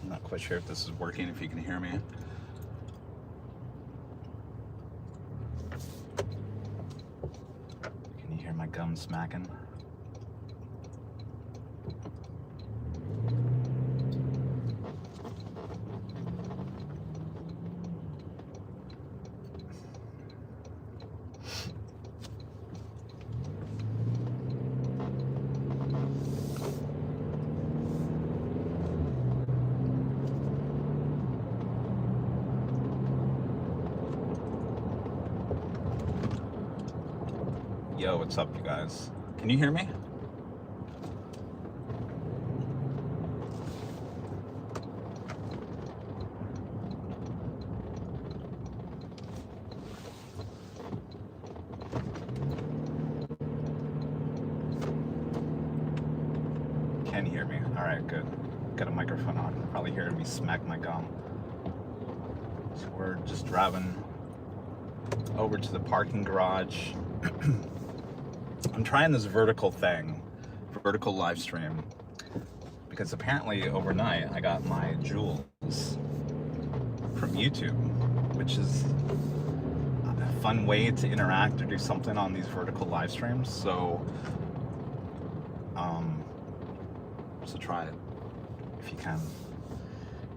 I'm not quite sure if this is working, if you can hear me. Can you hear my gum smacking? Yo, what's up, you guys? Can you hear me? Can you hear me? All right, good. Got a microphone on. You're probably hearing me smack my gum. So we're just driving over to the parking garage. I'm trying this vertical thing, vertical live stream, because apparently overnight I got my jewels from YouTube, which is a fun way to interact or do something on these vertical live streams. So try it if you can.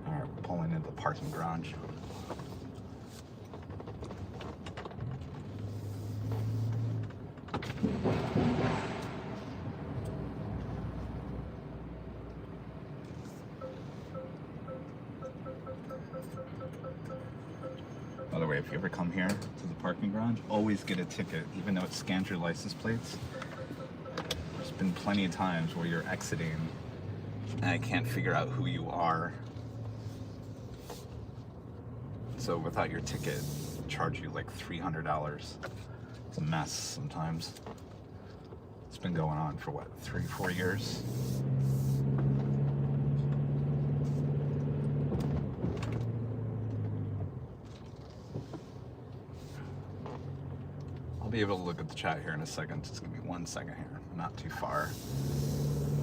All right, pulling into the parking garage. By the way, if you ever come here to the parking garage, always get a ticket, even though it scans your license plates. There's been plenty of times where you're exiting and I can't figure out who you are. So without your ticket, charge you like $300. It's a mess sometimes. It's been going on for what, 3-4 years? I'll be able to look at the chat here in a second. Just give me 1 second here. I'm not too far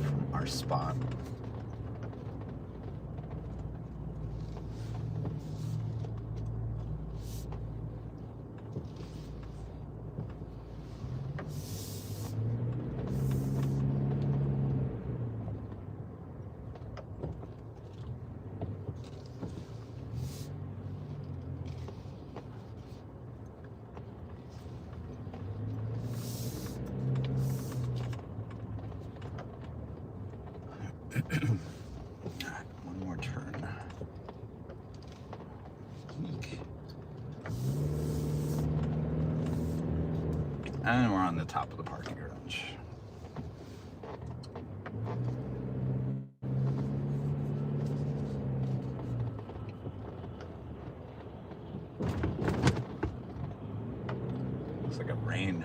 from our spot. One more turn. Eek. And we're on the top of the parking garage. Looks like it rained.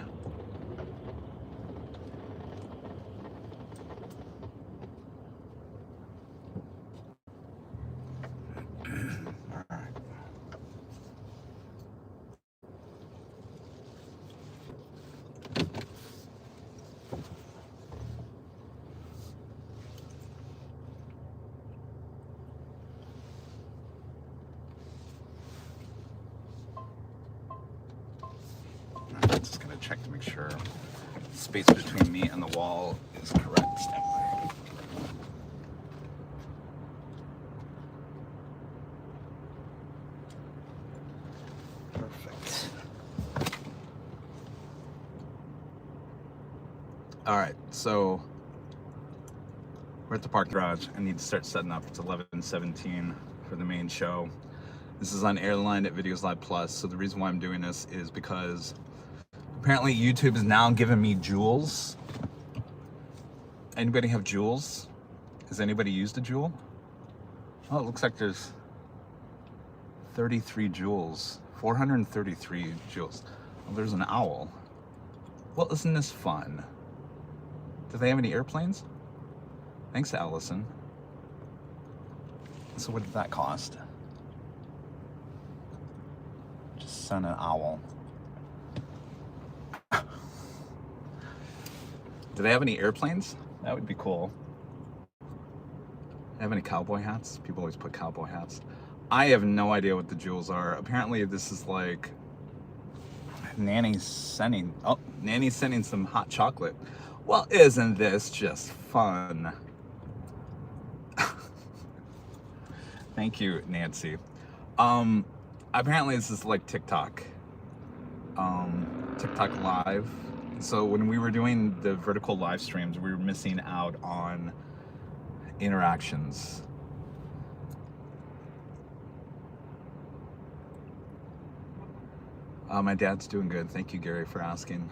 Just gonna check to make sure the space between me and the wall is correct. Perfect. All right, so we're at the parking garage. I need to start setting up. It's 11:17 for the main show. This is on Airline at VideosLive Plus. So the reason why I'm doing this is because apparently YouTube is now giving me jewels. Anybody have jewels? Has anybody used a jewel? Oh, it looks like there's 33 jewels. 433 jewels. Oh, there's an owl. Well, isn't this fun? Do they have any airplanes? Thanks, Allison. So what did that cost? Just send an owl. Do they have any airplanes? That would be cool. have any cowboy hats? People always put cowboy hats. I have no idea what the jewels are. Apparently this is like Nanny's sending some hot chocolate. Well, isn't this just fun? Thank you, Nancy. Apparently this is like TikTok. TikTok live. So when we were doing the vertical live streams, we were missing out on interactions. My dad's doing good. Thank you, Gary, for asking.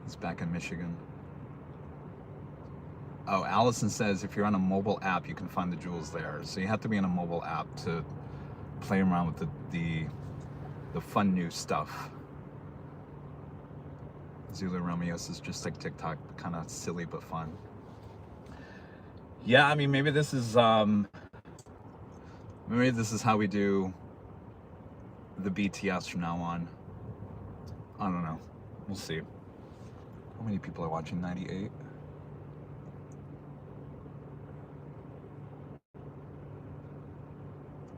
He's back in Michigan. Oh, Allison says if you're on a mobile app, you can find the jewels there. So you have to be on a mobile app to play around with the fun new stuff. Zulu Romeo says just like TikTok, kind of silly but fun. Yeah, I mean, maybe this is how we do the BTS from now on. I don't know. We'll see. How many people are watching? 98?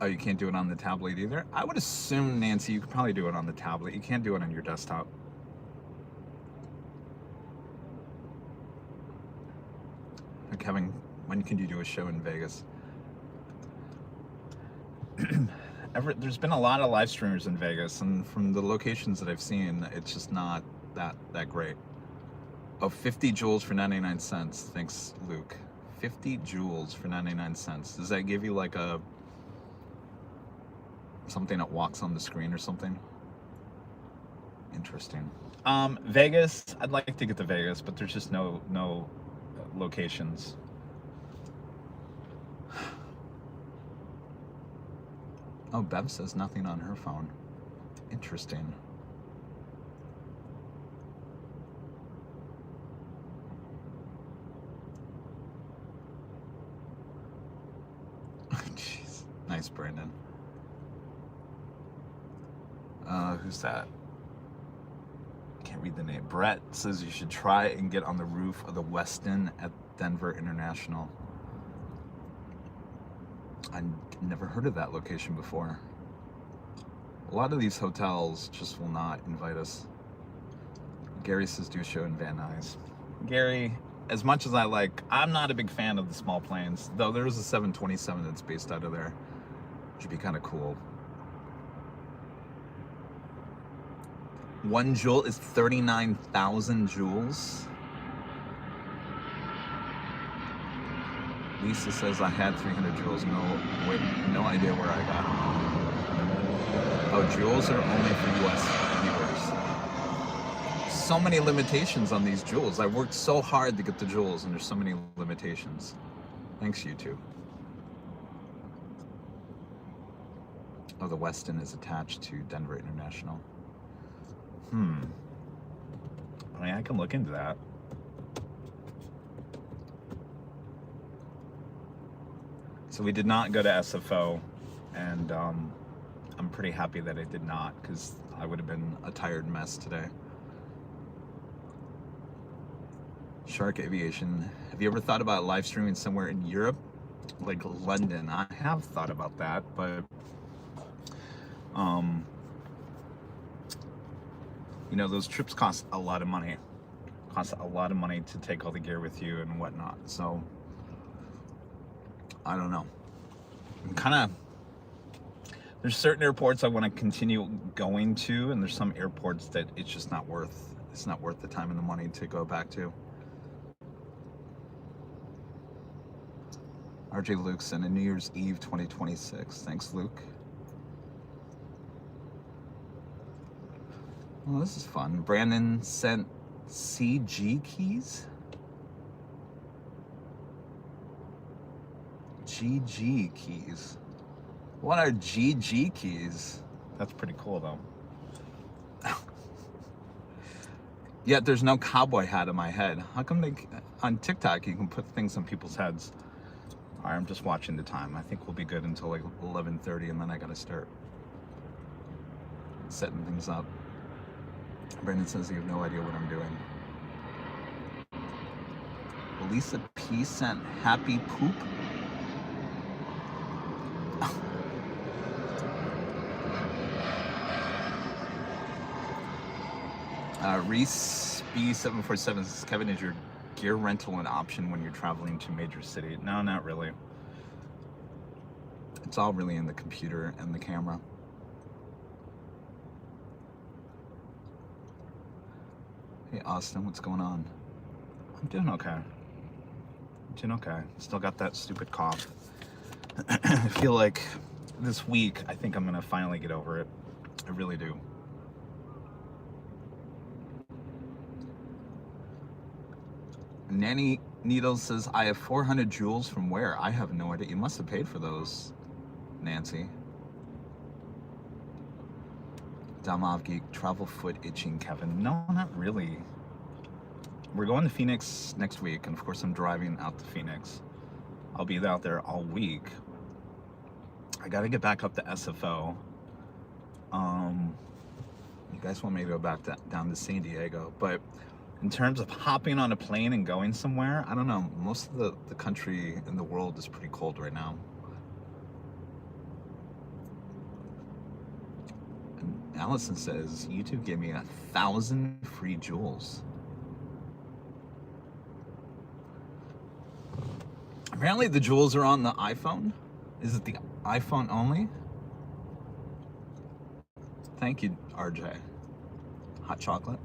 Oh, you can't do it on the tablet either? I would assume, Nancy, you could probably do it on the tablet. You can't do it on your desktop. Kevin, when can you do a show in Vegas? There's been a lot of live streamers in Vegas, and from the locations that I've seen, it's just not that great. Oh, 50 jewels for 99 cents. Thanks, Luke. 50 jewels for 99 cents. Does that give you like something that walks on the screen or something? Interesting. Vegas, I'd like to get to Vegas, but there's just no locations. Oh, Bev says nothing on her phone. Interesting. Jeez. Nice, Brandon. Who's that? Can't read the name. Brett says you should try and get on the roof of the Westin at Denver International. I never heard of that location before. A lot of these hotels just will not invite us. Gary says do a show in Van Nuys. Gary, as much as I'm not a big fan of the small planes, though there is a 727 that's based out of there, which would be kind of cool. 1 jewel is 39,000 jewels. Lisa says I had 300 jewels. No idea where I got them. Oh, jewels are only for US viewers. So many limitations on these jewels. I worked so hard to get the jewels, and there's so many limitations. Thanks, YouTube. Oh, the Westin is attached to Denver International. I mean, I can look into that. So we did not go to SFO, and I'm pretty happy that I did not, because I would have been a tired mess today. Shark Aviation. Have you ever thought about live streaming somewhere in Europe, like London? I have thought about that, but you know, those trips cost a lot of money. Cost a lot of money to take all the gear with you and whatnot. So I don't know. There's certain airports I want to continue going to, and there's some airports that it's just not worth. It's not worth the time and the money to go back to. RJ Lukeson in New Year's Eve 2026. Thanks, Luke. Well, this is fun. Brandon sent CG keys. GG keys. What are GG keys? That's pretty cool, though. Yet there's no cowboy hat on my head. How come on TikTok you can put things on people's heads? All right, I'm just watching the time. I think we'll be good until like 11:30, and then I gotta start setting things up. Brandon says you have no idea what I'm doing. Lisa P sent happy poop. Reese B747 says, Kevin, is your gear rental an option when you're traveling to major city? No, not really. It's all really in the computer and the camera. Hey Austin, what's going on? I'm doing okay. Still got that stupid cough. I feel like this week, I think I'm gonna finally get over it. I really do. Nanny Needles says, I have 400 jewels from where? I have no idea. You must have paid for those, Nancy. Damov Geek, travel foot itching, Kevin. No, not really. We're going to Phoenix next week, and of course I'm driving out to Phoenix. I'll be out there all week. I gotta get back up to SFO. You guys want me to go back down to San Diego, but in terms of hopping on a plane and going somewhere, I don't know. Most of the country in the world is pretty cold right now. And Allison says, YouTube gave me 1,000 free jewels. Apparently the jewels are on the iPhone. Is it the iPhone only? Thank you, RJ. Hot chocolate.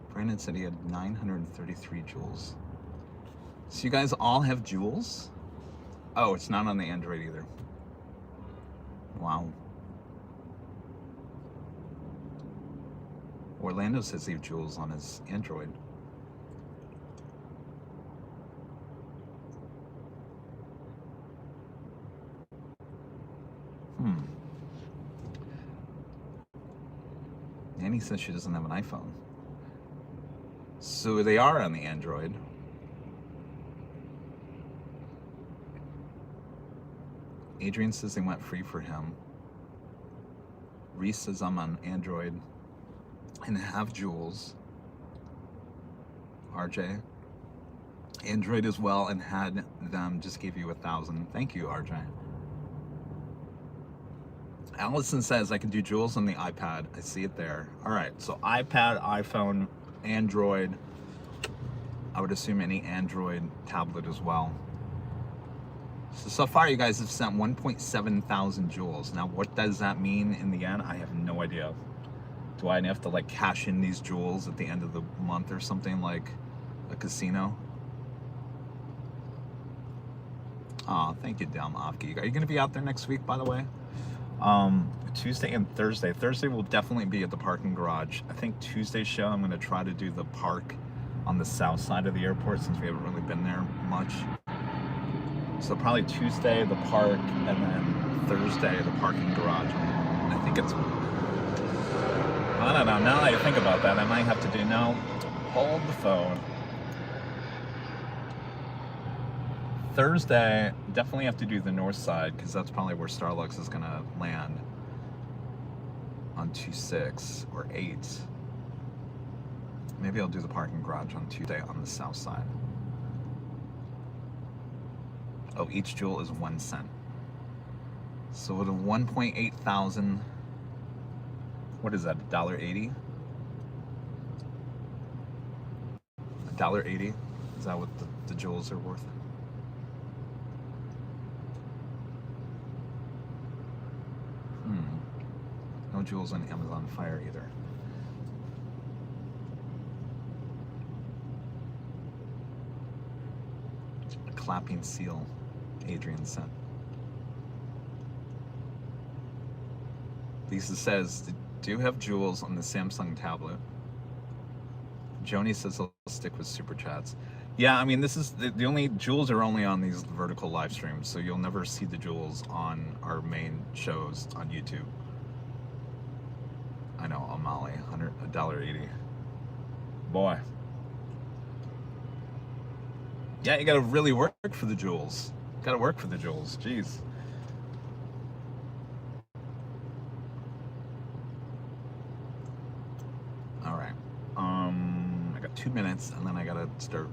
Brandon said he had 933 jewels. So you guys all have jewels? Oh, it's not on the Android either. Wow. Orlando says he has jewels on his Android. Annie says she doesn't have an iPhone. So they are on the Android. Adrian says they went free for him. Reese says I'm on Android and have jewels. RJ. Android as well and had them, just gave you 1,000. Thank you, RJ. Allison says I can do jewels on the iPad. I see it there. All right, so iPad, iPhone, Android. I would assume any Android tablet as well. So far you guys have sent 1.7 thousand jewels. Now what does that mean in the end? I have no idea. Do I have to like cash in these jewels at the end of the month or something like a casino? Oh, thank you, Delm Afki. Are you gonna be out there next week, by the way? Tuesday and Thursday. Thursday will definitely be at the parking garage. I think Tuesday's show I'm gonna try to do the park on the south side of the airport since we haven't really been there much. So probably Tuesday the park and then Thursday the parking garage. I think it's, I don't know, now that I think about that I might have to do, no, hold the phone. Thursday, definitely have to do the north side because that's probably where Starlux is gonna land on 2-6 or 8. Maybe I'll do the parking garage on Tuesday on the south side. Oh, each jewel is 1 cent. So with a 1.8 thousand, what is that, $1.80? $1.80? Is that what the jewels are worth? No jewels on Amazon Fire either. A clapping seal, Adrian sent. Lisa says, do you have jewels on the Samsung tablet? Joni says I'll stick with super chats. Yeah, I mean, this is the only jewels are only on these vertical live streams, so you'll never see the jewels on our main shows on YouTube. I know, Amali, $1.80. Boy. Yeah, you gotta really work for the jewels. Gotta work for the jewels, jeez. All right, I got 2 minutes and then I gotta start.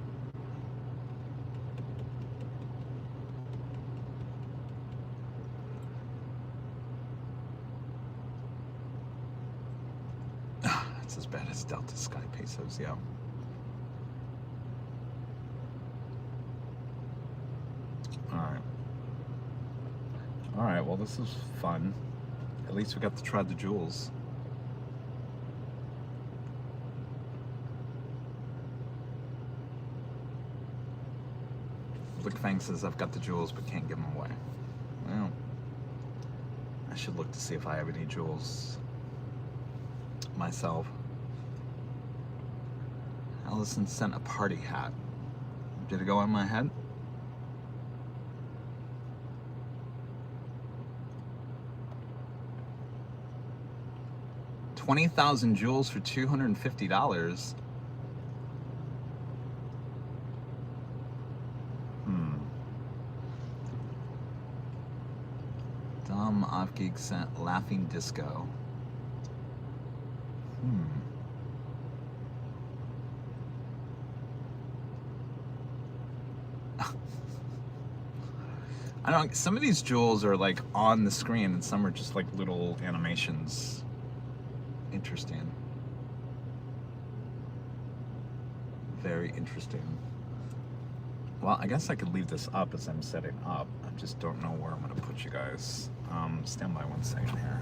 It's as bad as Delta Sky Pesos, yeah. Alright, well this is fun. At least we got to try the jewels. Look, Fang says I've got the jewels but can't give them away. Well, I should look to see if I have any jewels myself. Allison sent a party hat. Did it go on my head? $20,000 jewels for $250. Dom Avgeek sent Laughing Disco. I don't know, some of these jewels are like on the screen and some are just like little animations. Interesting. Very interesting. Well, I guess I could leave this up as I'm setting up. I just don't know where I'm gonna put you guys. Stand by 1 second here.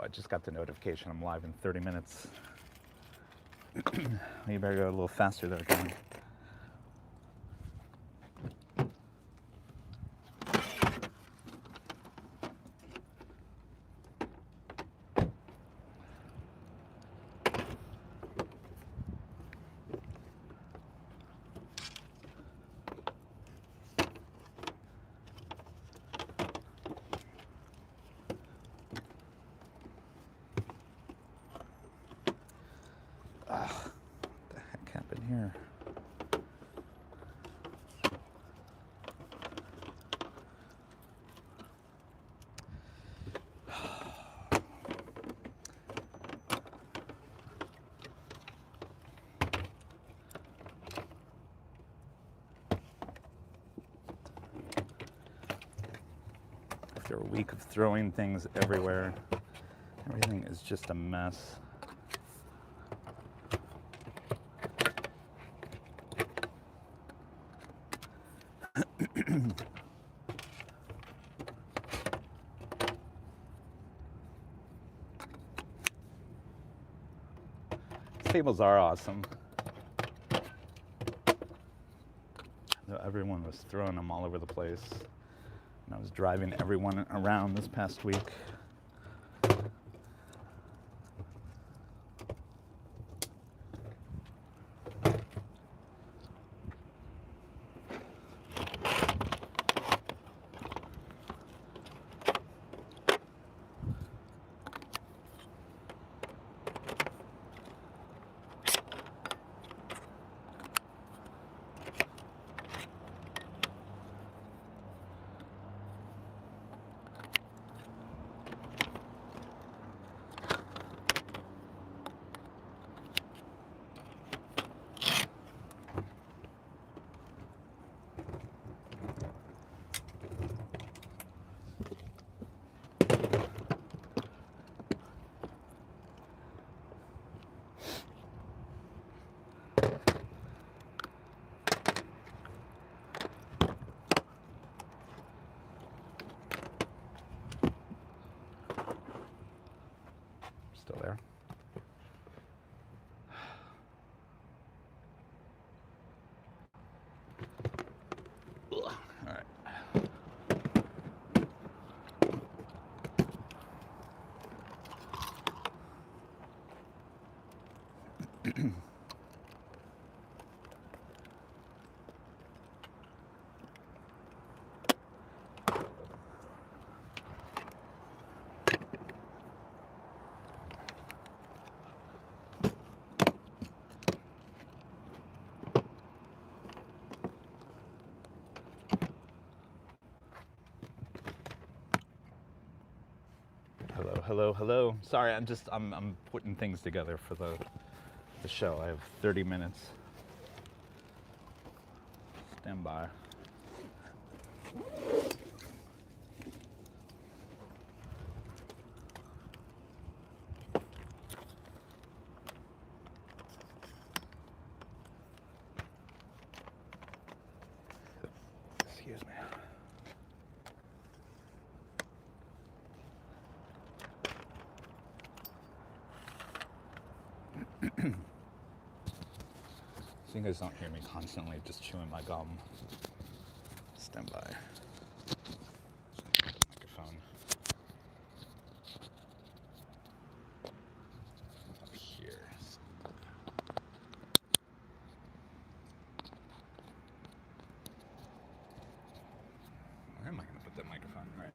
I just got the notification I'm live in 30 minutes. You better go a little faster there, John. Here. After a week of throwing things everywhere, everything is just a mess. Tables are awesome. Everyone was throwing them all over the place. And I was driving everyone around this past week. Still there. All right. hello. Sorry, I'm putting things together for the show. I have 30 minutes. Stand by. Excuse me. So you guys don't hear me constantly just chewing my gum. Stand by. Microphone. Up here. Where am I going to put that microphone? Right.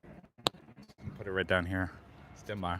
Put it right down here. Stand by.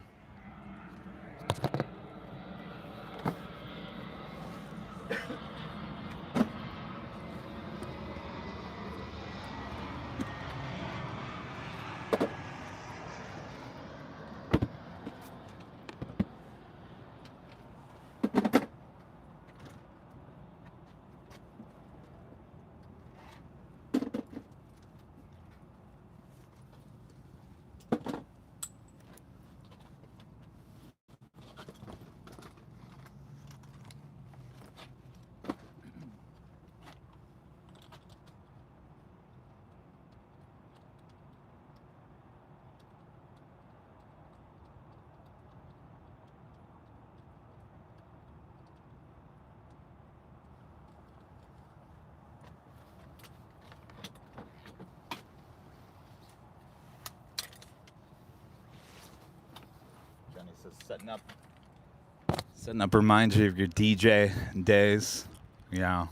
Setting up reminds you of your DJ days. Yeah.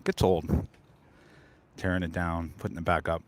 Gets old. Tearing it down, putting it back up.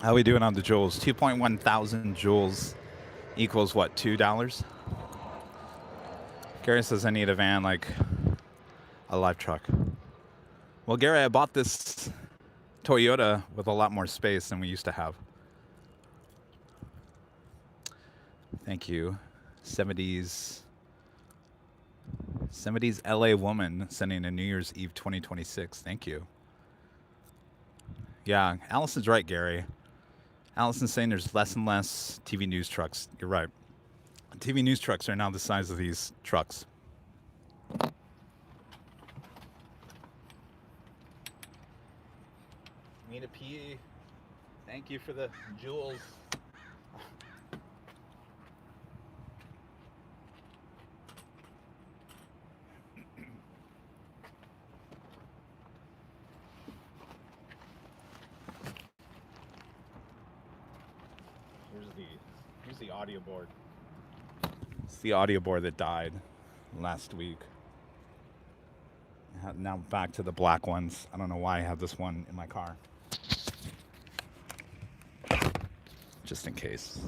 How we doing on the joules? 2.1 thousand joules equals what, $2? Gary says I need a van like a live truck. Well, Gary, I bought this Toyota with a lot more space than we used to have. Thank you. 70s LA woman sending a New Year's Eve 2026. Thank you. Yeah, Allison's right, Gary. Allison's saying there's less and less TV news trucks. You're right. TV news trucks are now the size of these trucks. Need a pee. Thank you for the jewels. Here's the audio board. It's the audio board that died last week. Now back to the black ones. I don't know why I have this one in my car. Just in case.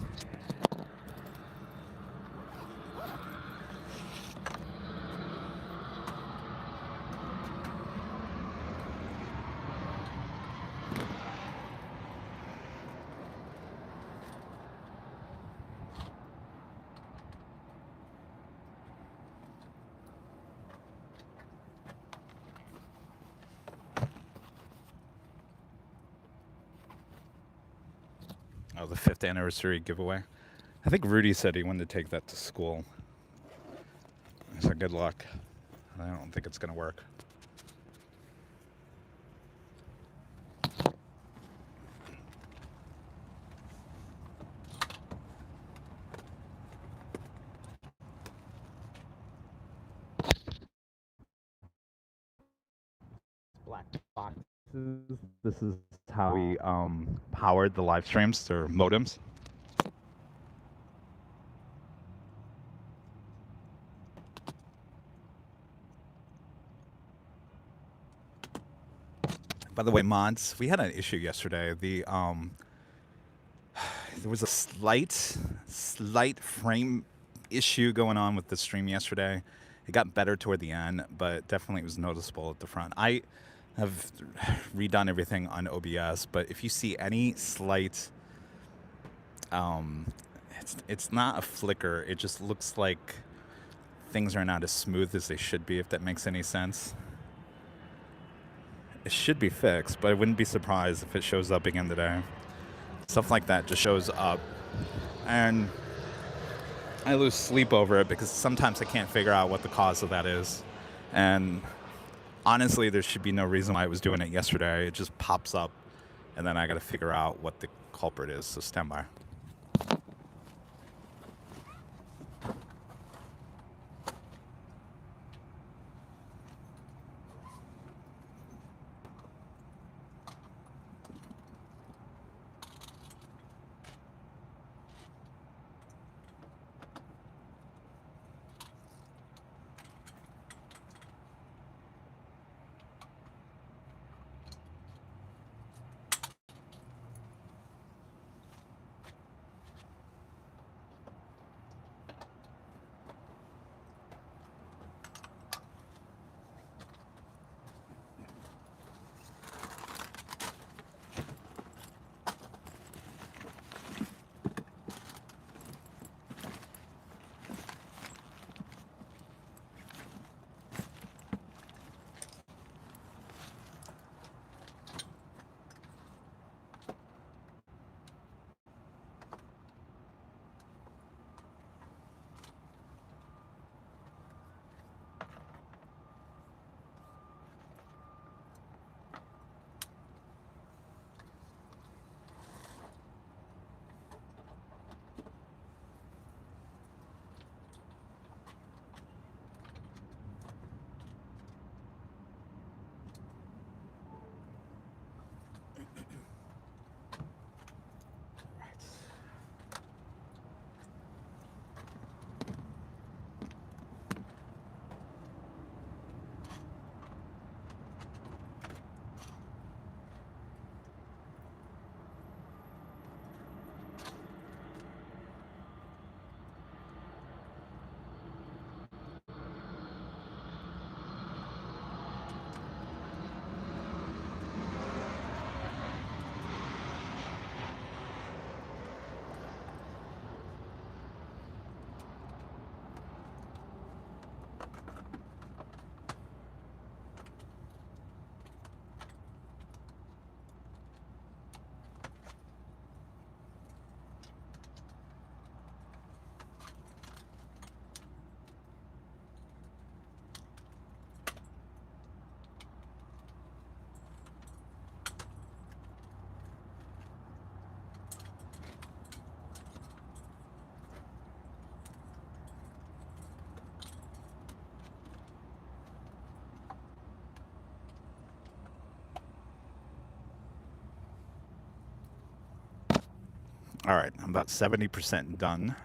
Oh, the 5th anniversary giveaway. I think Rudy said he wanted to take that to school. I said, good luck. I don't think it's going to work. black boxes. This is how we powered the live streams through modems. By the way, mods, we had an issue yesterday. There was a slight frame issue going on with the stream yesterday. It got better toward the end, but definitely it was noticeable at the front. I have redone everything on OBS, but if you see any slight, it's not a flicker. It just looks like things are not as smooth as they should be, if that makes any sense. It should be fixed, but I wouldn't be surprised if it shows up again today. Stuff like that just shows up, and I lose sleep over it because sometimes I can't figure out what the cause of that is. And honestly, there should be no reason why I was doing it yesterday. It just pops up, and then I got to figure out what the culprit is, so stand by. All right, I'm about 70% done.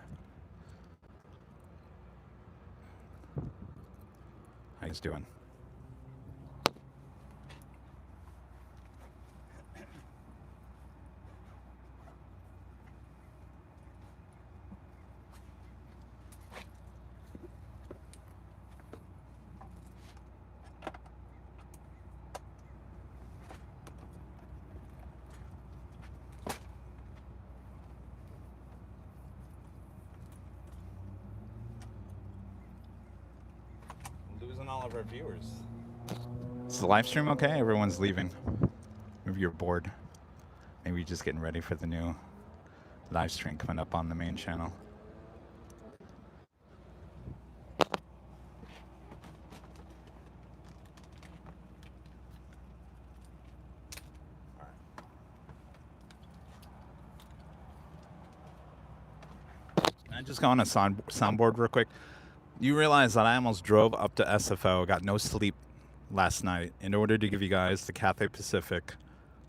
How you doing? Losing all of our viewers. Is the live stream okay? Everyone's leaving. Maybe you're bored. Maybe you're just getting ready for the new live stream coming up on the main channel. Can I just go on a soundboard real quick? You realize that I almost drove up to SFO, got no sleep last night in order to give you guys the Cathay Pacific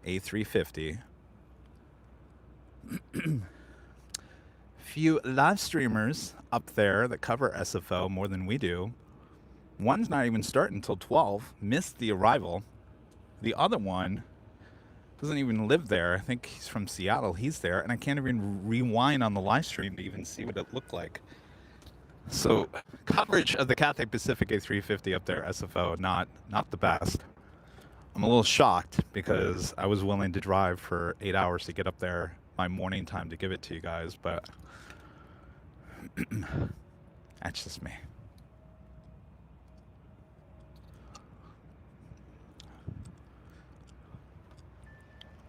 A350. Few live streamers up there that cover SFO more than we do. One's not even starting until 12, missed the arrival. The other one doesn't even live there. I think he's from Seattle. He's there, and I can't even rewind on the live stream to even see what it looked like. So coverage of the Cathay Pacific A350 up there, SFO, not the best. I'm a little shocked because I was willing to drive for 8 hours to get up there my morning time to give it to you guys, but that's just me.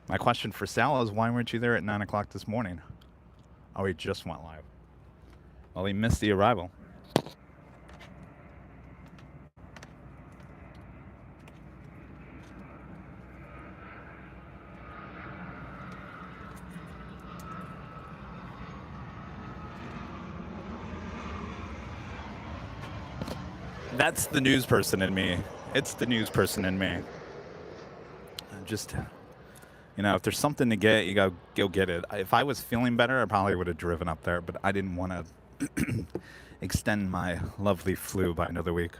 My question for Sal is, why weren't you there at 9 o'clock this morning? Oh, he just went live. Well, he missed the arrival. That's the news person in me. It's the news person in me. Just, you know, if there's something to get, you gotta go get it. If I was feeling better, I probably would have driven up there, but I didn't want to extend my lovely flu by another week.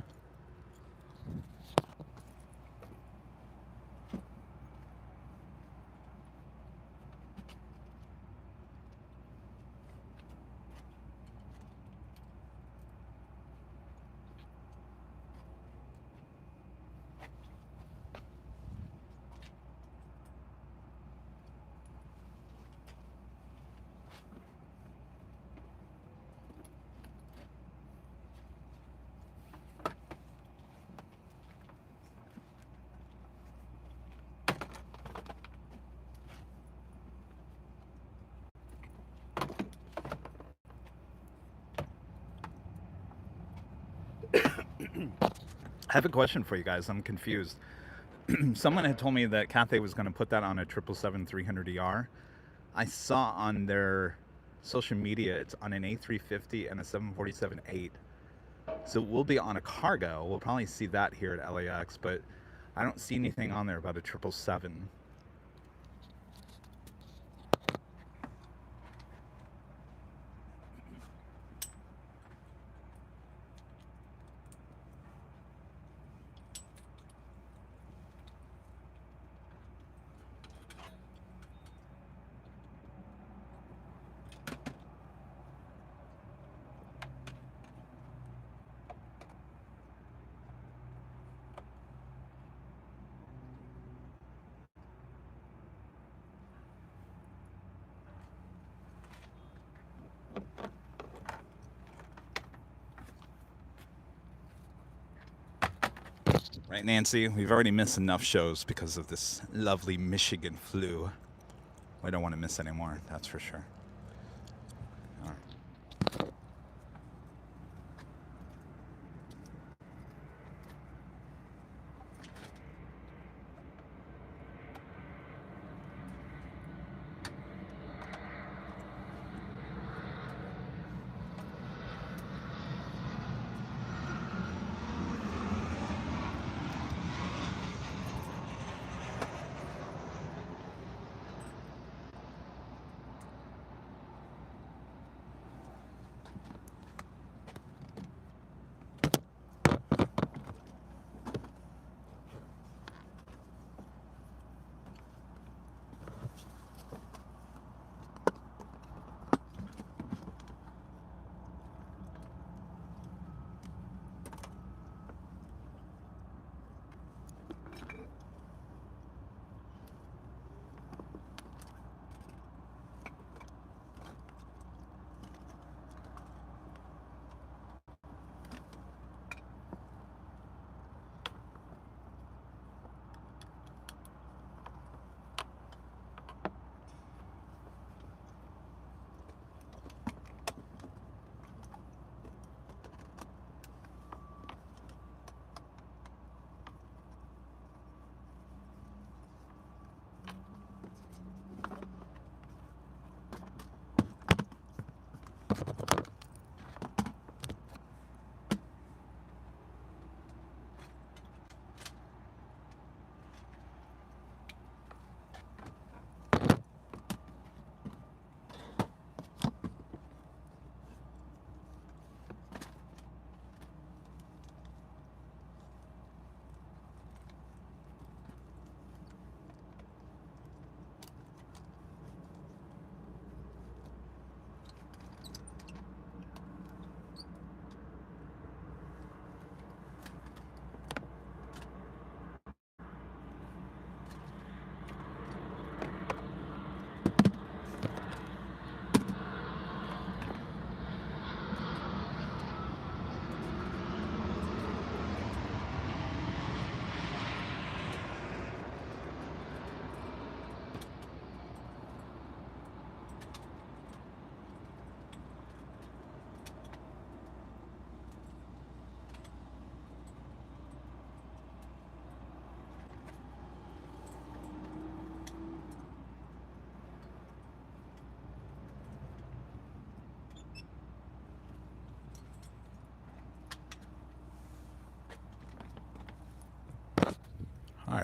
I have a question for you guys. I'm confused. Someone had told me that Cathay was going to put that on a 777-300ER. I saw on their social media it's on an A350 and a 747-8. So we'll be on a cargo. We'll probably see that here at LAX, but I don't see anything on there about a 777. Right, Nancy? We've already missed enough shows because of this lovely Michigan flu. We don't want to miss any more, that's for sure. All right.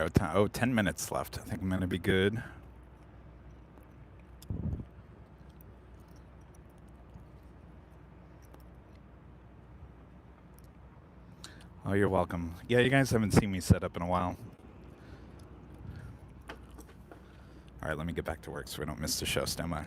0 time. Oh, 10 minutes left. I think I'm gonna be good. Oh, you're welcome. Yeah, you guys haven't seen me set up in a while. All right, let me get back to work so we don't miss the show. Stand by.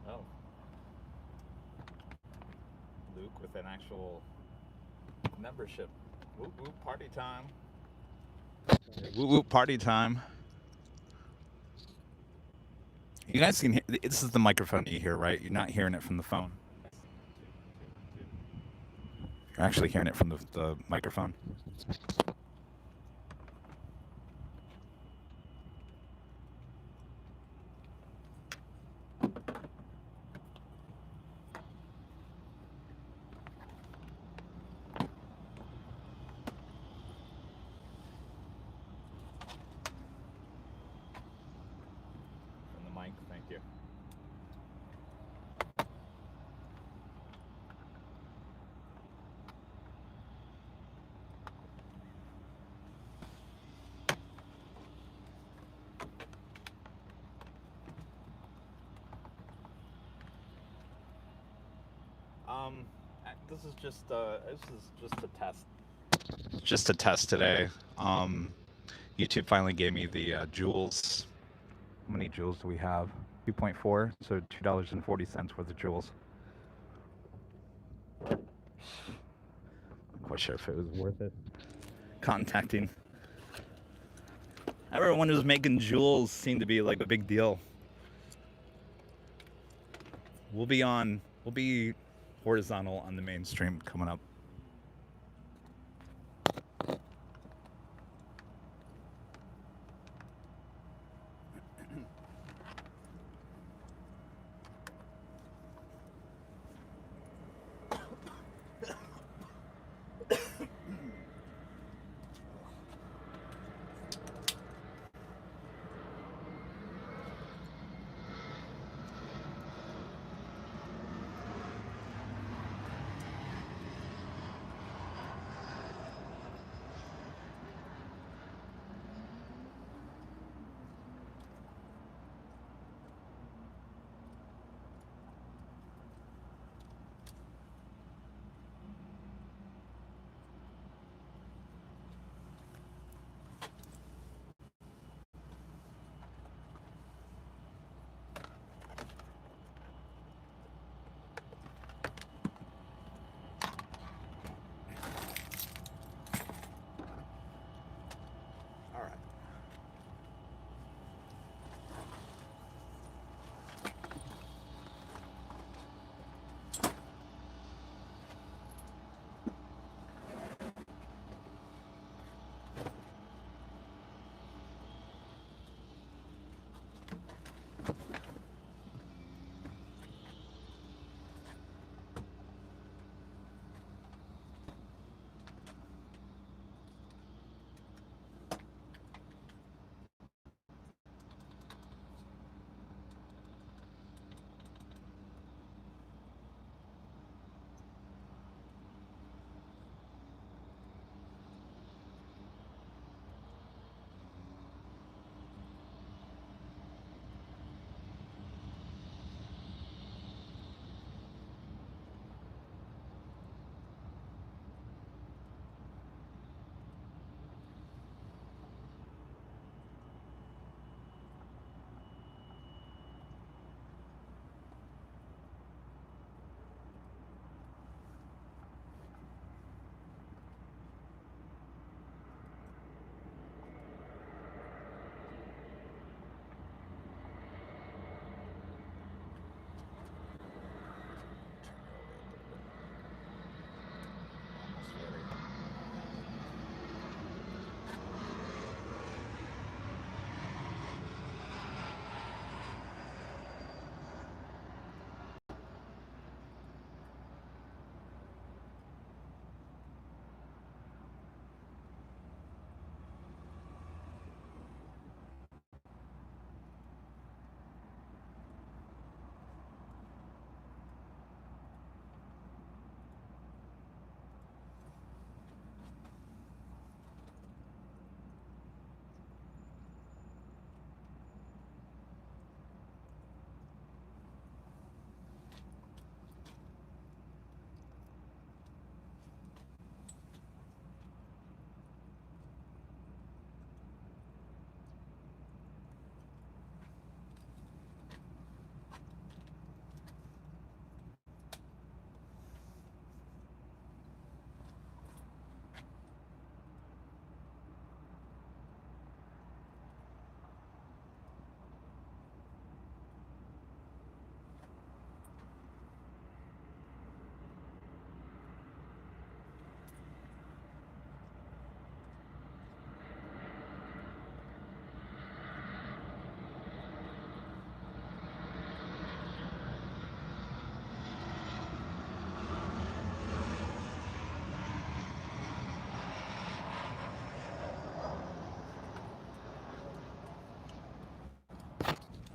Oh. Luke with an actual membership. Whoop whoop, party time. Whoop whoop, party time. You guys can hear, this is the microphone you hear, right? You're not hearing it from the phone. You're actually hearing it from the microphone. Thank you. This is just a test. Just a test today. YouTube finally gave me the joules. How many joules do we have? 2.4, so $2.40 worth of joules. I'm quite sure if it was worth it. Contacting. Everyone who's making joules seemed to be like a big deal. We'll be horizontal on the mainstream coming up.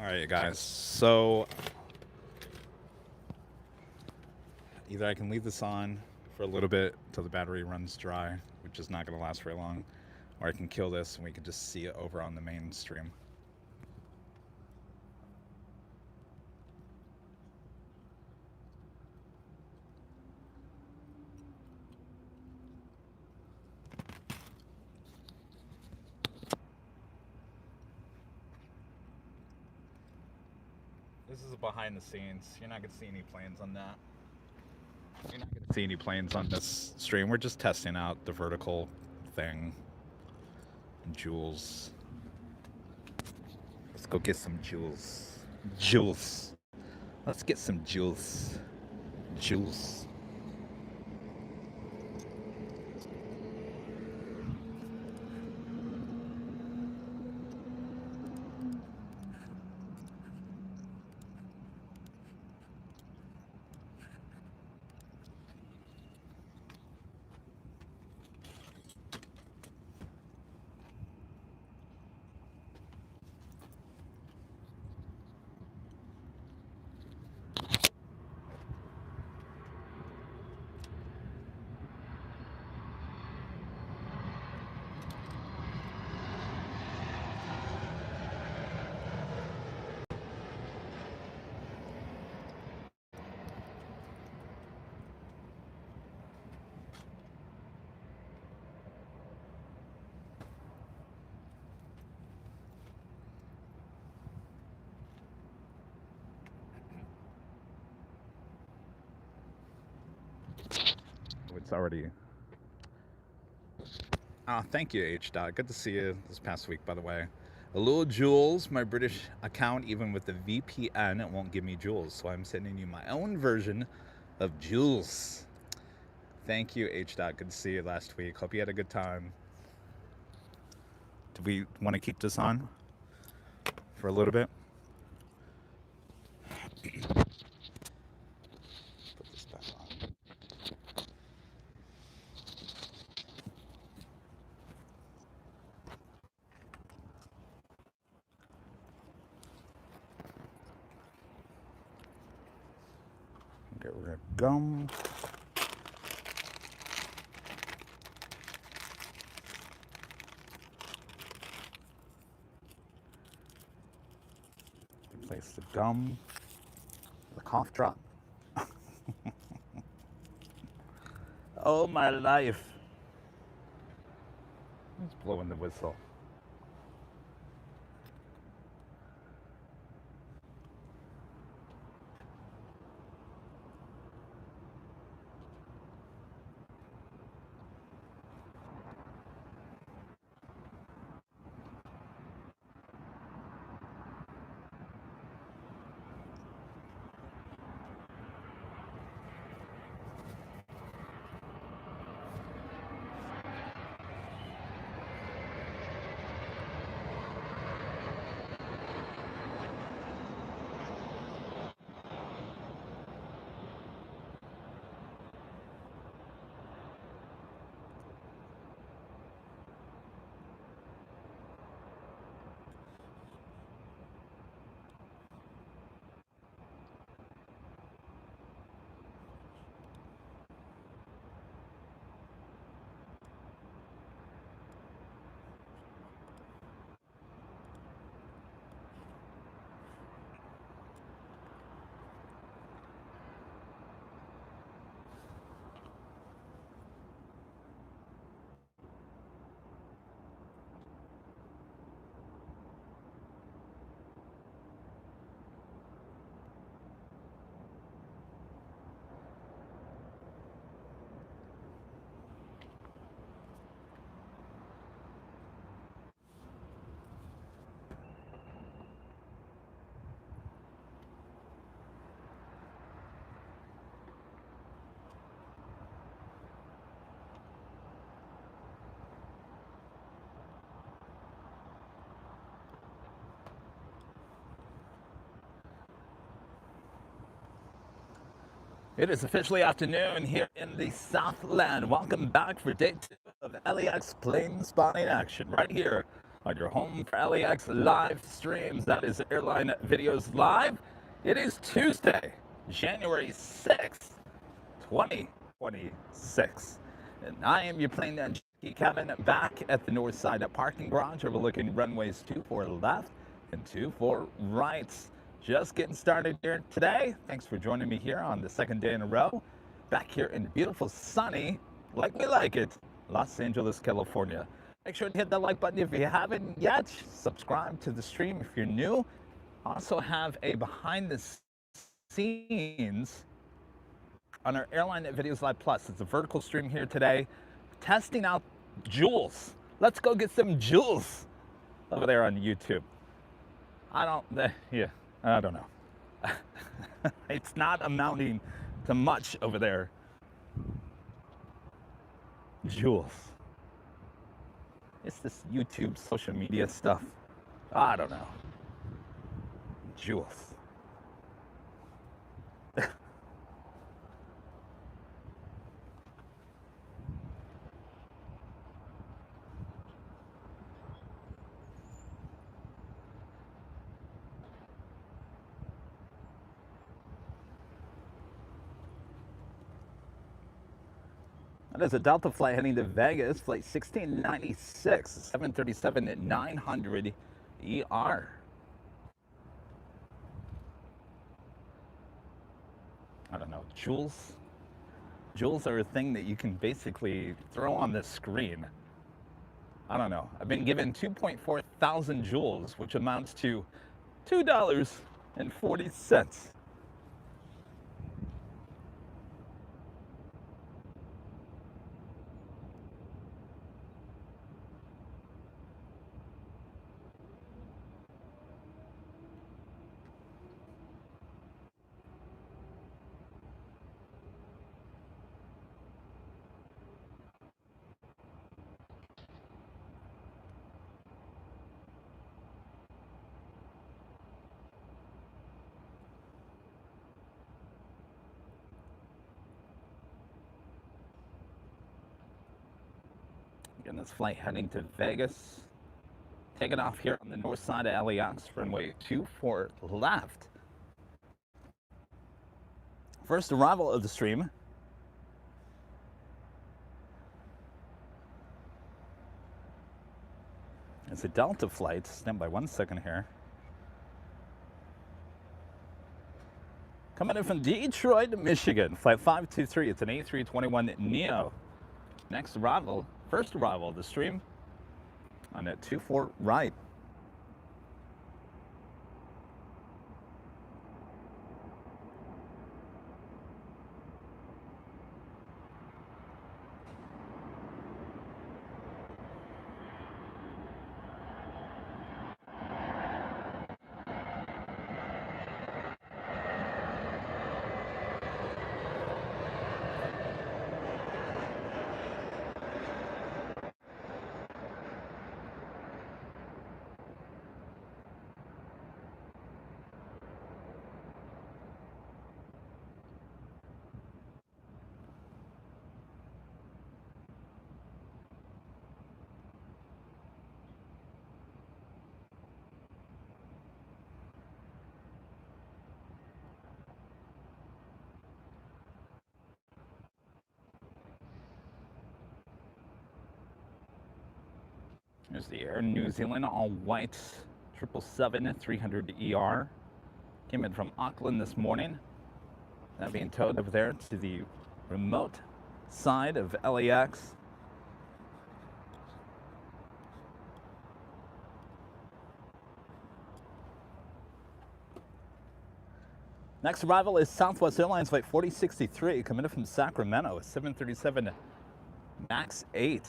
All right, guys. So either I can leave this on for a little bit till the battery runs dry, which is not going to last very long, or I can kill this and we can just see it over on the main stream. This is behind the scenes. You're not going to see any planes on that. You're not going to see any planes on this stream. We're just testing out the vertical thing. Jewels. Let's go get some jewels. Jewels. Let's get some jewels. Jewels. It's already. Thank you, H. Dot. Good to see you this past week, by the way. A little Jules, my British account, even with the VPN, it won't give me Jules, so I'm sending you my own version of Jules. Thank you, H. Dot. Good to see you last week. Hope you had a good time. Do we want to keep this on for a little bit? Put this back on. Get rid of gum. Replace the gum. The cough drop. Oh my life. Who's blowing the whistle? It is officially afternoon here in the Southland. Welcome back for day 2 of LAX plane spotting action right here on your home for LAX live streams. That is Airline Videos Live. It is Tuesday, January 6th, 2026. And I am your plane Jackie Kevin back at the north side of parking garage overlooking runways 24 left and 24 right. Just getting started here today. Thanks for joining me here on the second day in a row. Back here in beautiful, sunny, like we like it, Los Angeles, California. Make sure to hit that like button if you haven't yet. Subscribe to the stream if you're new. Also have a behind the scenes on our Airline Videos Live Plus. It's a vertical stream here today, testing out jewels. Let's go get some jewels over there on YouTube. I don't know. It's not amounting to much over there. Jewels. It's this YouTube social media stuff. I don't know. Jewels. That is a Delta flight heading to Vegas, flight 1696, 737 at 900 ER. I don't know, jewels? Jewels are a thing that you can basically throw on the screen. I don't know. I've been given 2.4 thousand jewels, which amounts to $2.40. Again, this flight heading to Vegas. Taking off here on the north side of LAX, runway 24 left. First arrival of the stream. It's a Delta flight. Stand by 1 second here. Coming in from Detroit, Michigan. Flight 523. It's an A321 Neo. Next arrival, first arrival of the stream on that 24 right. There's the Air New Zealand all white 777-300 ER. Came in from Auckland this morning. That being towed over there to the remote side of LAX. Next arrival is Southwest Airlines flight 4063 coming in from Sacramento, a 737 MAX 8.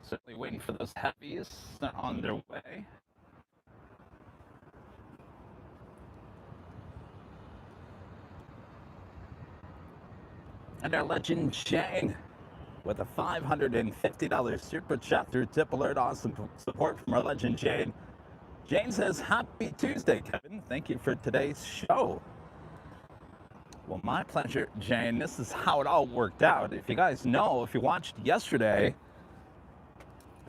Certainly waiting for those heavies. They're on their way. And our legend Jane with a $550 super chat through Tip Alert. Awesome support from our legend Jane. Jane says, happy Tuesday, Kevin. Thank you for today's show. Well, my pleasure, Jane. This is how it all worked out. If you guys know, if you watched yesterday,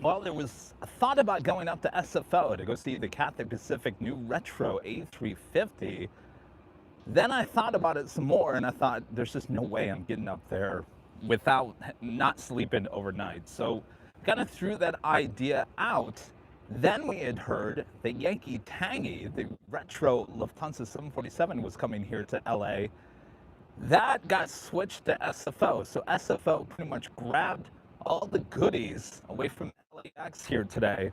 well, there was a thought about going up to SFO to go see the Cathay Pacific new retro A350. Then I thought about it some more, and I thought, there's just no way I'm getting up there without not sleeping overnight. So kind of threw that idea out. Then we had heard that Yankee Tangy, the retro Lufthansa 747, was coming here to LA. That got switched to SFO. So SFO pretty much grabbed all the goodies away from LAX here today.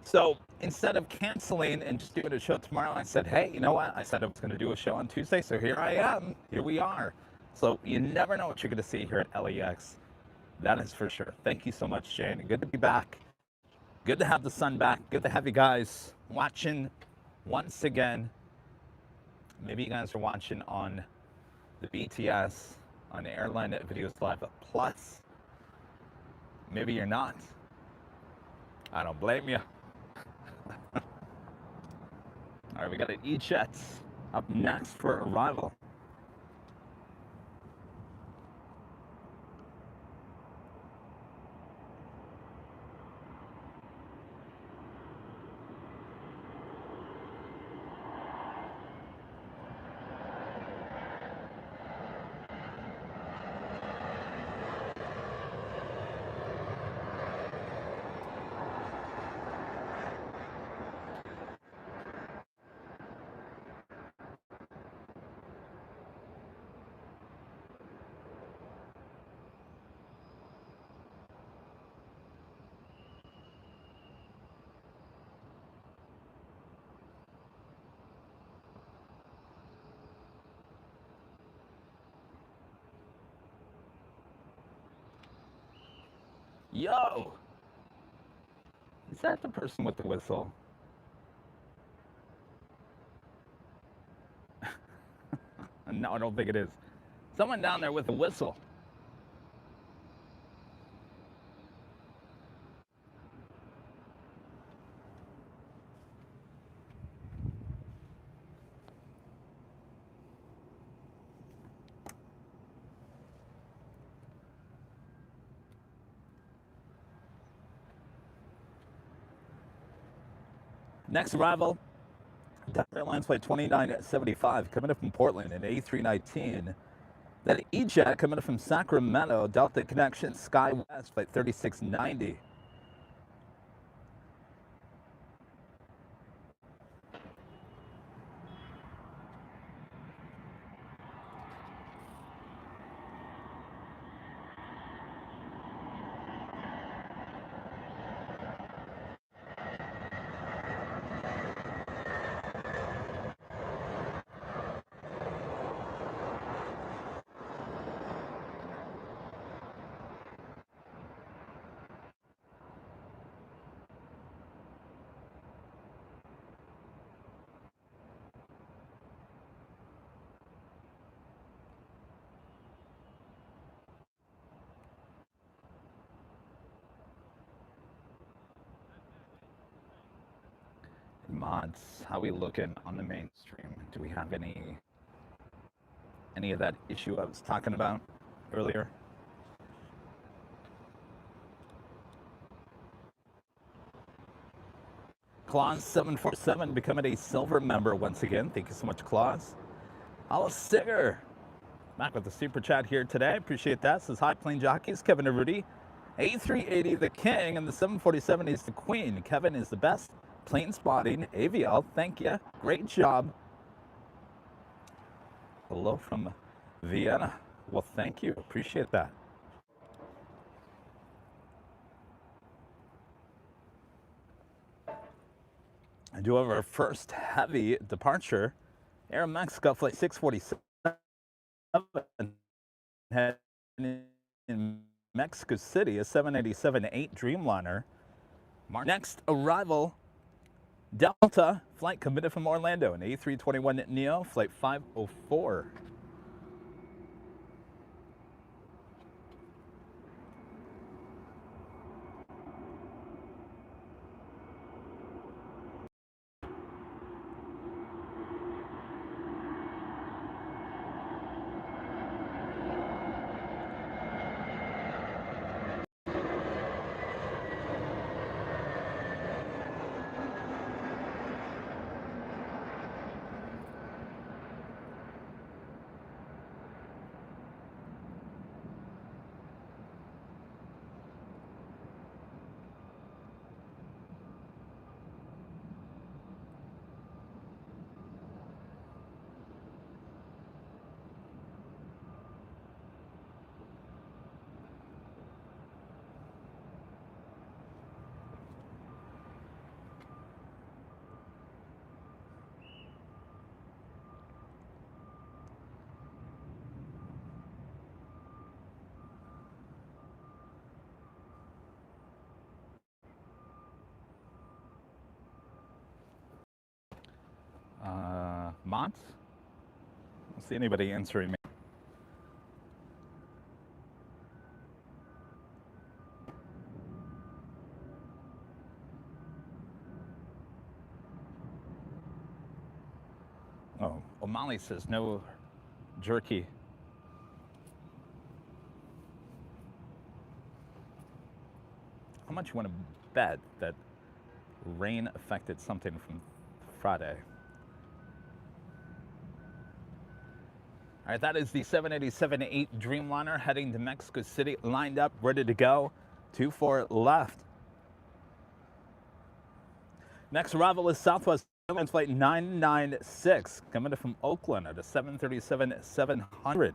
So instead of canceling and just doing a show tomorrow, I said, hey, you know what? I said I was going to do a show on Tuesday, so here I am. Here we are. So you never know what you're going to see here at LAX. That is for sure. Thank you so much, Jane. Good to be back. Good to have the sun back. Good to have you guys watching once again. Maybe you guys are watching on the BTS, on AirlineVideosLive Plus. Maybe you're not. I don't blame you. All right, we got an E-Jets up next for arrival. Yo! Is that the person with the whistle? No, I don't think it is. Someone down there with a whistle. Next arrival, Delta Airlines flight 2975 coming up from Portland, an A319. Then E-Jet coming up from Sacramento, Delta Connection SkyWest flight 3690. Mods, how we looking on the mainstream? Do we have any of that issue I was talking about earlier? Claus 747 becoming a silver member once again. Thank you so much, Claus. Alistair, back with the super chat here today. Appreciate that. Says hi, plane jockeys. Kevin and Rudy. A380 the king and the 747 is the queen. Kevin is the best. Plane spotting, AVL, thank you. Great job. Hello from Vienna. Well, thank you. Appreciate that. I do have our first heavy departure. Air Mexico flight 647 heading Mexico City, a 787-8 Dreamliner. Next arrival, Delta, flight committed from Orlando, an A321neo, flight 504. Mont? I don't see anybody answering me. Oh, O'Malley says no jerky. How much you want to bet that rain affected something from Friday? All right, that is the 787-8 Dreamliner heading to Mexico City, lined up, ready to go. 24 left. Next arrival is Southwest Airlines flight 996, coming in from Oakland at a 737-700.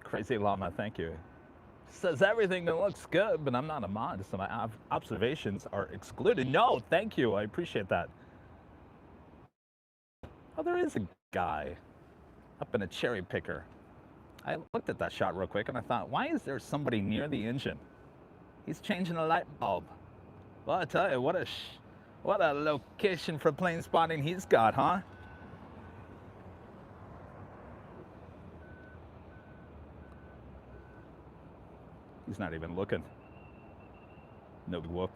Crazy Llama, thank you. Says everything that looks good, but I'm not a mod, so my observations are excluded. No, thank you. I appreciate that. Oh, there is a guy up in a cherry picker. I looked at that shot real quick and I thought, why is there somebody near the engine? He's changing a light bulb. Well, I tell you, what a location for plane spotting he's got, huh? He's not even looking. No whoop.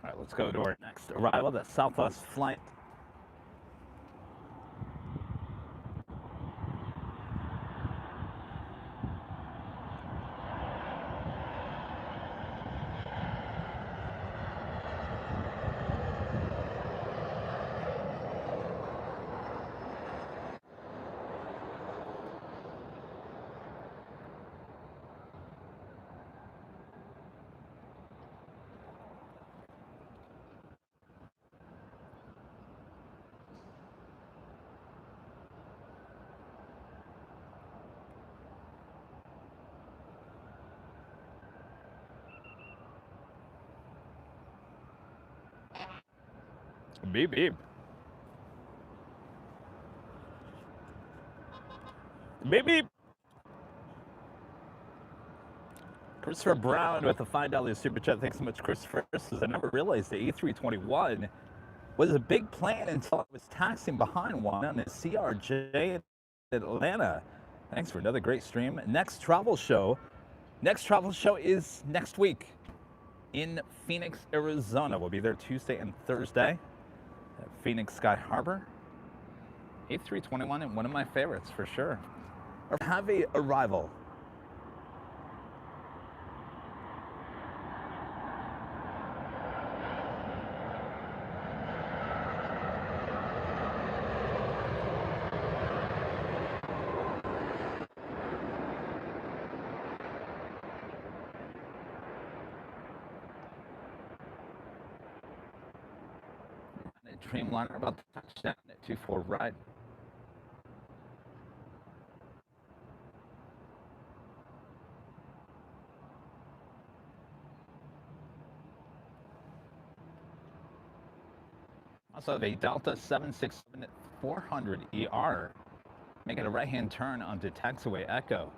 All right, let's go to our next arrival, the Southwest flight. Beep, beep. Maybe Christopher Brown with a $5 super chat. Thanks so much, Christopher. Says, I never realized the A321 was a big plane until I was taxiing behind one on the CRJ in Atlanta. Thanks for another great stream. Next travel show is next week in Phoenix, Arizona. We'll be there Tuesday and Thursday at Phoenix Sky Harbor. A321 and one of my favorites for sure. Have a arrival. Dreamliner about to touch down at 24 right. Also have a Delta 767 at 400 ER, making a right-hand turn onto taxiway Echo.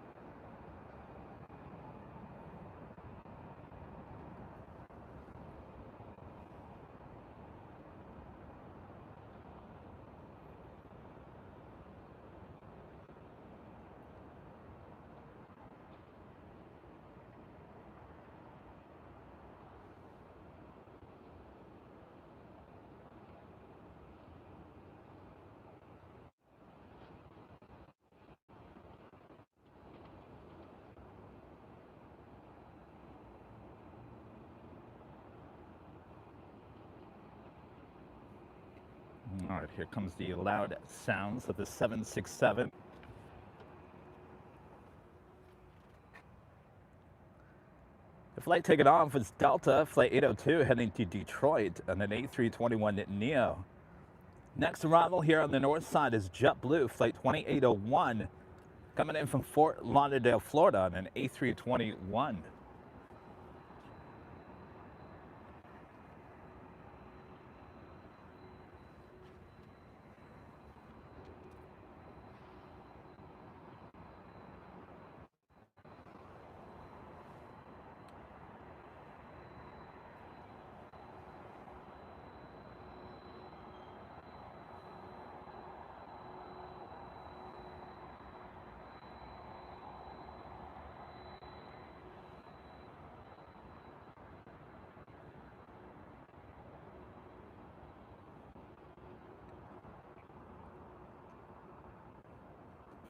All right, here comes the loud sounds of the 767. The flight taken off was Delta, Flight 802, heading to Detroit on an A321neo. Next arrival here on the north side is JetBlue, Flight 2801, coming in from Fort Lauderdale, Florida on an A321.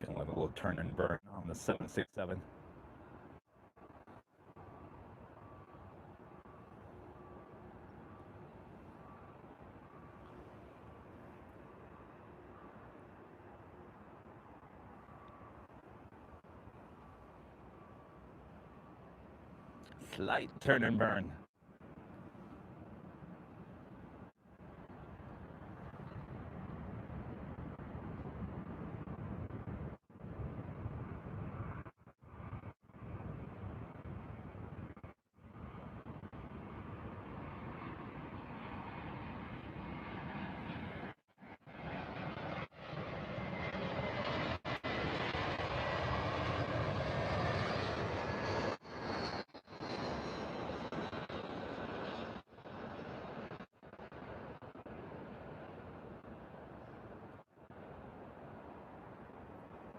Feeling a little turn and burn on the 767. Slight turn and burn.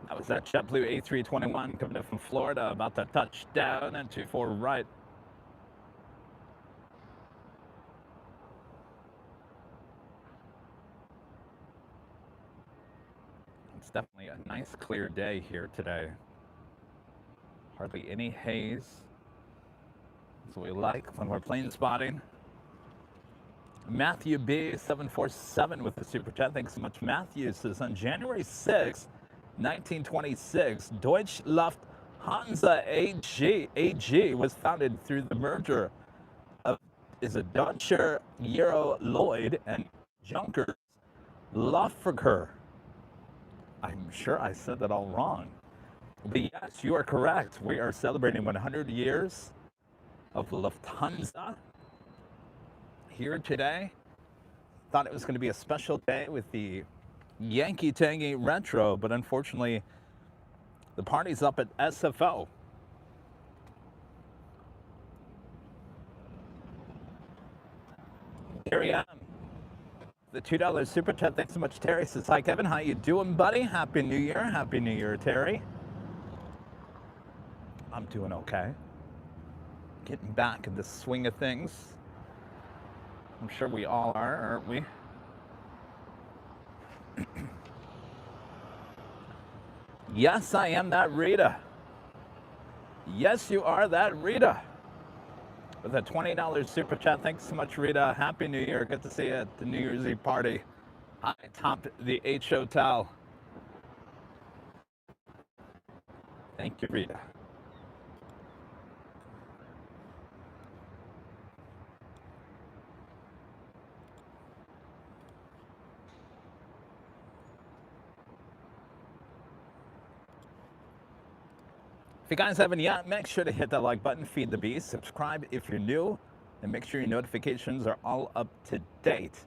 That was that JetBlue A321 coming in from Florida, about to touch down and 24 right. It's definitely a nice clear day here today. Hardly any haze. That's what we like when we're plane spotting. Matthew B, 747 with the super chat. Thanks so much, Matthew. Says on January 6th, 1926, Deutsche Lufthansa AG was founded through the merger of Deutscher Euro Lloyd and Junkers Luftverkehr. I'm sure I said that all wrong. But yes, you are correct. We are celebrating 100 years of Lufthansa here today. Thought it was going to be a special day with the Yankee Tangy Retro, but unfortunately, The party's up at SFO. Here I am. The $2 super chat. Thanks so much, Terry. Says, hi, Kevin. How you doing, buddy? Happy New Year. Happy New Year, Terry. I'm doing okay. Getting back in the swing of things. I'm sure we all are, aren't we? Yes, I am that Rita. Yes, you are that Rita. With a $20 super chat. Thanks so much, Rita. Happy New Year. Good to see you at the New Year's Eve party. I topped the H Hotel. Thank you, Rita. If you guys haven't yet, make sure to hit that like button, feed the beast, subscribe if you're new, and make sure your notifications are all up to date.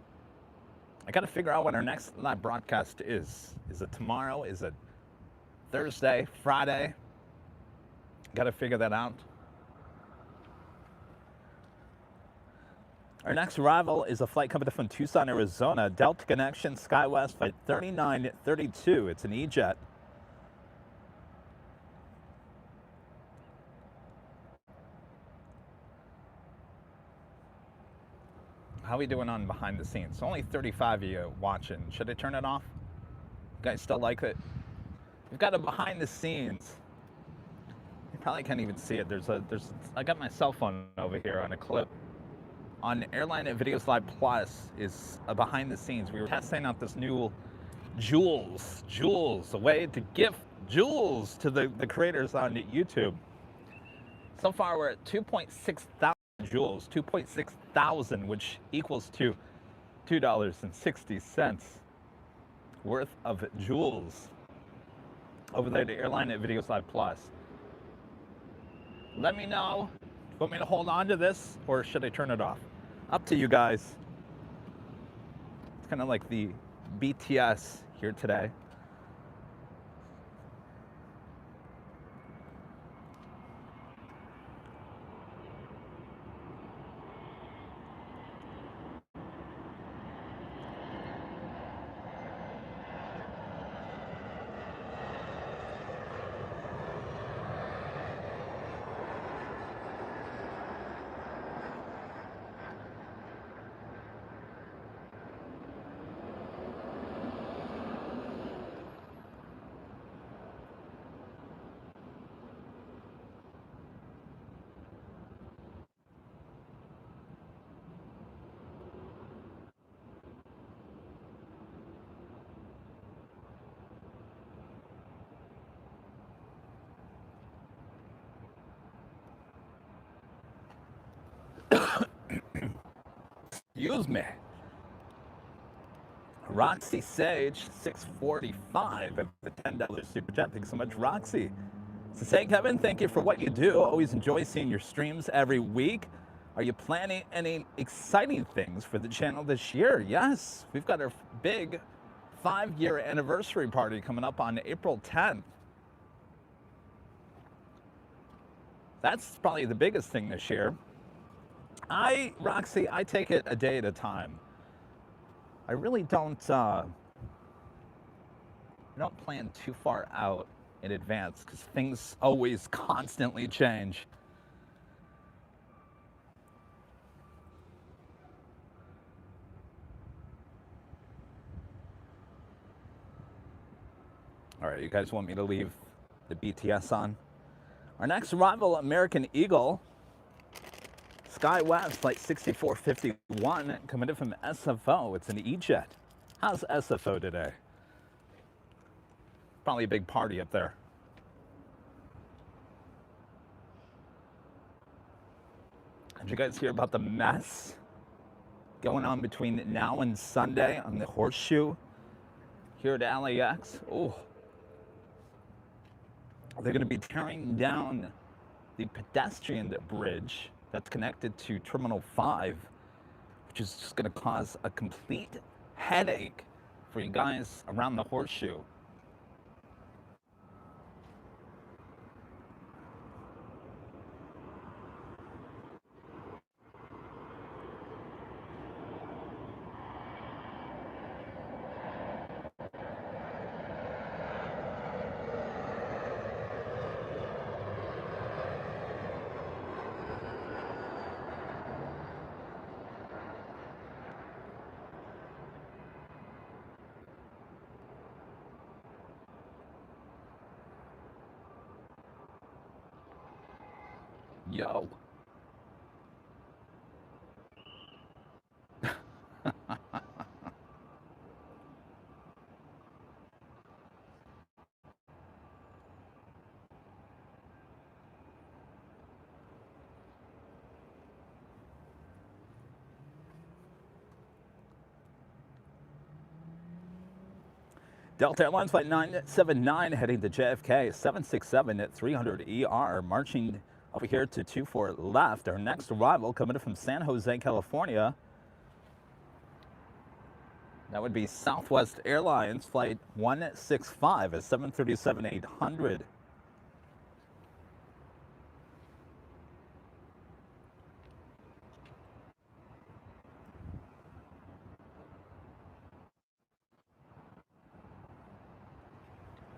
I got to figure out what our next live broadcast is. Is it tomorrow? Is it Thursday? Friday? Got to figure that out. Our next arrival is a flight coming from Tucson, Arizona. Delta Connection, SkyWest, flight 3932. It's an E-Jet. How are we doing on behind the scenes? Only 35 of you watching. Should I turn it off? You guys still like it? We've got a behind the scenes. You probably can't even see it. I got my cell phone over here on a clip. On AirlineVideosLive Plus is a behind the scenes. We were testing out this new jewels, a way to gift jewels to the creators on YouTube. So far we're at 2.6 thousand jewels, 2.6 thousand, which equals to $2.60 worth of jewels over there to AirlineVideosLive Plus. Let me know. Want me to hold on to this, or should I turn it off? Up to you guys. It's kind of like the BTS here today. Excuse me. Roxy Sage, 645 of the $10 super chat. Thanks so much, Roxy. So say, Kevin, thank you for what you do. Always enjoy seeing your streams every week. Are you planning any exciting things for the channel this year? Yes, we've got our big 5-year anniversary party coming up on April 10th. That's probably the biggest thing this year. Roxy, I take it a day at a time. I really don't plan too far out in advance because things always constantly change. All right, you guys want me to leave the BTS on? Our next arrival, American Eagle. SkyWest, flight 6451, coming in from SFO. It's an E-Jet. How's SFO today? Probably a big party up there. Did you guys hear about the mess going on between now and Sunday on the Horseshoe here at LAX? Oh, they're going to be tearing down the pedestrian bridge that's connected to Terminal 5, which is just going to cause a complete headache for you guys around the Horseshoe. Yo. Delta Airlines Flight 979 heading to JFK, 767 at 300 ER, marching over here to 24 left. Our next arrival coming in from San Jose, California. That would be Southwest Airlines Flight 165 at 737-800.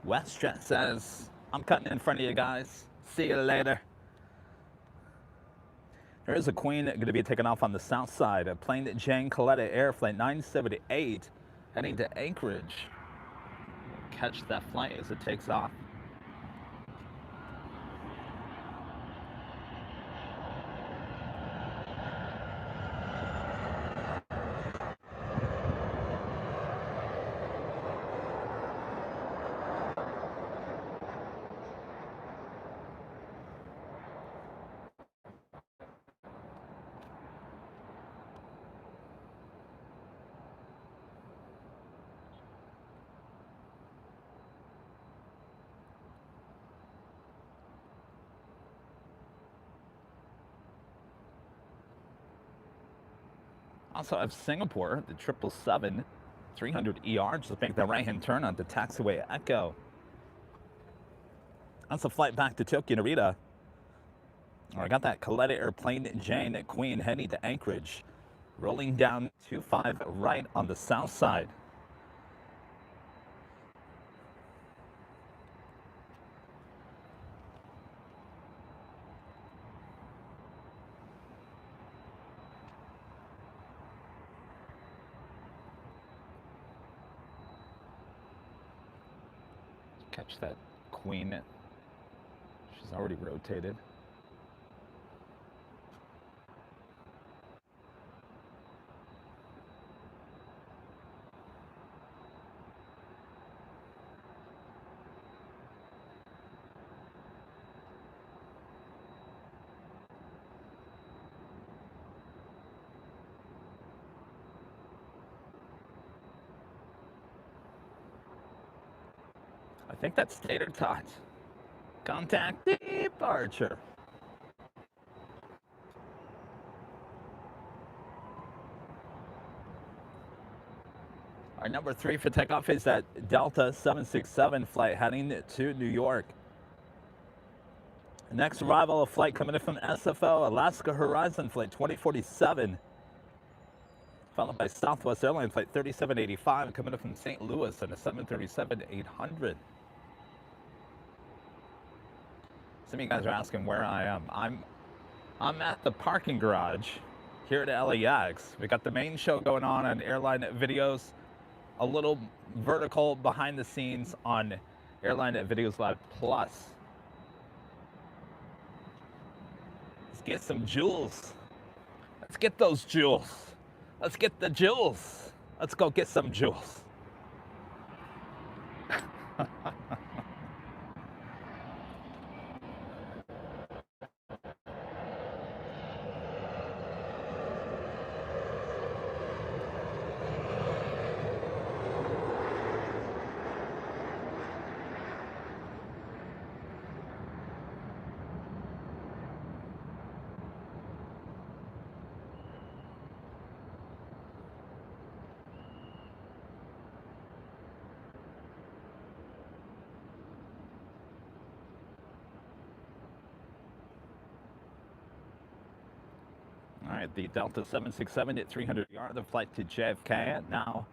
WestJet says, I'm cutting in front of you guys. See you later. There is a Queen going to be taking off on the south side. A plane Jane Coletta Air Flight 978 heading to Anchorage. Catch that flight as it takes off. Also have Singapore, the 777, 300 ER, just make that right-hand turn onto taxiway Echo. That's a flight back to Tokyo Narita. I got that Coletta Airplane Jane at Queen heading to Anchorage, rolling down 25 right on the south side. Catch that Queen. She's already rotated. I think that's tater tot. Contact departure. Our number 3 for takeoff is that Delta 767 flight heading to New York. The next arrival, a flight coming in from SFO, Alaska Horizon Flight 2047, followed by Southwest Airlines Flight 3785 coming in from St. Louis and a 737-800. Some of you guys are asking where I am. I'm at the parking garage here at LAX. We got the main show going on Airline Videos, a little vertical behind the scenes on Airline Videos Live Plus. Let's get some jewels. Let's get those jewels. Let's get the jewels. Let's go get some jewels. All right, the Delta 767 at 300 yard, the flight to JFK, now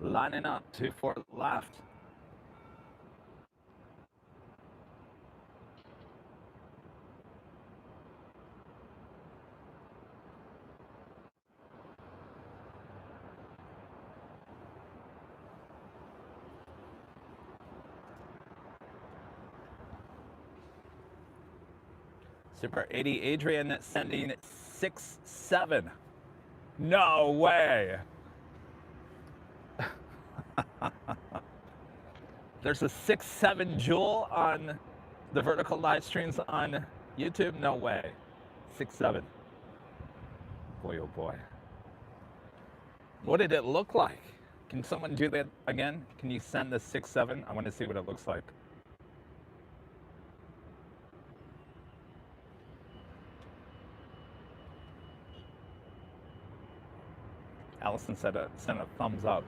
lining up 24 left. Super 80 Adrian sending 6-7. No way. There's a 6-7 Jewel on the vertical live streams on YouTube. No way. 6-7. Boy, oh boy. What did it look like? Can someone do that again? Can you send the 6-7? I want to see what it looks like. Allison sent a thumbs up.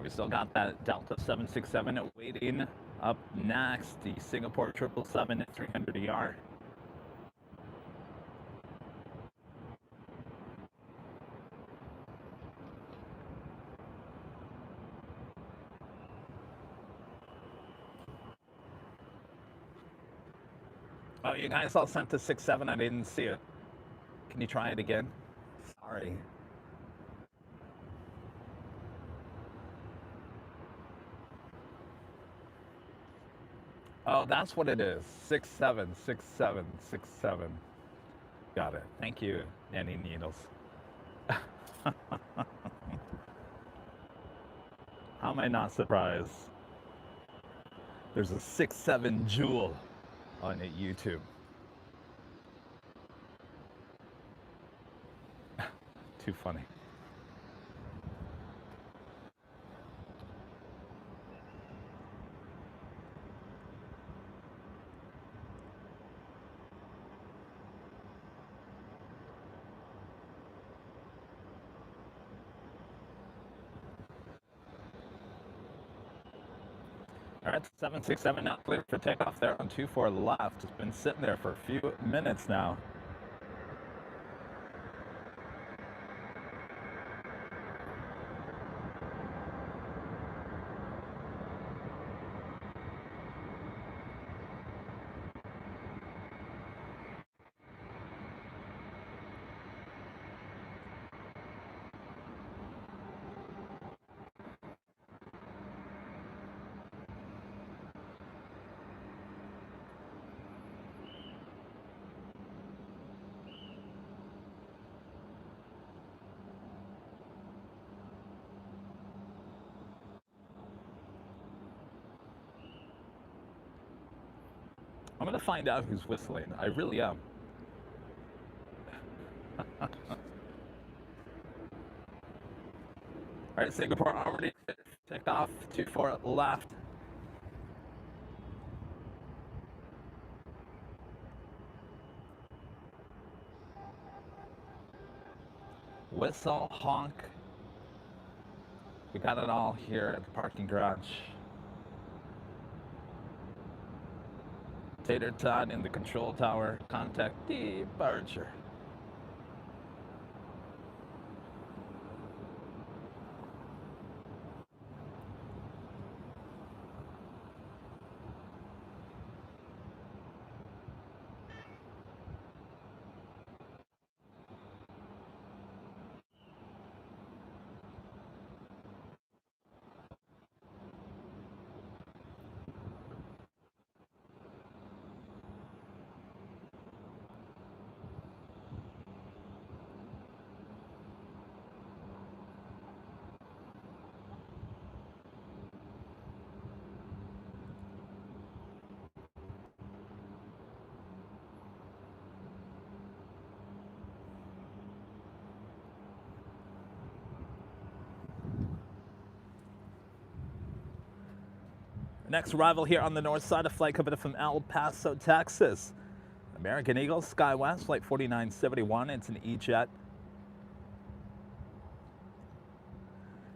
We still got that Delta 767 waiting. Up next, the Singapore 777 at 300 ER. Oh, you guys all sent the 6-7. I didn't see it. Can you try it again? Sorry. Oh, that's what it is. 6-7, 6-7, 6-7. Got it. Thank you, Nanny Needles. How am I not surprised? There's a 6-7 Jewel on YouTube. Too funny. All right, 767 now cleared for takeoff there on 24 left. It's been sitting there for a few minutes now. I'm going to find out who's whistling. I really am. All right, Singapore already take off 24 left. Whistle, honk. We got it all here at the parking garage. Tater tot in the control tower. Contact departure. Next arrival here on the north side, a flight coming from El Paso, Texas. American Eagle, SkyWest, flight 4971. It's an E-Jet.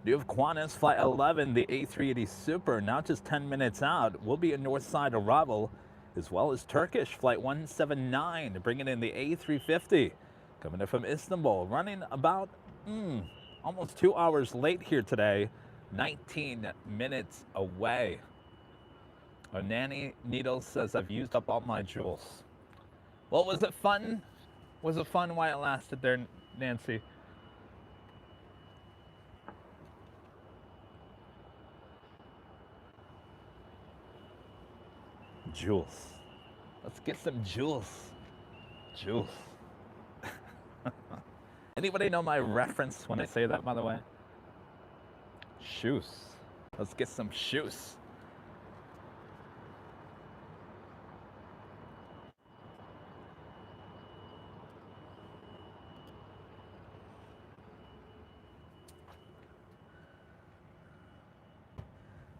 You have Qantas Flight 11, the A380 Super, now just 10 minutes out, will be a north side arrival, as well as Turkish Flight 179, bringing in the A350, coming in from Istanbul, running about almost 2 hours late here today, 19 minutes away. Nanny Needles says, I've used up all my jewels. Well, was it fun? Was it fun while it lasted there, Nancy? Jewels. Let's get some jewels. Jewels. Anybody know my reference when I say that, by the way? Shoes. Let's get some shoes.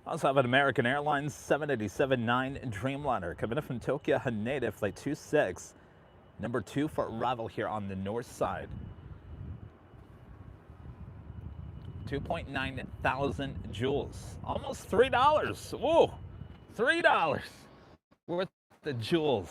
I also have an American Airlines 787-9 Dreamliner coming in from Tokyo Haneda, flight 26, number 2 for arrival here on the north side. 2.9 thousand jewels, almost $3. Whoa, $3 worth the jewels.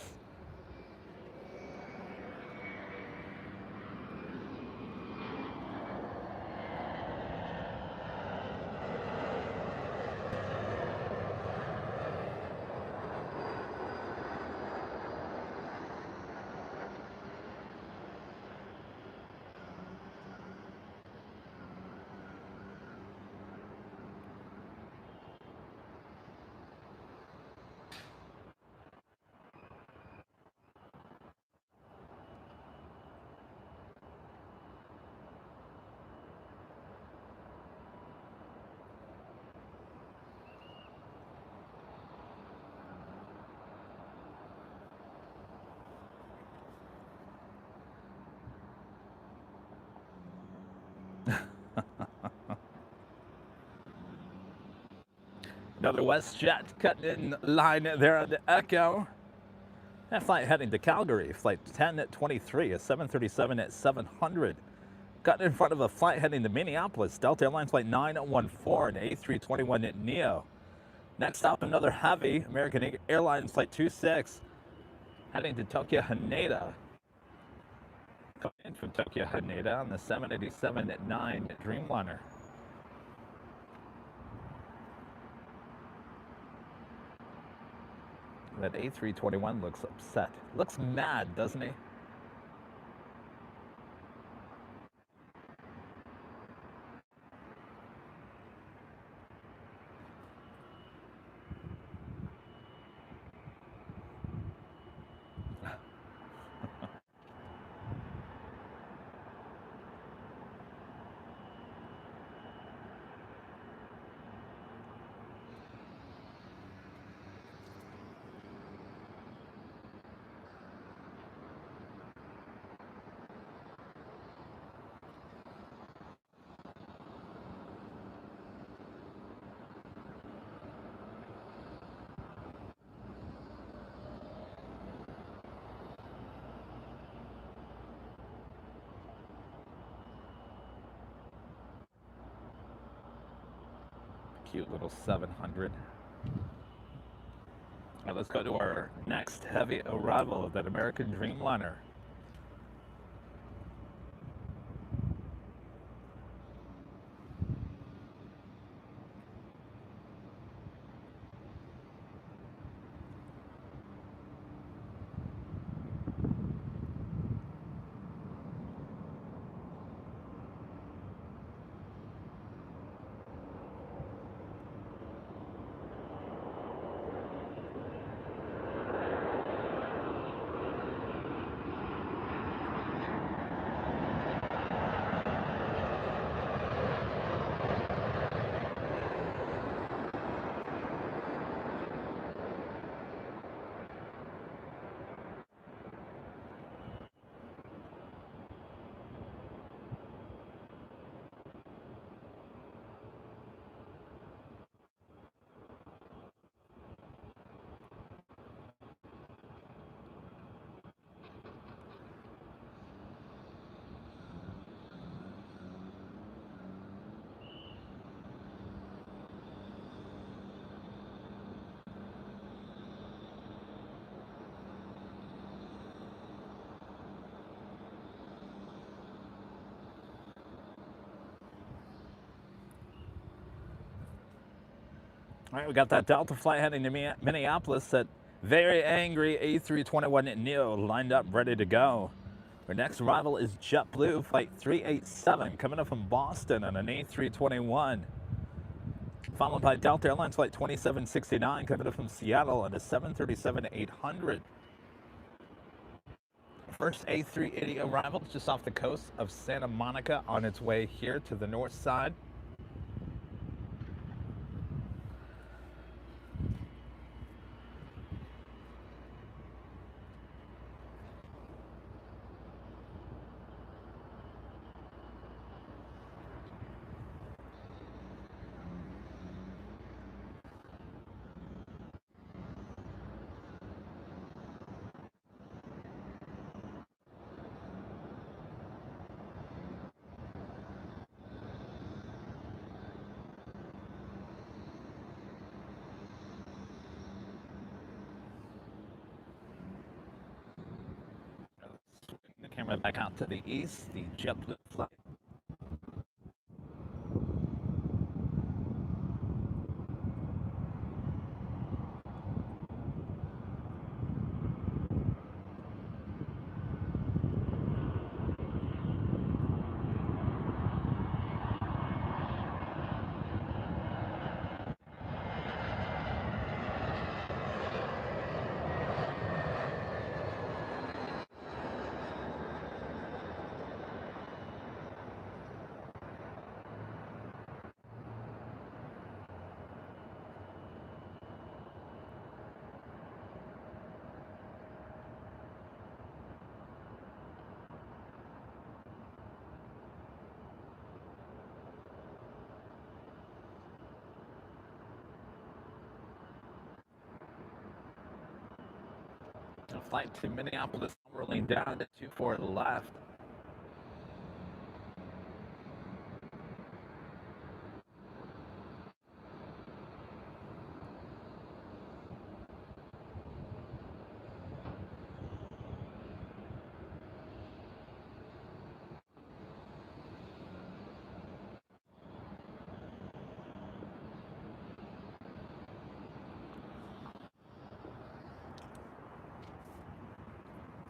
Another WestJet cutting in line there on the Echo. That flight heading to Calgary, flight 1023, a 737 at 700. Cutting in front of a flight heading to Minneapolis, Delta Airlines flight 914, an A321 Neo. Next up, another heavy, American Airlines flight 26, heading to Tokyo Haneda. Coming in from Tokyo Haneda on the 787-9 Dreamliner. That A321 looks upset. Looks mad, doesn't he? Cute little 700. Now let's go to our next heavy arrival of that American Dreamliner. All right, we got that Delta flight heading to Minneapolis. That very angry A321neo lined up, ready to go. Our next arrival is JetBlue flight 387 coming up from Boston on an A321. Followed by Delta Airlines flight 2769 coming up from Seattle on a 737-800. First A380 arrival just off the coast of Santa Monica on its way here to the north side. The camera back out to the east, the JetBlue flight. Flight to Minneapolis rolling down to 24 left.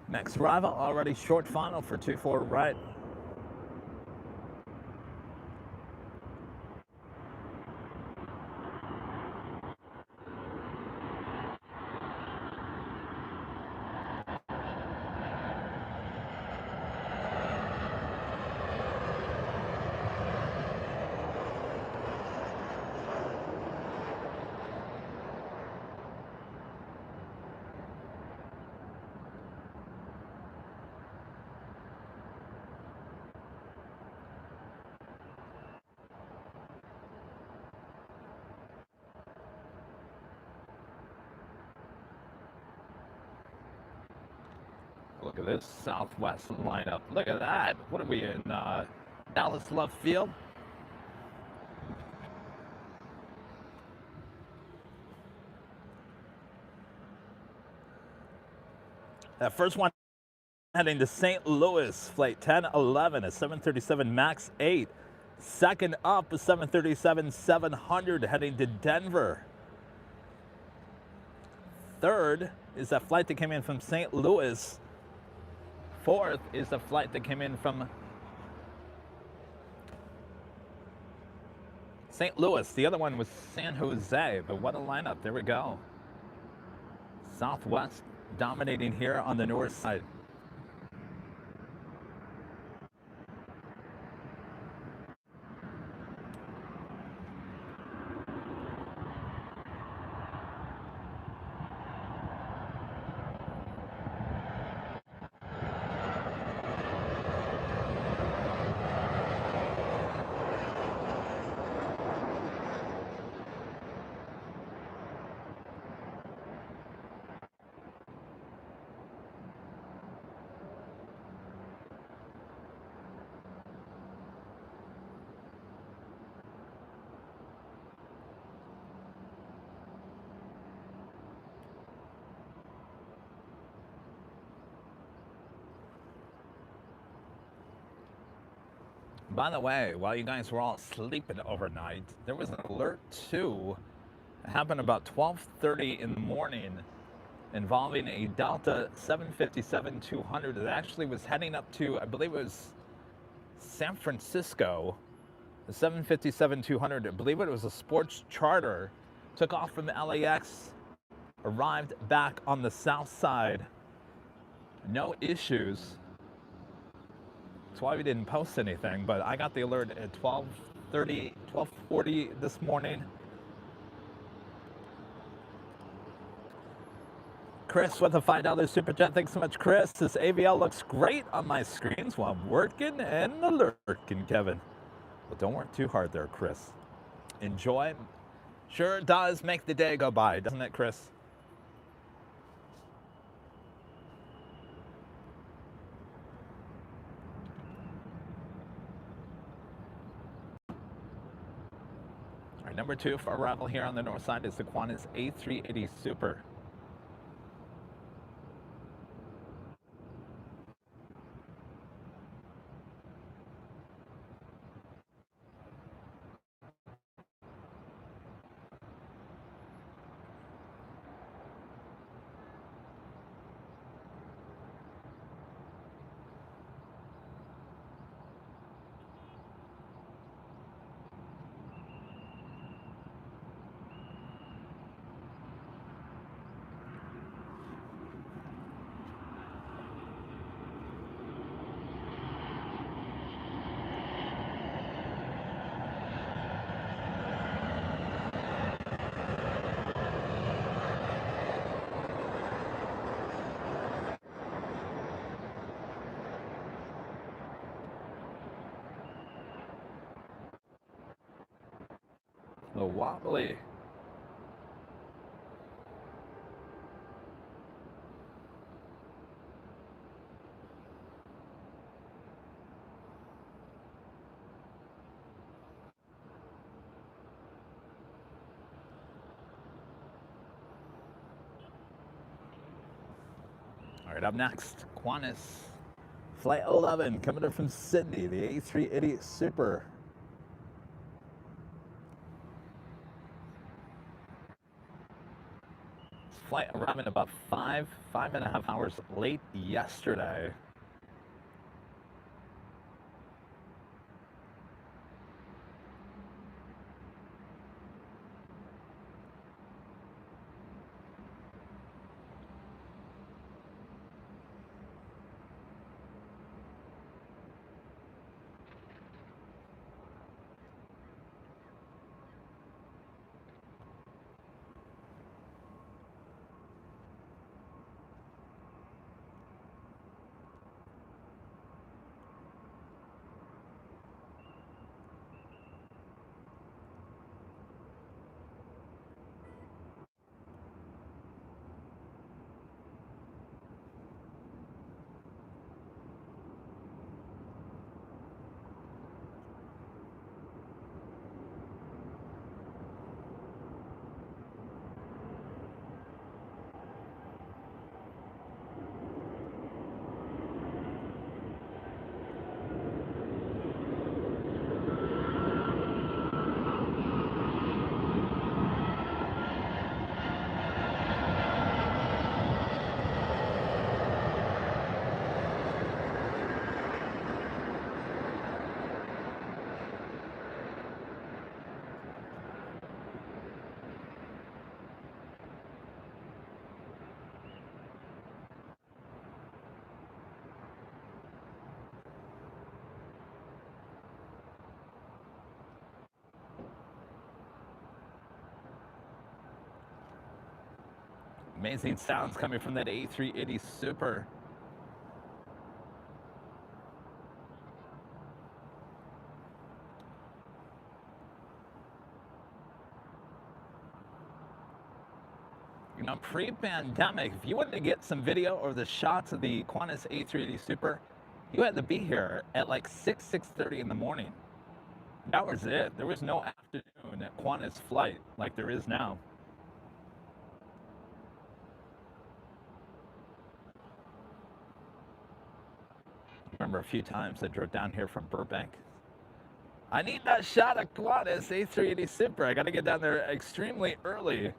Next arrival already short final for 24 right. Look at this Southwest lineup. Look at that. What are we in Dallas Love Field? That first one heading to St. Louis, flight 1011, a 737 MAX 8. Second up, a 737-700 heading to Denver. Third is that flight that came in from St. Louis. Fourth is the flight that came in from St. Louis. The other one was San Jose, but what a lineup. There we go. Southwest dominating here on the north side. By the way, while you guys were all sleeping overnight, there was an alert to It happened about 12:30 in the morning, involving a Delta 757-200 that actually was heading up to, I believe it was San Francisco. The 757-200, I believe it was a sports charter, took off from the LAX, arrived back on the south side. No issues. That's why we didn't post anything, but I got the alert at 12:30, 12:40 this morning. Chris with a $5 super chat. Thanks so much, Chris. This AVL looks great on my screens while I'm working and lurking, Kevin. But don't work too hard there, Chris. Enjoy. Sure does make the day go by, doesn't it, Chris? All right, number 2 for arrival here on the north side is the Qantas A380 Super. A wobbly. All right, up next, Qantas Flight 11 coming in from Sydney, the A380 Super. Flight arriving about 5.5 hours late yesterday. Amazing sounds coming from that A380 Super. You know, pre-pandemic, if you wanted to get some video or the shots of the Qantas A380 Super, you had to be here at like 6:30 in the morning. That was it. There was no afternoon at Qantas flight like there is now. I remember a few times I drove down here from Burbank. I need that shot of Qantas A380 Super. I got to get down there extremely early.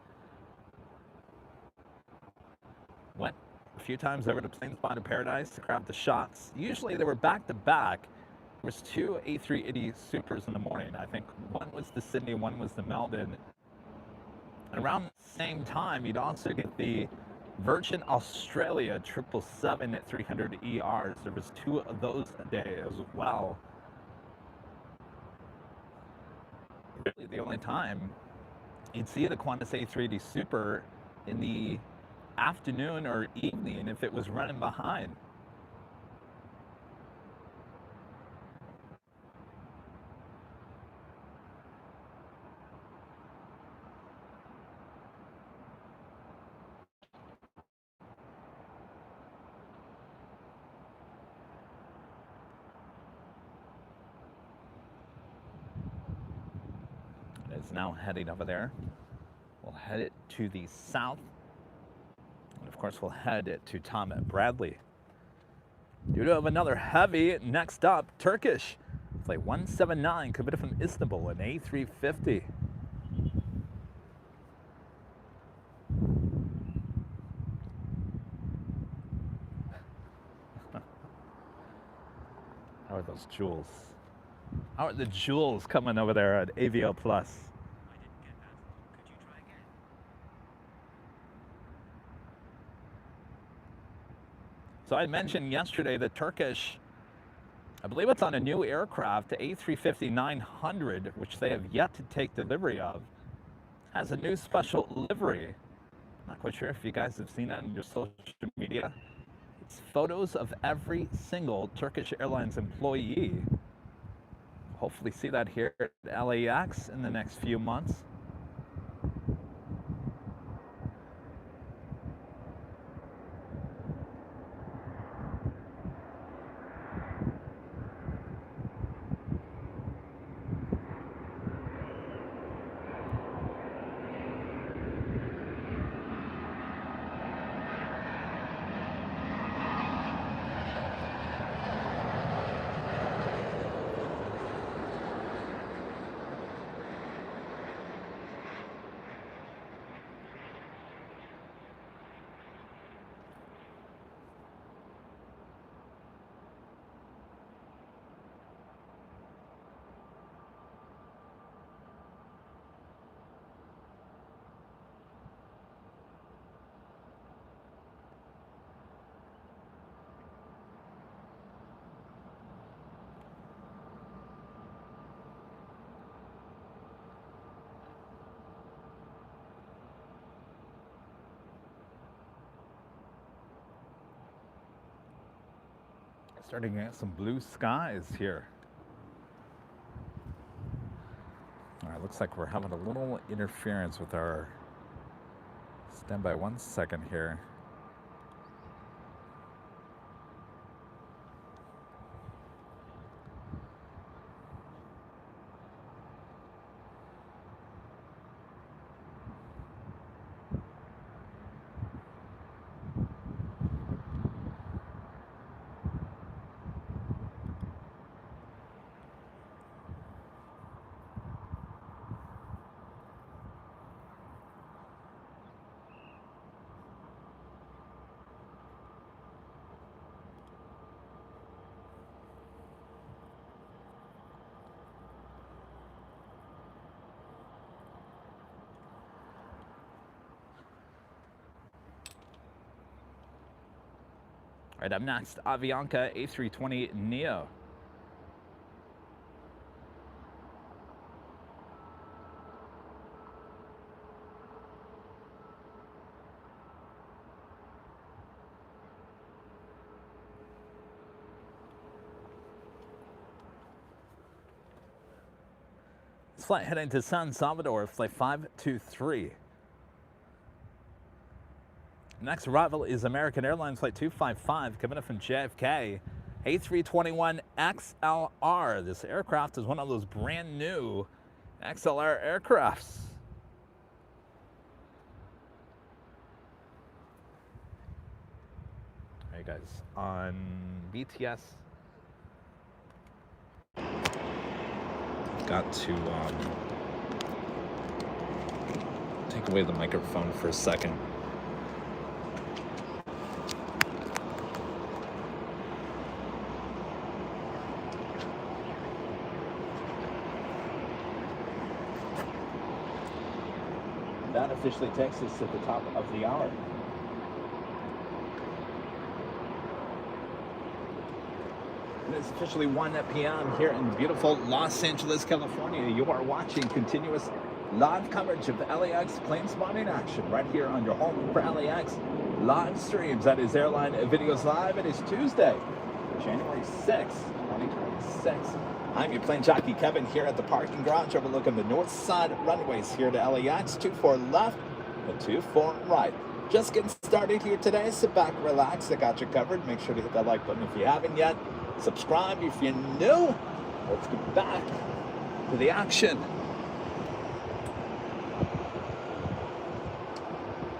Went a few times over to Planes Bond of Paradise to grab the shots. Usually they were back to back. There was two A380 Supers in the morning. I think one was the Sydney, one was the Melbourne. And around the same time, you'd also get the Virgin Australia 777 at 300 ERs. There was two of those a day as well. Really the only time you'd see the Qantas A380 Super in the afternoon or evening if it was running behind. It's now heading over there. We'll head it to the south. And of course, we'll head it to Tom Bradley. You do have another heavy. Next up, Turkish. Flight 179 coming from Istanbul, an A350. How are those jewels? How are the jewels coming over there at AVO Plus? I didn't get that. Could you try again? So I mentioned yesterday that Turkish, I believe it's on a new aircraft, the A350-900, which they have yet to take delivery of, has a new special livery. Not quite sure if you guys have seen that on your social media. It's photos of every single Turkish Airlines employee. Hopefully see that here at LAX in the next few months. Starting to get some blue skies here. All right, looks like we're having a little interference with our, stand by 1 second here. All right, up next, Avianca A320 Neo. This flight heading to San Salvador, flight 523. Next arrival is American Airlines flight 255 coming up from JFK, A321 XLR. This aircraft is one of those brand new XLR aircrafts. All right, guys, on BTS. got to take away the microphone for a second. That officially takes us to the top of the hour. It is officially 1 p.m. here in beautiful Los Angeles, California. You are watching continuous live coverage of the LAX plane spotting action right here on your home for LAX live streams. That is AirlineVideosLive. It is Tuesday, January 6th, 2026. I'm your plane jockey, Kevin, here at the parking garage overlooking the north side runways here to LAX. 24 left and 24 right. Just getting started here today. Sit back, relax. I got you covered. Make sure to hit that like button if you haven't yet. Subscribe if you're new. Let's get back to the action.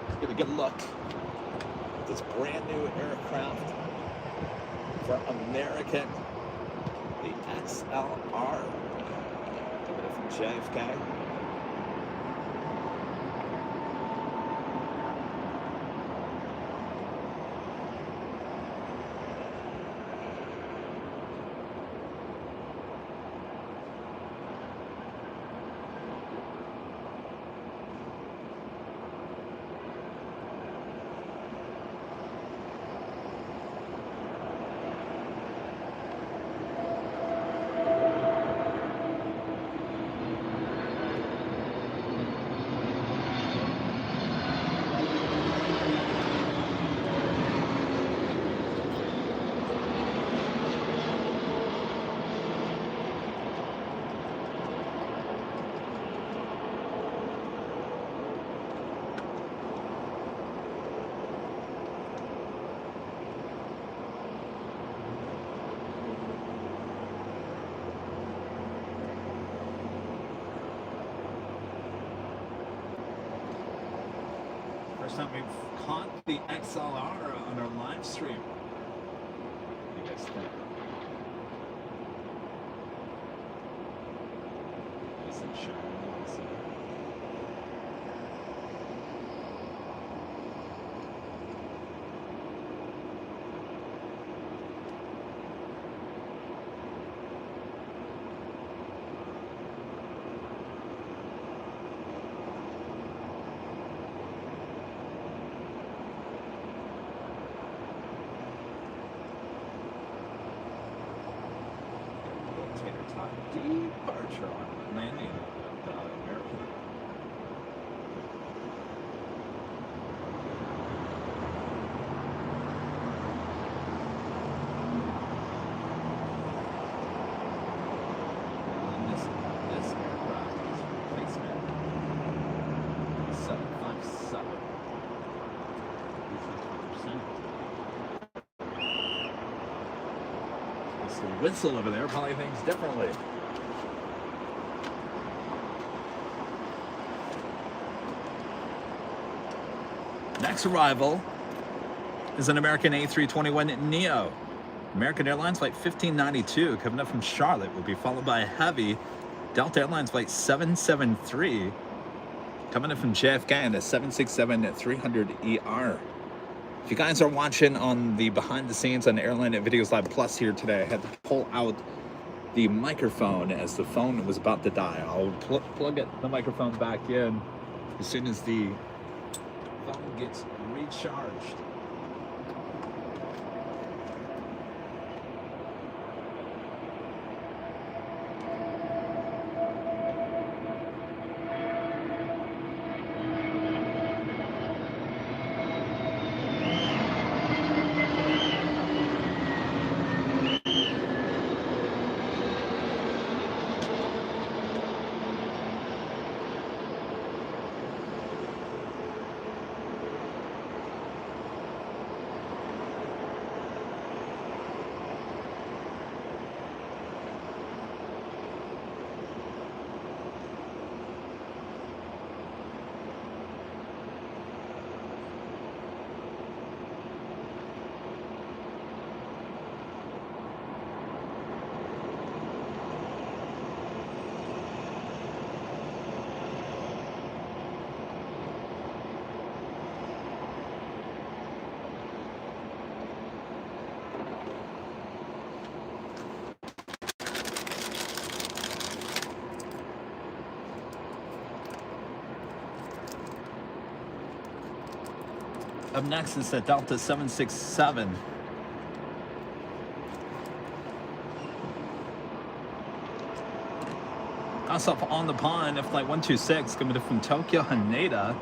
Let's get a good look at this brand new aircraft for American, the XLR, coming in from JFK. First time we've caught the XLR on our live stream. What do you guys think? Nice and shiny. Departure on landing at American. And this aircraft is replacement 757. This little whistle over there probably thinks differently. Next arrival is an American A321neo. American Airlines flight 1592 coming up from Charlotte will be followed by a heavy Delta Airlines flight 773 coming in from JFK and a 767-300ER. If you guys are watching on the behind the scenes on Airline Videos Live Plus here today, I had to pull out the microphone as the phone was about to die. I'll plug the microphone back in as soon as the phone gets recharged. Up next is the Delta 767. Also up on the pond, flight 126 coming in from Tokyo Haneda.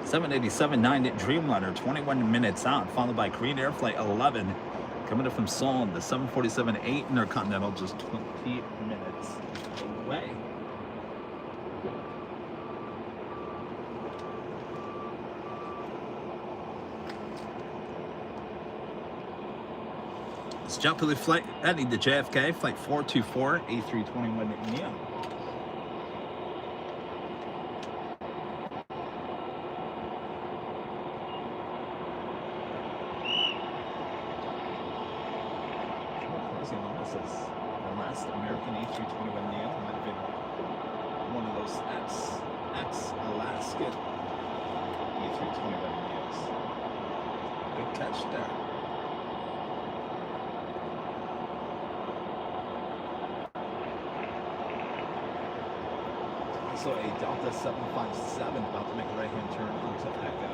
787-9 Dreamliner, 21 minutes out, followed by Korean Air Flight 11 coming in from Seoul. The 747-8 Intercontinental, just 20 minutes away. It's JetBlue flight heading to JFK, flight 424, A321 Neo. This is the last American A321 Neo. Might have been one of those ex-Alaska A321 Neos. Good catch there. Also a Delta 757 about to make a right-hand turn onto Echo.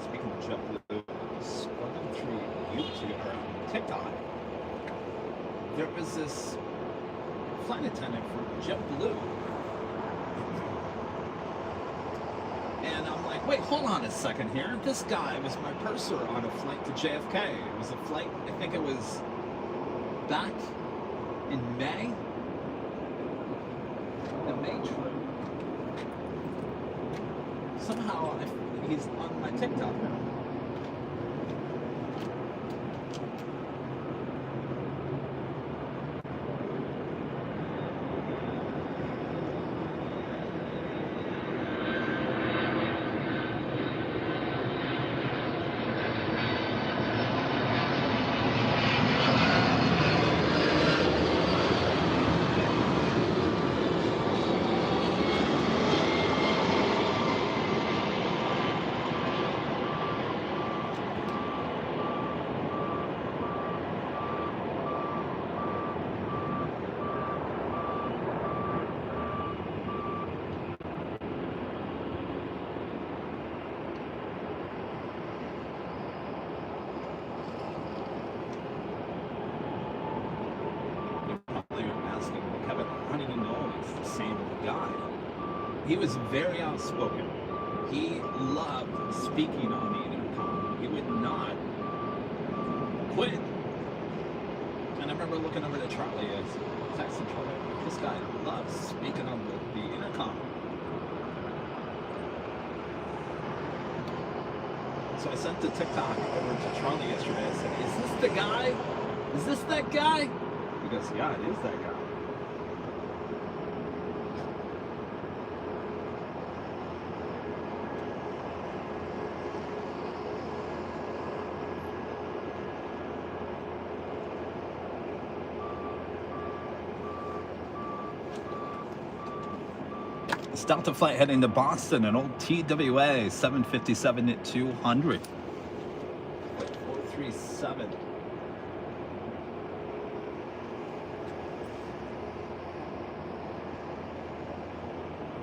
Speaking of JetBlue, scrolling through YouTube or TikTok, there was this flight attendant for JetBlue, and I'm like, wait, hold on a second here. This guy was my purser on a flight to JFK. It was a flight, I think it was back in May, the May trip. Somehow he's on my TikTok now. He was very outspoken. He loved speaking on the intercom. He would not quit. And I remember looking over to Charlie as texting Charlie, this guy loves speaking on the intercom. So I sent the TikTok over to Charlie yesterday. I said, is this the guy? Is this that guy? He goes, yeah, it is that guy. Delta flight heading to Boston, an old TWA 757 at 200. 437.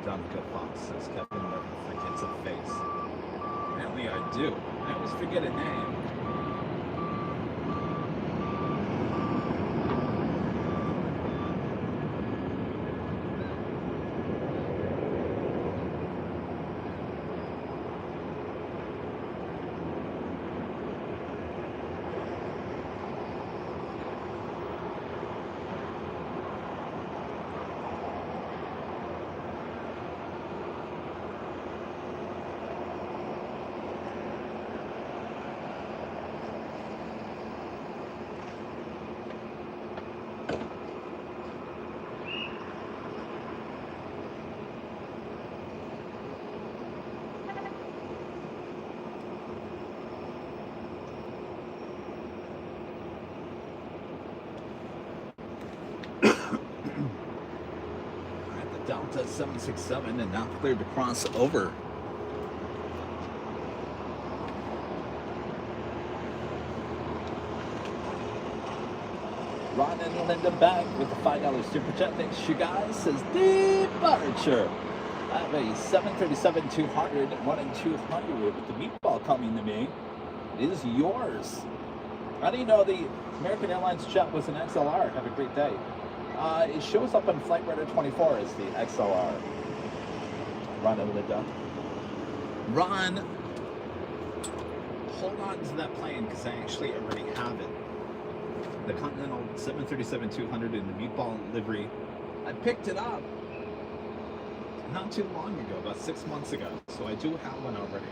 Donica Fox says Kevin never forgets a face. Apparently I do. I always forget a name. Delta 767 and now cleared to cross over. Ron and Linda back with the $5 super chat. Thanks, you guys. Says departure. I have a 737-200, 1 and 200 with the meatball coming to me. It is yours. I didn't know the American Airlines jet was an XLR. Have a great day. It shows up on Flight Radar 24 as the XLR. Ron and Linda. Ron, hold on to that plane because I actually already have it. The Continental 737-200 in the meatball livery. I picked it up not too long ago, about 6 months ago. So I do have one already.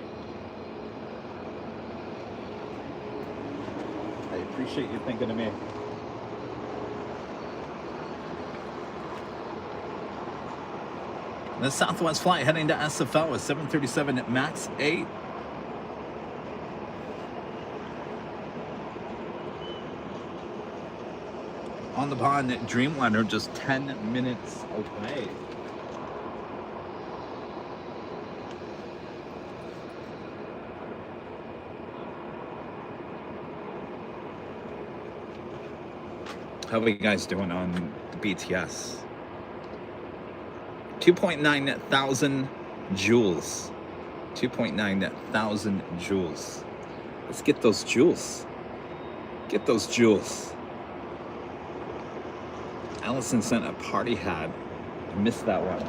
I appreciate you thinking of me. The Southwest flight heading to SFO is 737 MAX 8. On the pond at Dreamliner, just 10 minutes away. How are you guys doing on BTS? 2.9 thousand joules. 2.9 thousand joules. Let's get those joules. Get those joules. Allison sent a party hat. I missed that one.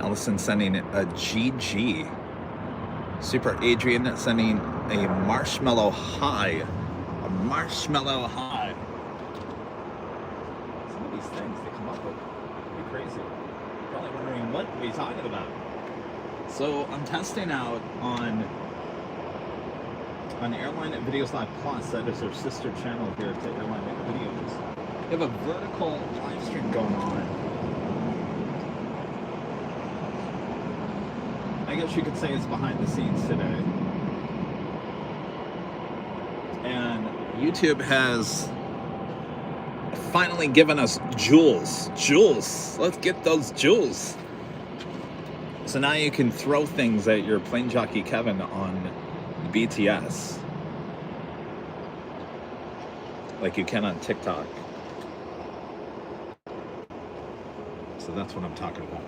Allison sending a GG. Super Adrian sending a marshmallow high. A marshmallow high. Some of these things they come up with pretty crazy. You're probably wondering what we're talking about. So I'm testing out on AirlineVideosLive Plus. That is our sister channel here to Airline Videos. We have a vertical live stream going on. I guess you could say it's behind the scenes today. And YouTube has finally given us jewels. Jewels. Let's get those jewels. So now you can throw things at your plane jockey Kevin on BTS. Like you can on TikTok. So that's what I'm talking about.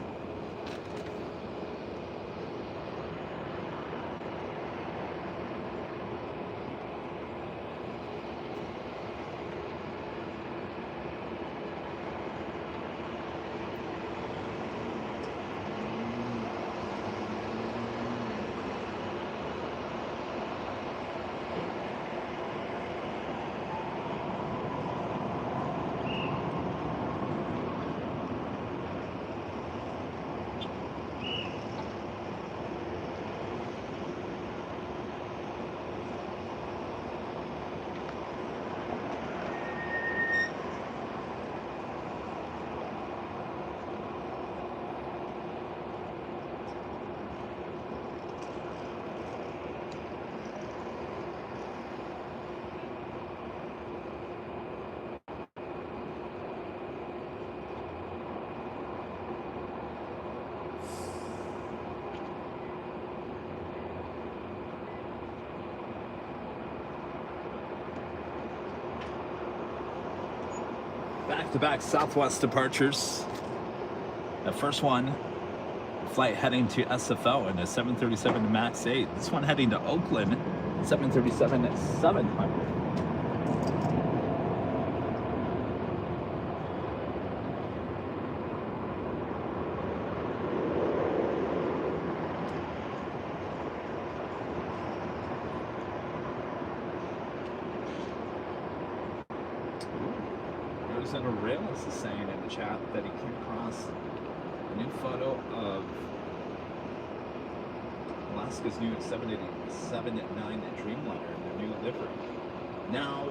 Back-to-back Southwest departures. The first one, flight heading to SFO in a 737 MAX 8. This one heading to Oakland, 737-700. Rails is saying in the chat that he came across a new photo of Alaska's new 787 at 9 Dreamliner in their new livery. Now,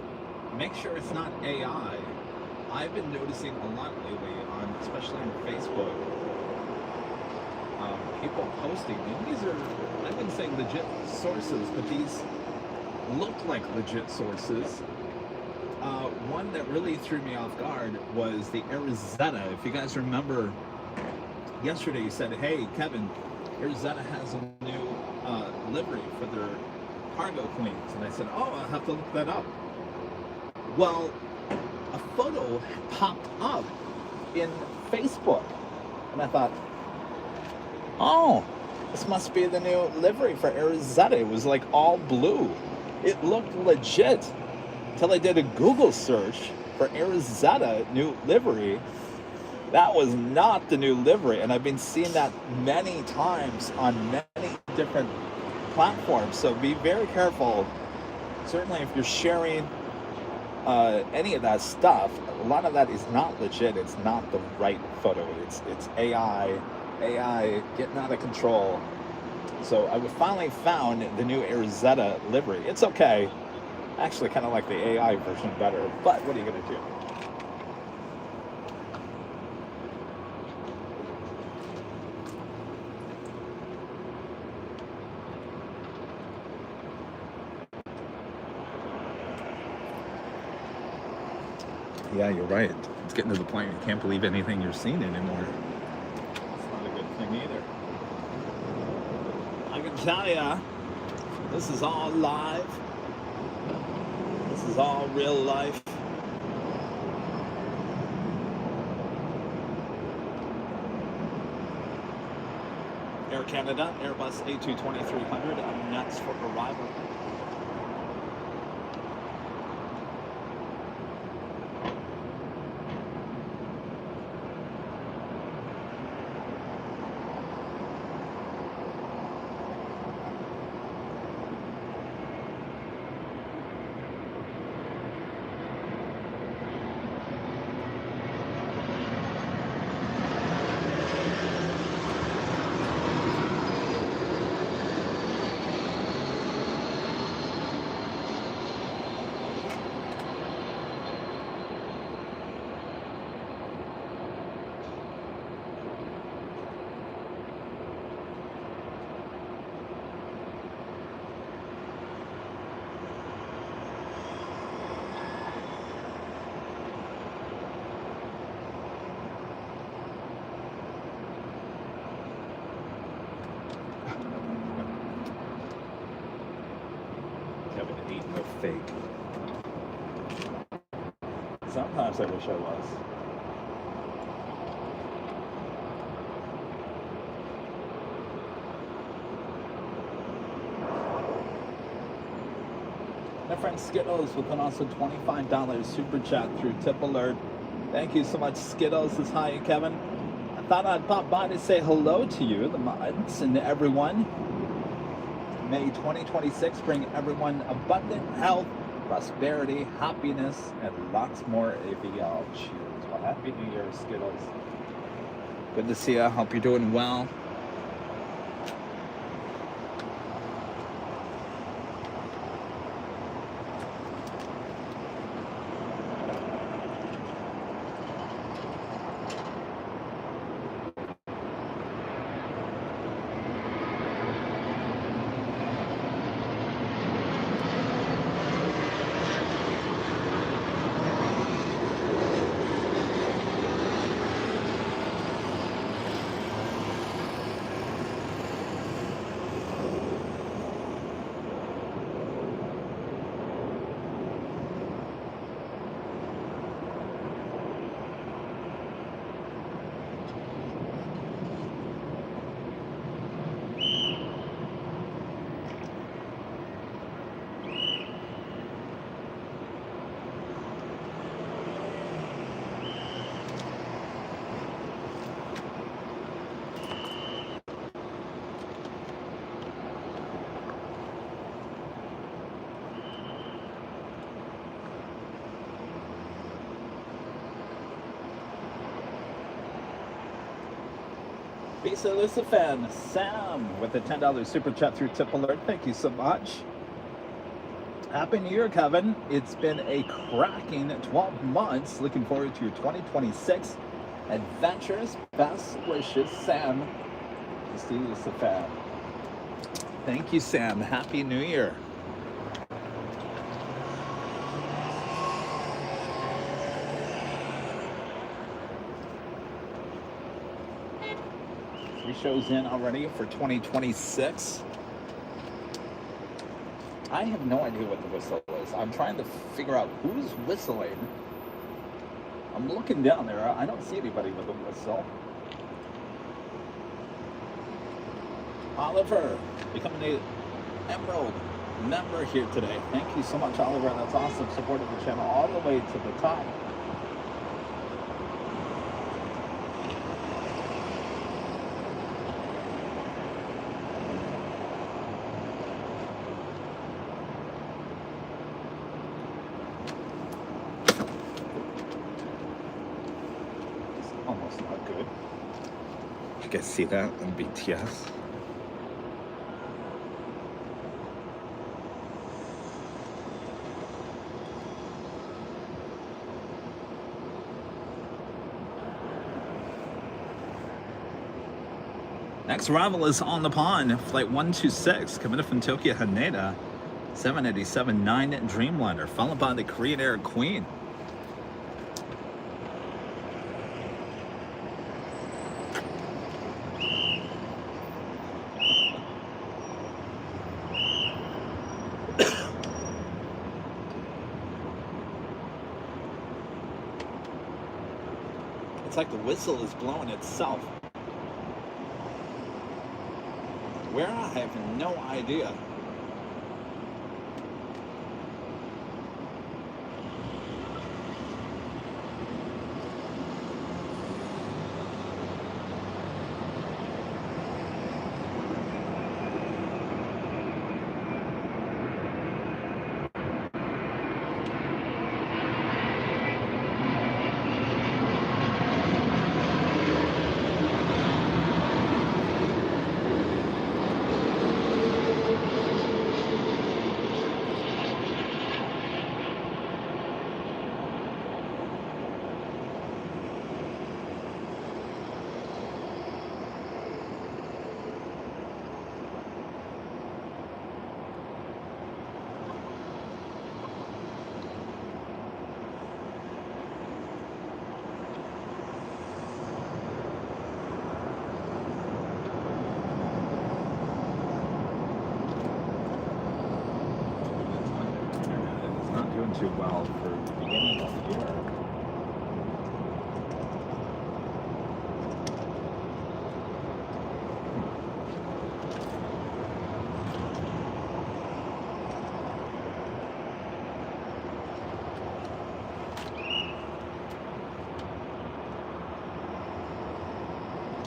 make sure it's not AI. I've been noticing a lot lately, especially on Facebook, people posting, and these are, I wouldn't say legit sources, but these look like legit sources. One that really threw me off guard was the Arizona. If you guys remember, yesterday you said, hey, Kevin, Arizona has a new livery for their cargo planes. And I said, oh, I'll have to look that up. Well, a photo popped up in Facebook. And I thought, oh, this must be the new livery for Arizona. It was like all blue. It looked legit. Until I did a Google search for Arizona new livery. That was not the new livery. And I've been seeing that many times on many different platforms. So be very careful. Certainly if you're sharing any of that stuff, a lot of that is not legit. It's not the right photo. It's AI getting out of control. So I finally found the new Arizona livery. It's okay. I actually kind of like the AI version better, but what are you going to do? Yeah, you're right. It's getting to the point you can't believe anything you're seeing anymore. It's not a good thing either. I can tell ya, this is all live. This is all real life. Air Canada, Airbus A320-300, I'm next for arrival. Kevin ain't no fake. Sometimes I wish I was. My friend Skittles with an also $25 super chat through Tip Alert. Thank you so much, Skittles. Says hi, Kevin. I thought I'd pop by to say hello to you, the mods, and everyone. May 2026 bring everyone abundant health, prosperity, happiness, and lots more AVL. Cheers. Well, happy New Year, Skittles. Good to see you. Hope you're doing well. Peace and Lucifan, Sam with a $10 super chat through Tip Alert. Thank you so much. Happy New Year, Kevin. It's been a cracking 12 months. Looking forward to your 2026 adventures. Best wishes, Sam. Steve Safad. Thank you, Sam. Happy New Year. Three shows in already for 2026. I have no idea what the whistle is. I'm trying to figure out who's whistling. I'm looking down there. I don't see anybody with a whistle. Oliver, becoming an Emerald member here today. Thank you so much, Oliver. That's awesome. Supporting the channel all the way to the top. Almost not good. You guys see that on BTS? Next arrival is on the pond, flight 126, coming in from Tokyo Haneda, 787-9 Dreamliner, followed by the Korean Air Queen. It's like the whistle is blowing itself. Where? I have no idea. Too well for the beginning of the year.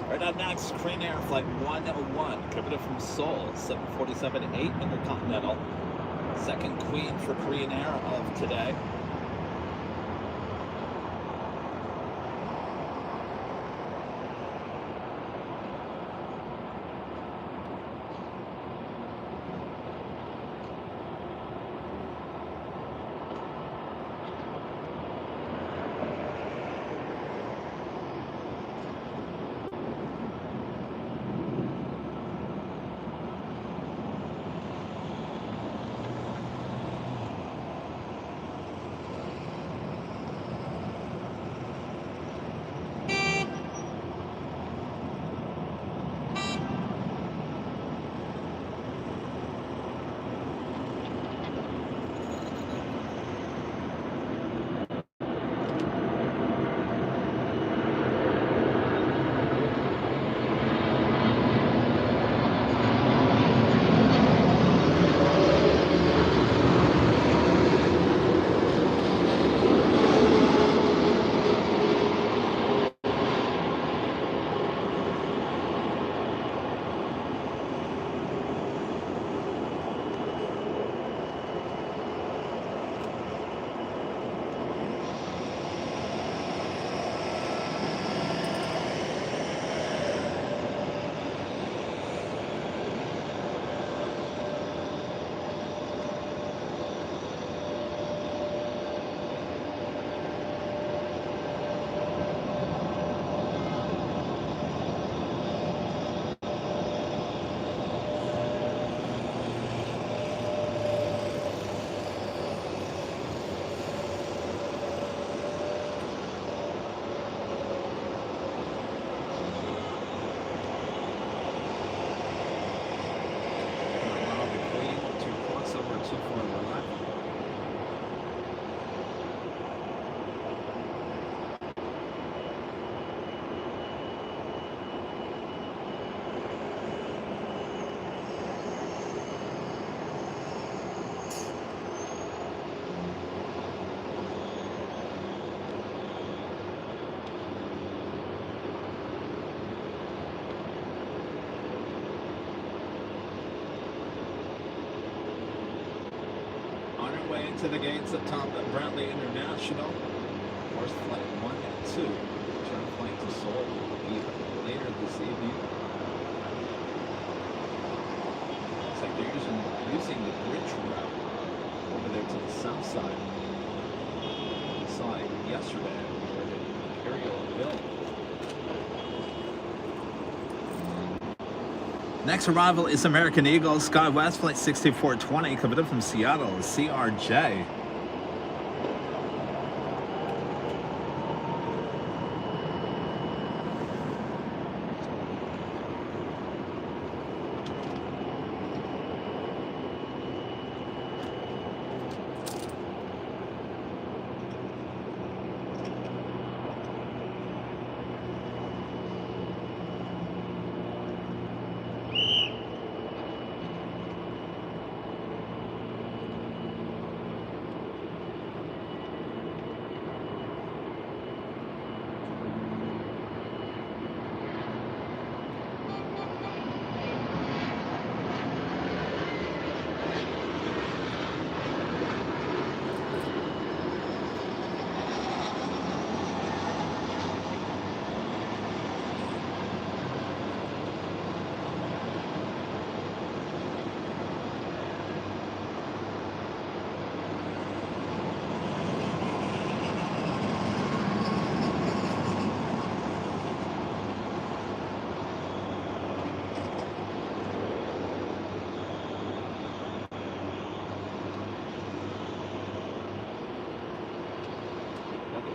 Right up next, Korean Air Flight 101, coming in from Seoul, 747-8 Intercontinental. Second queen for Korean Air of today. way to the gates at top of Bradley International. Of course, flight 1 and 2. Return flight to Seoul will be later this evening. Looks like they're using the bridge route over there to the south side. We saw it yesterday over the Imperial Hill. Next arrival is American Eagle SkyWest Flight 6420 coming in from Seattle, CRJ.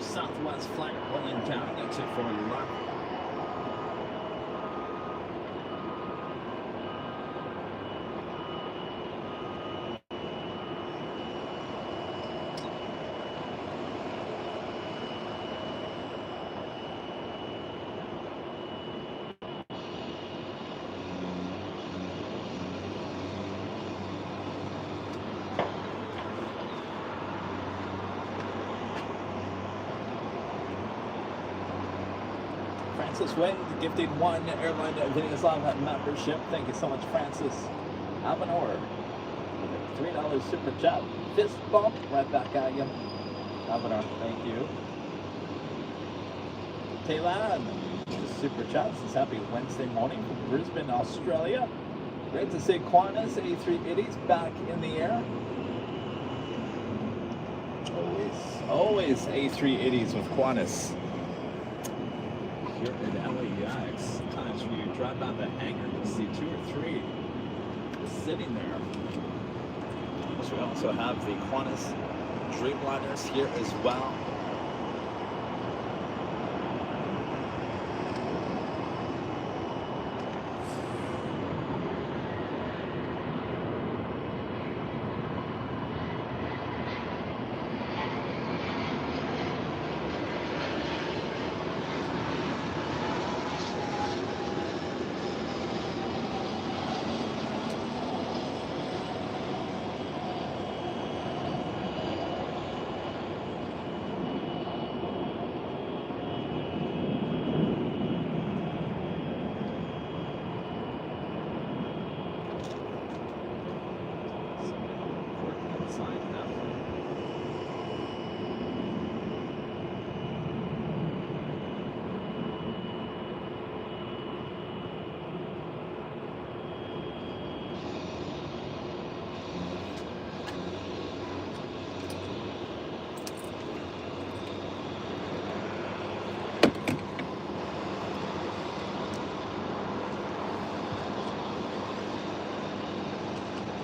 Southwest flight rolling down, exit for left. Francis Wade gifting one AirlineVideosLive membership. Thank you so much, Francis Avenor. $3 super chat. Fist bump right back at you. Avenor, thank you. Taylan, super chat. This is happy Wednesday morning from Brisbane, Australia. Great to see Qantas A380s back in the air. Always A380s with Qantas. Here at LAX, sometimes when you drive by the hangar, you'll see 2 or 3 just sitting there. So we also have the Qantas Dreamliners here as well.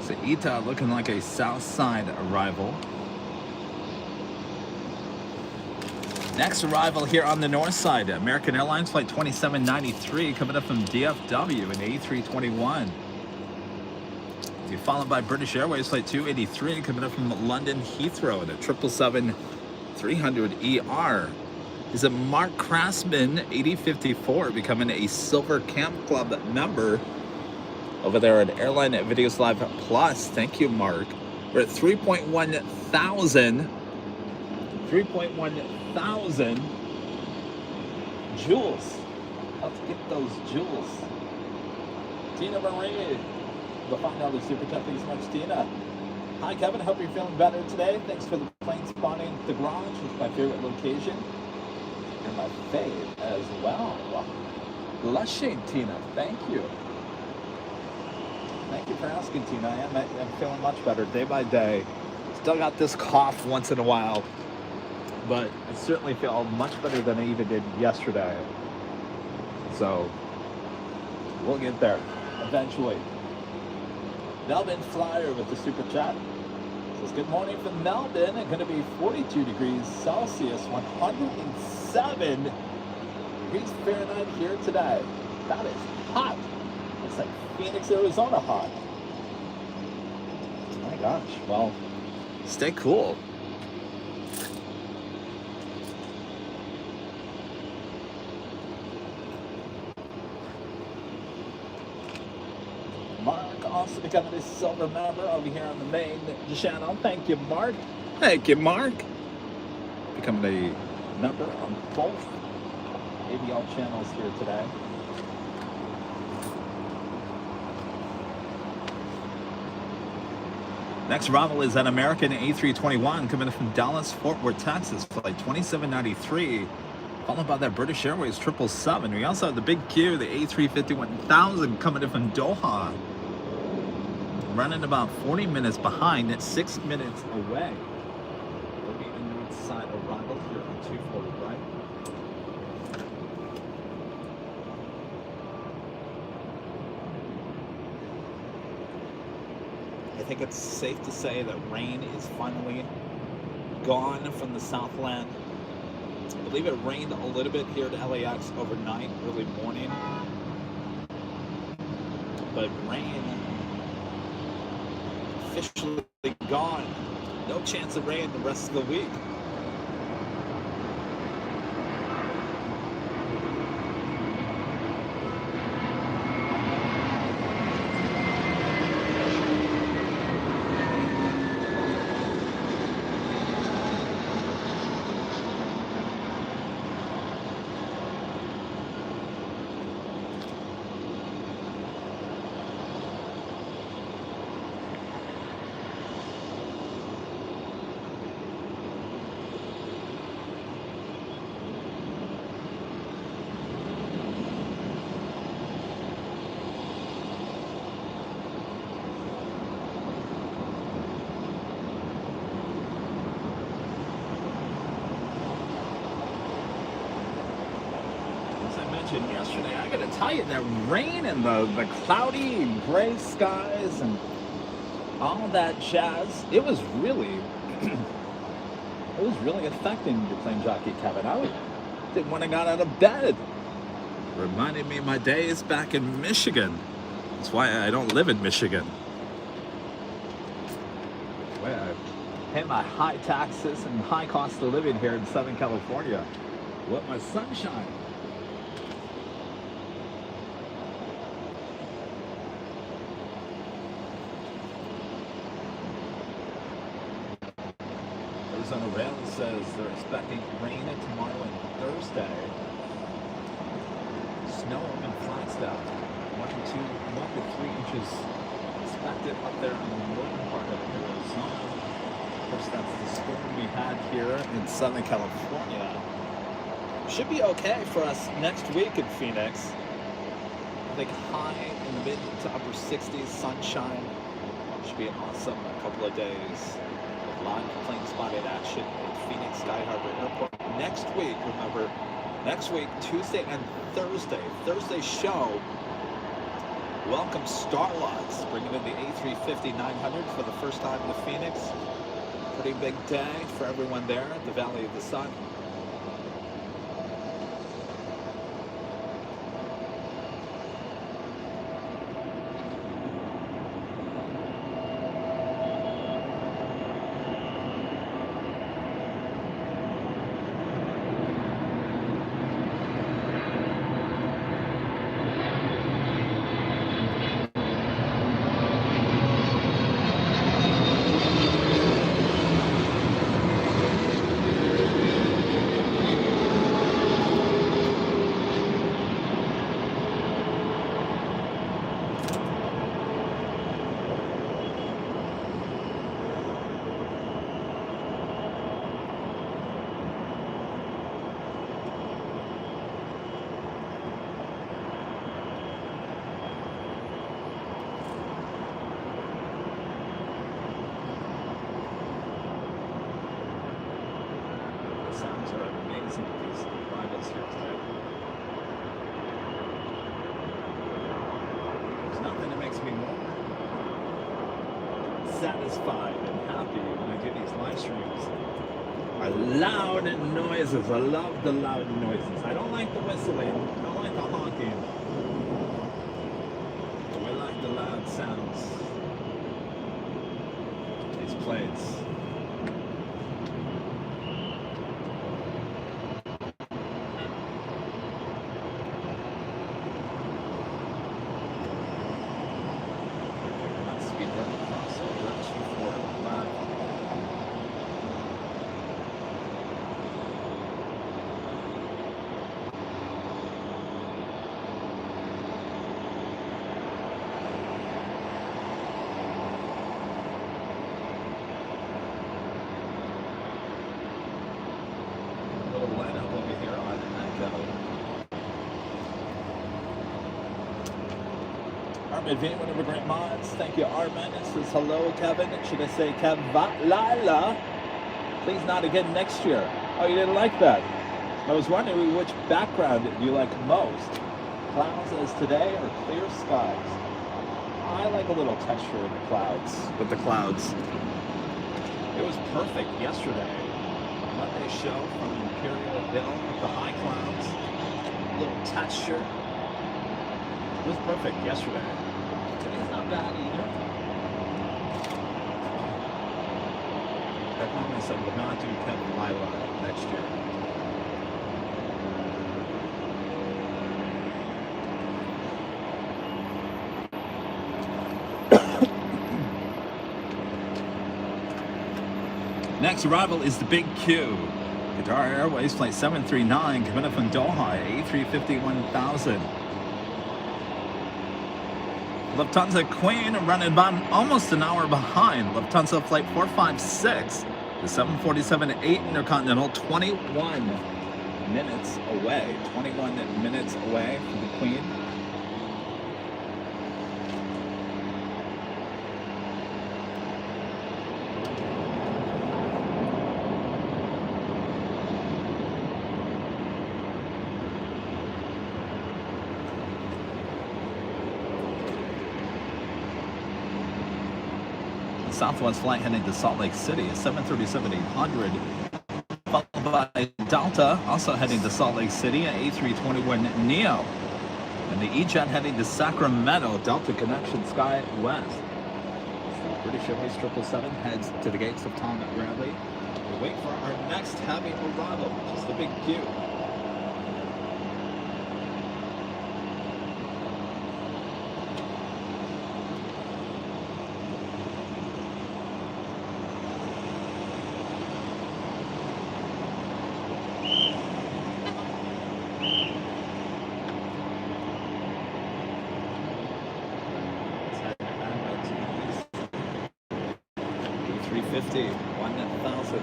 So Ita looking like a south side arrival. Next arrival here on the north side, American Airlines Flight 2793 coming up from DFW in A321. Be followed by British Airways Flight 283 coming up from London Heathrow at a 777-300ER. Is a Mark Craftsman 8054 becoming a Silver Camp Club member over there at Airline VideosLive Plus. Thank you, Mark. We're at 3.1 thousand jewels. How to get those jewels? Tina Marie, the $5 super chat. Thanks so much, Tina. Hi, Kevin. I hope you're feeling better today. Thanks for the plane spotting. The garage is my favorite location and my fave as well. Blushing, Tina. Thank you. Thank you for asking, Tina. I'm feeling much better day by day. Still got this cough once in a while, but I certainly feel much better than I even did yesterday. So we'll get there eventually. Melbourne Flyer with the super chat says, good morning from Melbourne. It's going to be 42 degrees Celsius, 107 degrees Fahrenheit here today. That is hot. It's like Phoenix, Arizona hot. Oh my gosh. Well, stay cool. Mark also becoming a silver member over here on the main channel. Thank you, Mark. Thank you, Mark. Becoming a member on both AVL channels here today. Next arrival is an American A321 coming in from Dallas, Fort Worth, Texas, flight 2793, followed by that British Airways 777. We also have the big Q, the A350-1000 coming in from Doha, running about 40 minutes behind at 6 minutes away. We'll be in north side arrival here on 240, right? I think it's safe to say that rain is finally gone from the Southland. I believe it rained a little bit here at LAX overnight, early morning. But rain officially gone. No chance of rain the rest of the week. Yesterday, I gotta tell you, that rain and the cloudy and gray skies and all that jazz, it was really affecting your plane jockey, Kevin. I didn't when I got out of bed. Reminded me of my days back in Michigan. That's why I don't live in Michigan. Where I pay my high taxes and high cost of living here in Southern California. What my sunshine. Arizona Rail says they're expecting rain tomorrow and Thursday. Snow up in Flagstaff. 1 to 3 inches expected up there in the northern part of Arizona. Of course, that's the storm we had here in Southern California. Should be okay for us next week in Phoenix. I think high in the mid to upper 60s, sunshine. Should be an awesome couple of days. Live plane spotted action at Phoenix Sky Harbor Airport next week. Remember, next week, Tuesday and Thursday. Thursday's show, welcome Starlux, bringing in the A350-900 for the first time to Phoenix. Pretty big day for everyone there at the Valley of the Sun. us here today. There's nothing that makes me more satisfied and happy when I do these live streams. Are loud noises. I love the loud noises. I don't like the whistling. I don't like the honking. I like the loud sounds. These planes. Speed limit crossover 245. Little lineup over here on Echo. Armin V, one of our great mods. Thank you, Armin. It says hello, Kevin. Should I say Kev-Lila? Please not again next year. Oh, you didn't like that? I was wondering which background you like most. Clouds as today or clear skies? I like a little texture in the clouds, with the clouds. It was perfect yesterday. Monday show from Imperial Hill with the high clouds. A little texture. It was perfect yesterday. Today's not bad either. I promise I will not do Kev-Lila next year. Next arrival is the Big Q. Qatar Airways Flight 739 coming up from Doha, A350 1000. Lufthansa Queen running about almost an hour behind. Lufthansa Flight 456, the 747-8 Intercontinental, 21 minutes away. 21 minutes away from the Queen. Southwest flight heading to Salt Lake City, a 737-800, followed by Delta, also heading to Salt Lake City, an A321neo, and the E-Jet heading to Sacramento, Delta Connection Sky West. British Airways 777 heads to the gates of Tom Bradley. We wait for our next heavy arrival, which is the Big Q. A350, 1000.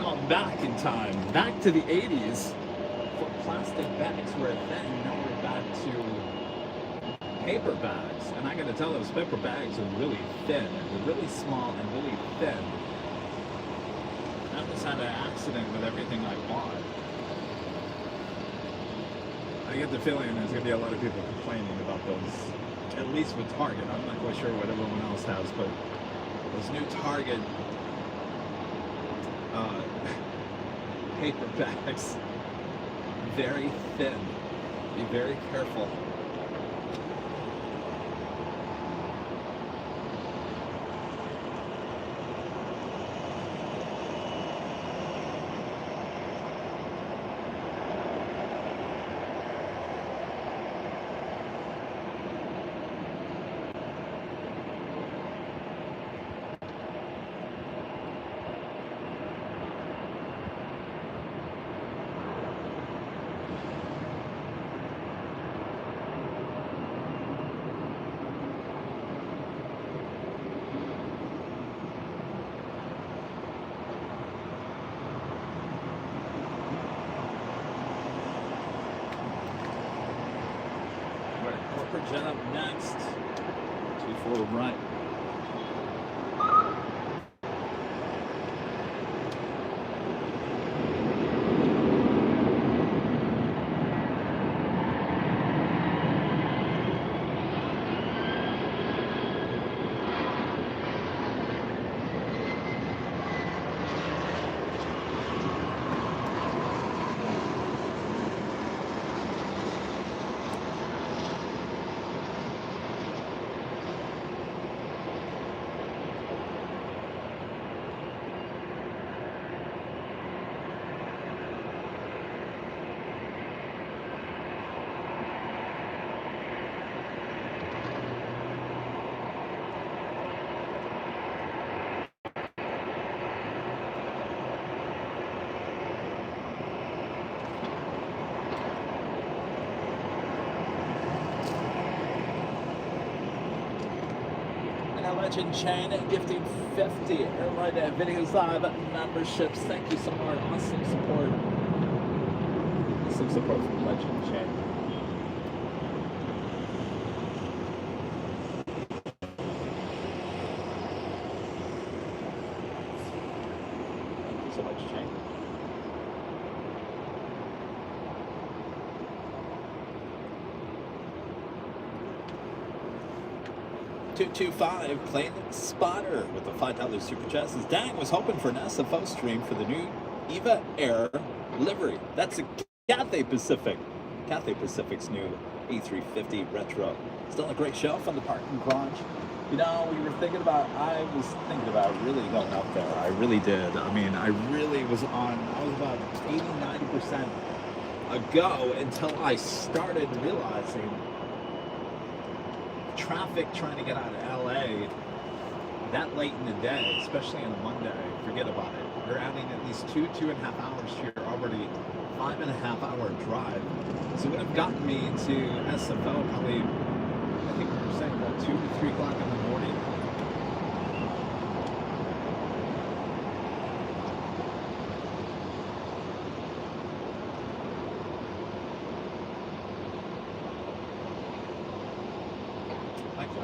gone back in time, back to the 80s, where plastic bags were a thing. Now we're back to paper bags. And I gotta tell, those paper bags are really thin. They're really small and really thin. I almost had an accident with everything I bought. I get the feeling there's gonna be a lot of people complaining about those, at least with Target. I'm not quite sure what everyone else has, but those new Target paper bags, very thin. Be very careful. Jet up next. 24 right. Legend Chain gifting 50 Airline Videos Live memberships. Thank you so much. Awesome support. Awesome support from Legend Chain. Thank you so much, Chain. 225 Plane Spotter with the $5 super chat says, dang, was hoping for an SFO stream for the new EVA Air livery. That's a Cathay Pacific. Cathay Pacific's new A380 retro. Still a great show from the parking garage. You know, I was thinking about really going up there. I really did. I mean, I was about 80-90% a go until I started realizing traffic trying to get out of LA that late in the day, especially on a Monday, forget about it. You're adding at least 2.5 hours to your already 5.5 hour drive. So it would have gotten me to SFO probably, I think we were saying about 2 to 3 o'clock in the morning.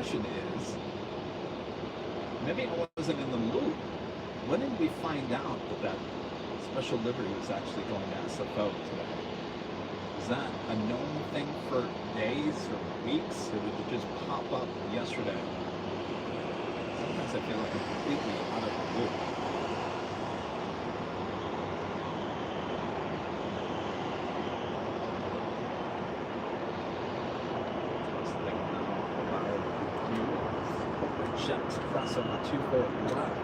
Is maybe I wasn't in the loop. When did we find out that special livery was actually going to SFO today? Is that a known thing for days or weeks, or did it just pop up yesterday? Sometimes I feel like I'm completely out of the loop. Jets crossover 24 left.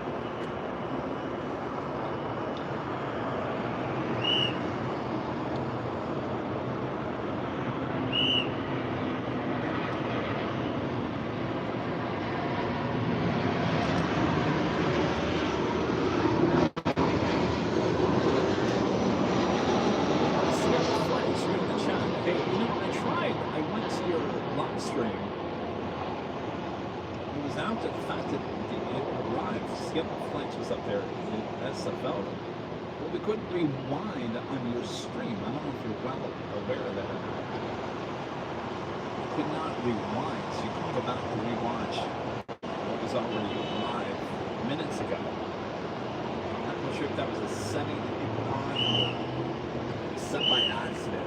we couldn't rewind on your stream. I don't know if you're well aware of that. We could not rewind, so you couldn't go back and rewatch what was already live minutes ago. I'm not sure if that was a setting that you put on or it was set by accident.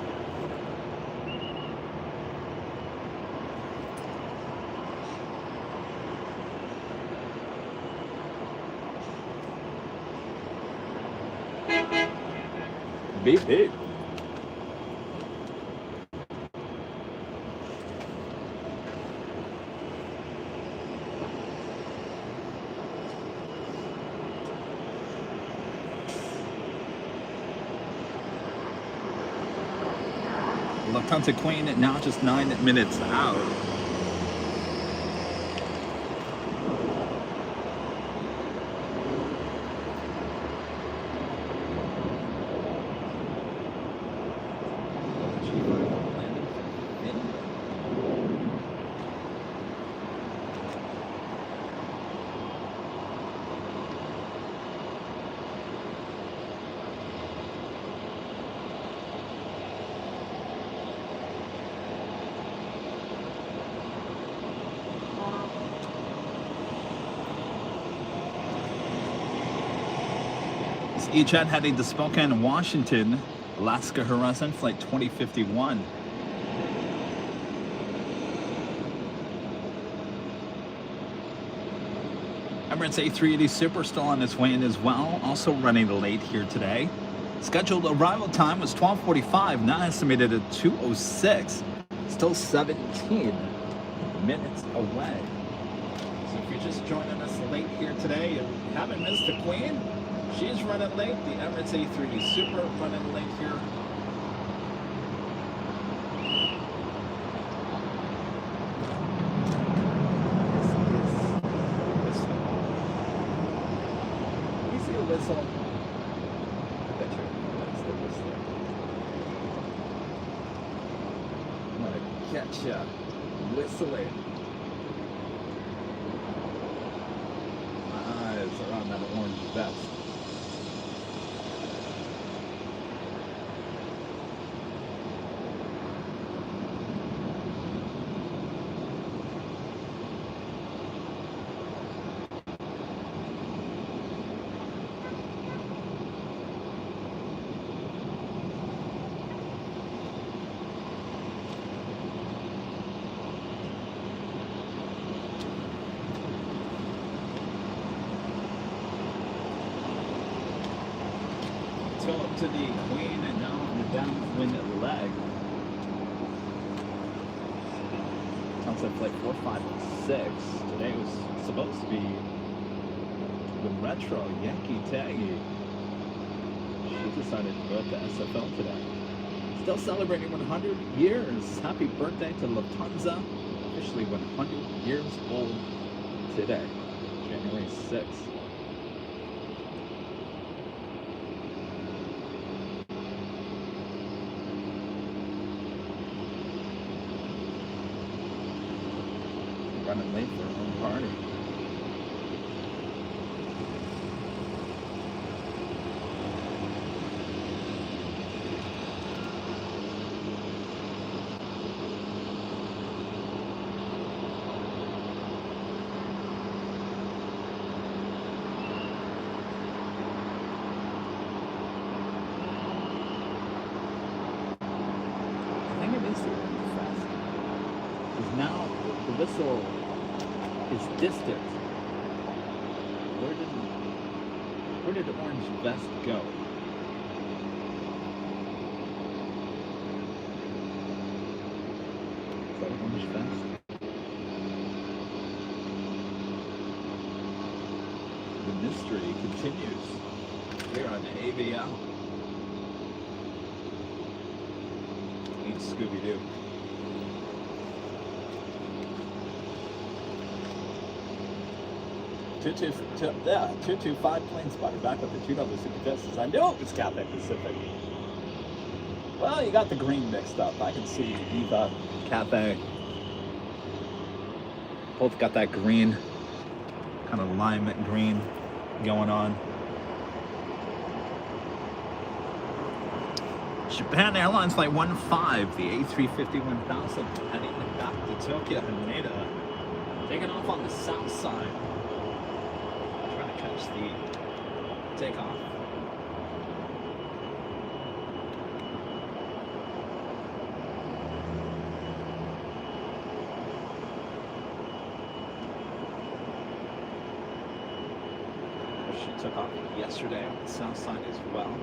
Beep, beep. Lufthansa Queen now just 9 minutes out. EJet heading to Spokane, Washington, Alaska Horizon, flight 2051. Emirates A380 Super still on its way in as well, also running late here today. Scheduled arrival time was 12:45, now estimated at 2:06, still 17 minutes away. So if you're just joining us late here today, you haven't missed the Queen. She's running late. The Emirates A380 Super running late here. Let me see a whistle. I bet you that's the whistle. I'm gonna catch ya whistling. My eyes are on that orange vest. To the Queen and now on the downwind leg. Sounds like flight 456. Today was supposed to be the retro Yankee Taggy. She decided to go at the SFL today. Still celebrating 100 years. Happy birthday to Lufthansa. Officially 100 years old today, January 6th. Running late for her own party. I think it is the orange vest. Because now the whistle is distant. Where did the orange vest go? Is that orange vest? The mystery continues here on Aviation. Ain't Scooby-Doo. Yeah, 225 plane spotted back with the $2 super justice. I knew it was Cathay Pacific. Well, you got the green mixed up. I can see Eva, Cathay. Both got that green, kind of lime green going on. Japan Airlines Flight 15, the A350-1000, heading back to Tokyo, Haneda. Taking off on the south side. Trying to catch the takeoff. She took off yesterday on the south side as well.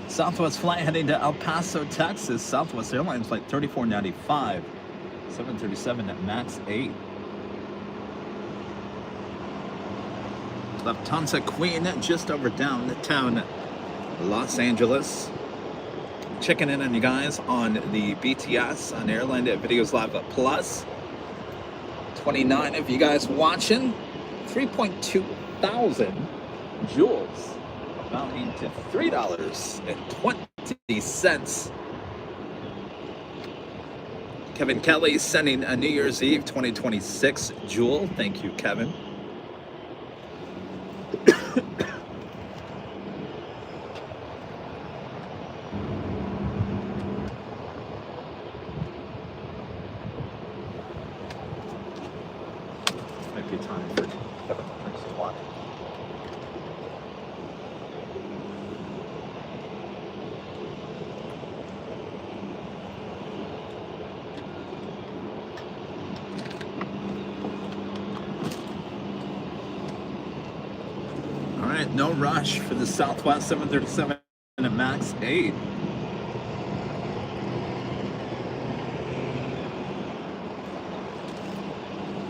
Southwest flight heading to El Paso, Texas. Southwest Airlines Flight 3495, 737 at max 8. Lufthansa Queen just over downtown Los Angeles. Checking in on you guys on the BTS on AirlineVideosLive Plus. 29 of you guys watching. 3.2 thousand joules. Amounting to $3.20. Kevin Kelly sending a New Year's Eve 2026 jewel. Thank you, Kevin. Might be time for Kevin to drink some water. No rush for the Southwest 737 at max 8.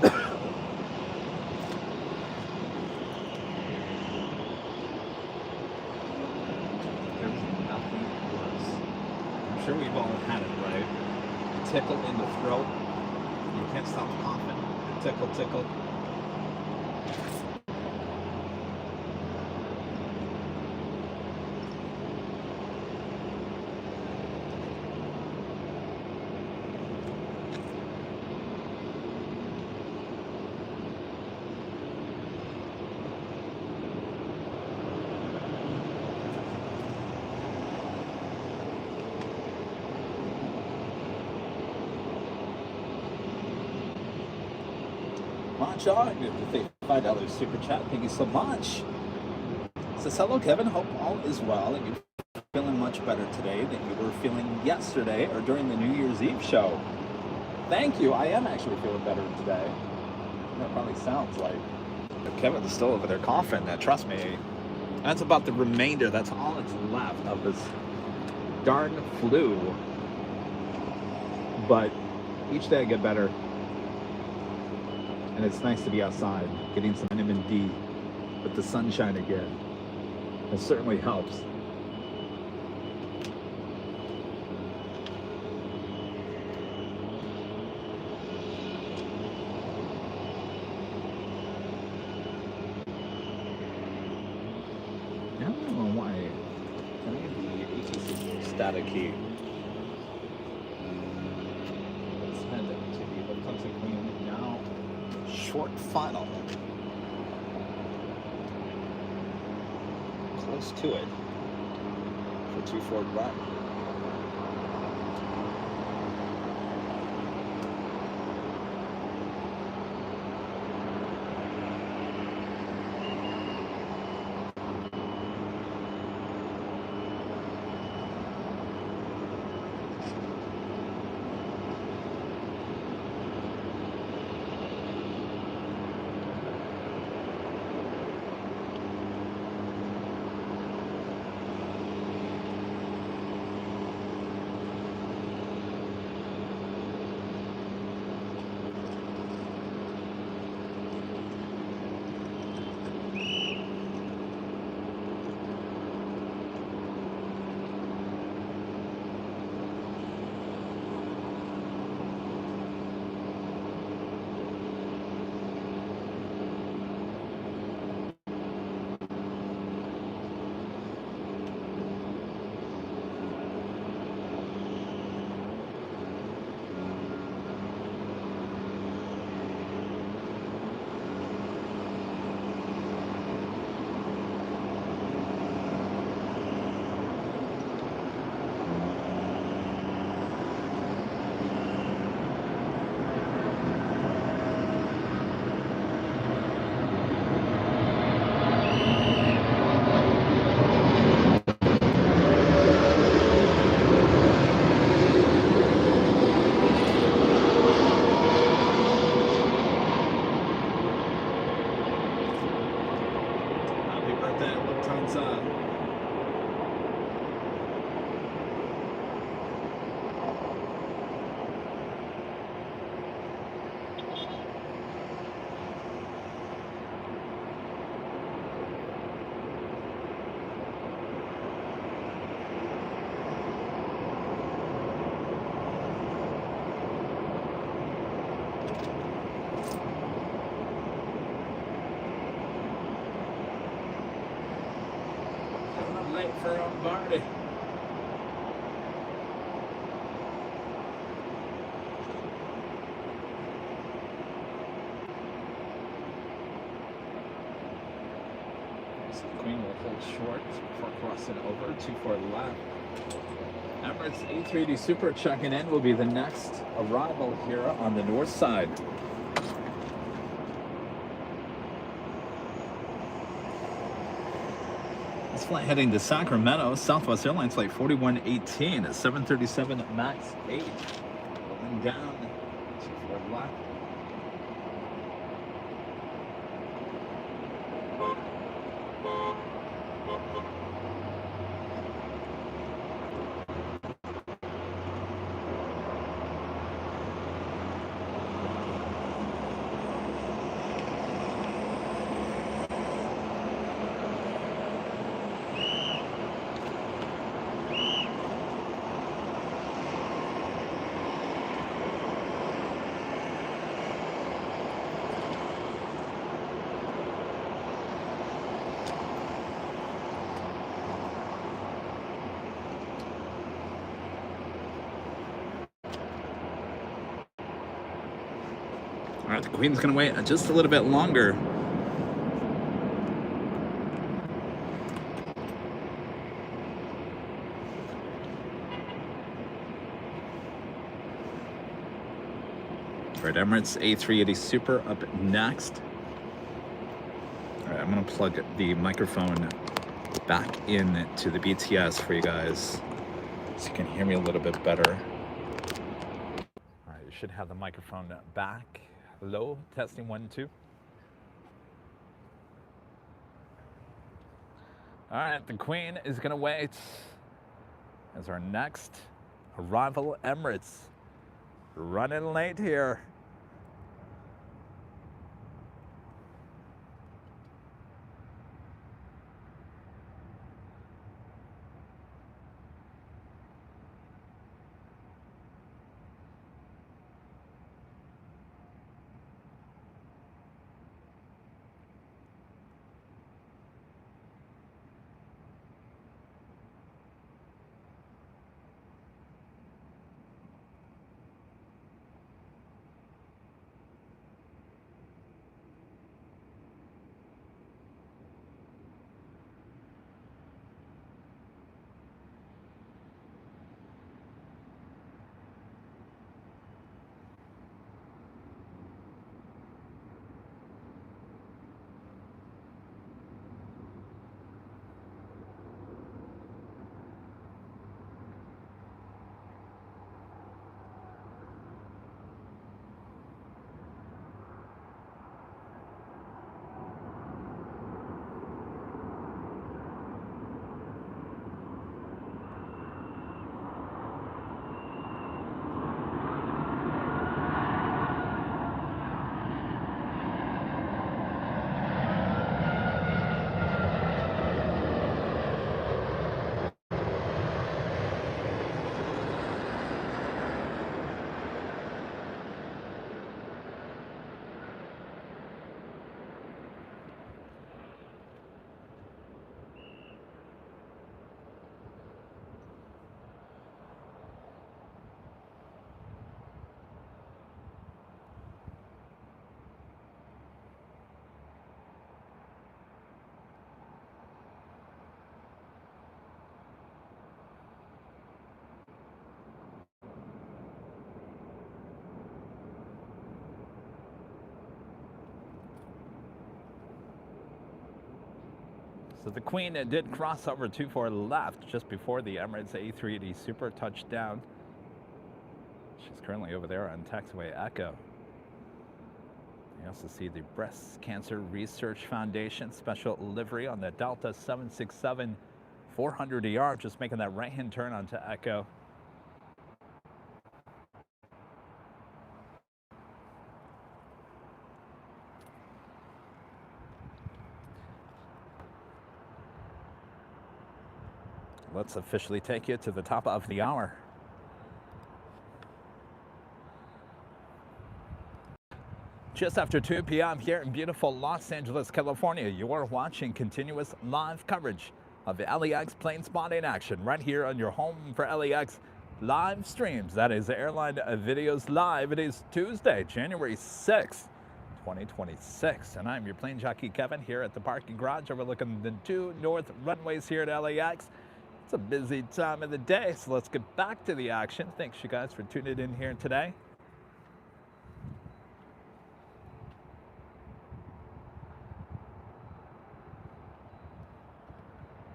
I'm sure we've all had it, right? A tickle in the throat. You can't stop coughing. Tickle, tickle. John, with a $5 super chat. Thank you so much. Says, hello, Kevin. Hope all is well and you're feeling much better today than you were feeling yesterday or during the New Year's Eve show. Thank you. I am actually feeling better today. That probably sounds like Kevin's still over there coughing. Trust me. That's about the remainder. That's all that's left of this darn flu. But each day I get better. And it's nice to be outside, getting some vitamin D with the sunshine again. It certainly helps. I don't know why any of the ATC is staticky. Let's head to the Lufthansa Queen now. Short final. Close to it for 2 forward run. Marty. So the Queen will hold short before crossing over 24 left. Emirates A380 Super checking in will be the next arrival here on the north side. This flight heading to Sacramento, Southwest Airlines flight 4118 at 737 MAX 8. Going down 24 left. All right, the Queen's gonna wait just a little bit longer. All right, Emirates A380 Super up next. All right, I'm gonna plug the microphone back in to the BTS for you guys so you can hear me a little bit better. All right, you should have the microphone back. Hello, testing 1, 2. All right, the Queen is gonna wait as our next arrival, Emirates. Running late here. So the Queen did cross over 24 left just before the Emirates A380 Super touchdown. She's currently over there on taxiway Echo. You also see the Breast Cancer Research Foundation special livery on the Delta 767 400ER, just making that right-hand turn onto Echo. Let's officially take you to the top of the hour. Just after 2 p.m. here in beautiful Los Angeles, California, you are watching continuous live coverage of LAX plane spotting action right here on your home for LAX live streams. That is Airline Videos Live. It is Tuesday, January 6th, 2026. And I'm your plane jockey, Kevin, here at the parking garage overlooking the two north runways here at LAX. It's a busy time of the day, so let's get back to the action. Thanks, you guys, for tuning in here today.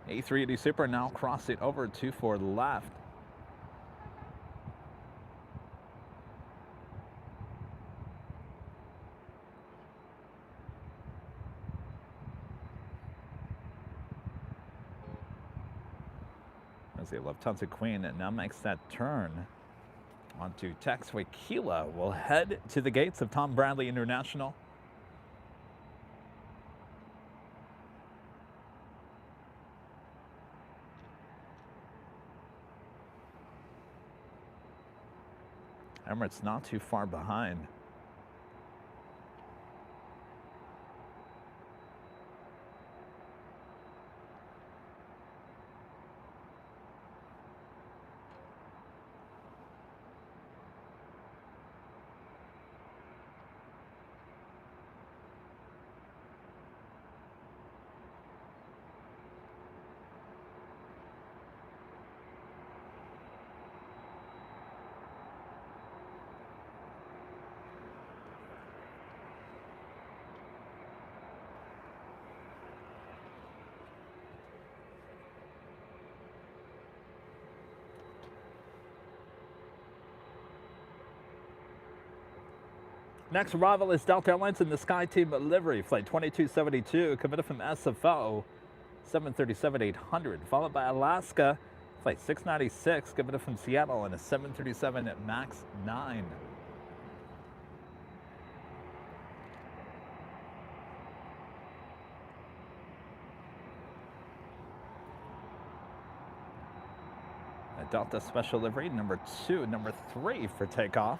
A380 Super now crossing over 24 left. As the Lufthansa Queen now makes that turn onto taxiway Kila, will head to the gates of Tom Bradley International. Emirates not too far behind. Next arrival is Delta Airlines in the SkyTeam livery, flight 2272, committed from SFO, 737-800, followed by Alaska, flight 696, committed from Seattle, and a 737 MAX 9. A Delta special livery, number 2, number 3 for takeoff.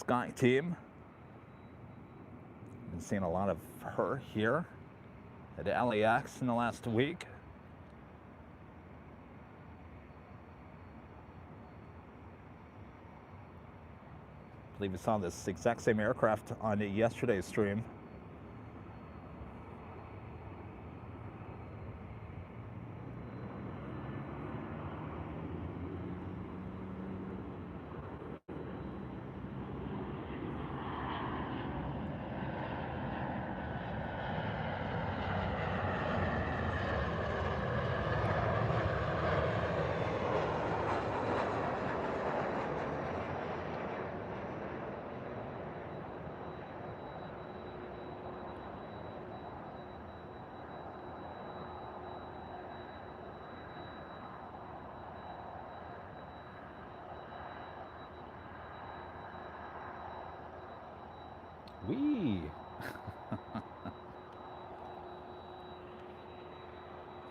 Sky Team. Been seeing a lot of her here at LAX in the last week. I believe we saw this exact same aircraft on yesterday's stream.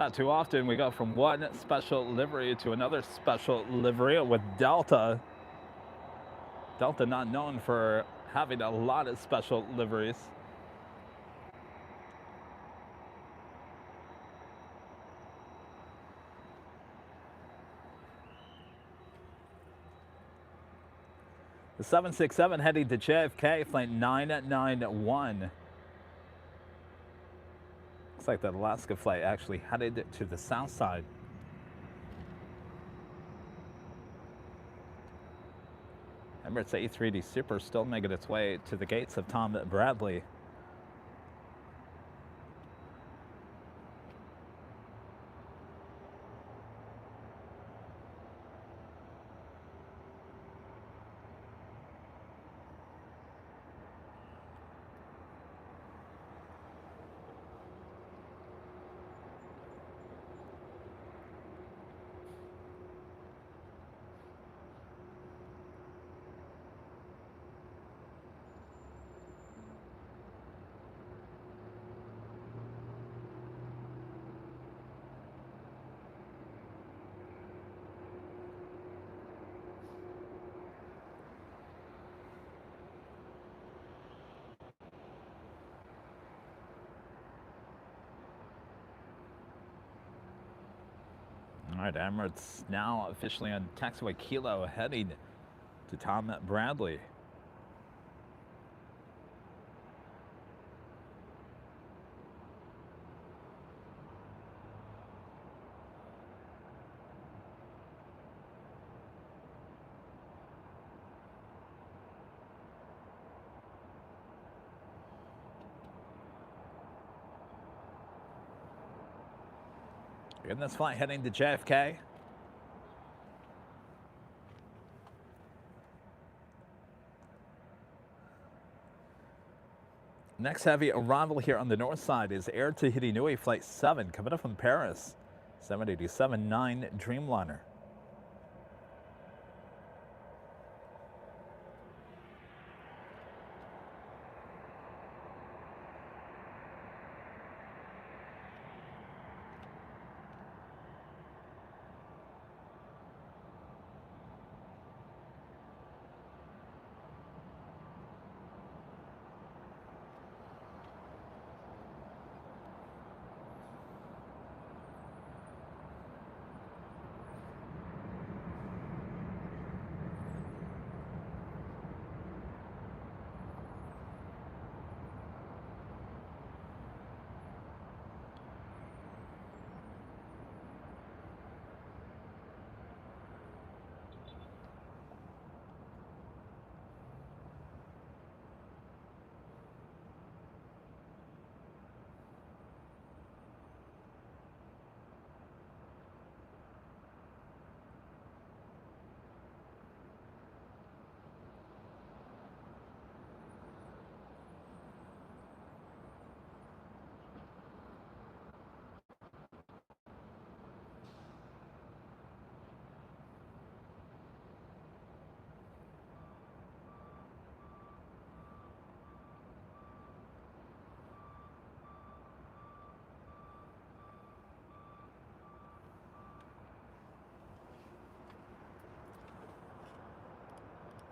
Not too often we go from one special livery to another special livery with Delta. Delta not known for having a lot of special liveries. The 767 heading to JFK, flight 991. Looks like the Alaska flight actually headed to the south side. Emirates A380 Super still making its way to the gates of Tom Bradley. right, Emirates now officially on taxiway Kilo, heading to Tom Bradley. In this flight heading to JFK. Next heavy arrival here on the north side is Air Tahiti Nui Flight 7 coming up from Paris, 787-9 Dreamliner.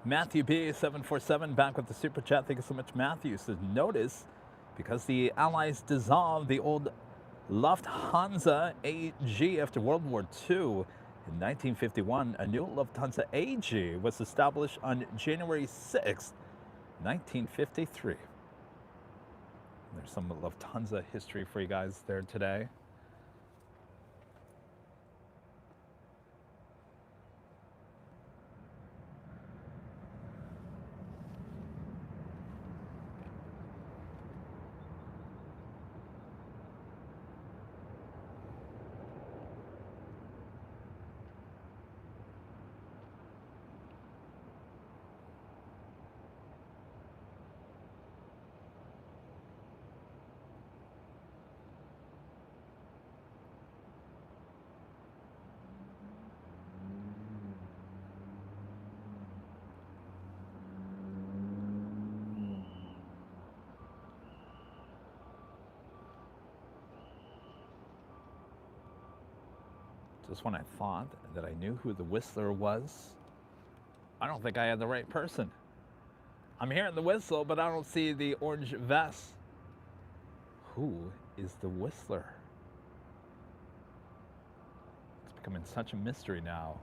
Matthew B 747 back with the super chat. Thank you so much, Matthew. Says notice because the Allies dissolved the old Lufthansa AG after World War II. In 1951, a new Lufthansa AG was established on January 6, 1953. There's some Lufthansa history for you guys there today. Just when I thought that I knew who the Whistler was, I don't think I had the right person. I'm hearing the whistle, but I don't see the orange vest. Who is the Whistler? It's becoming such a mystery now.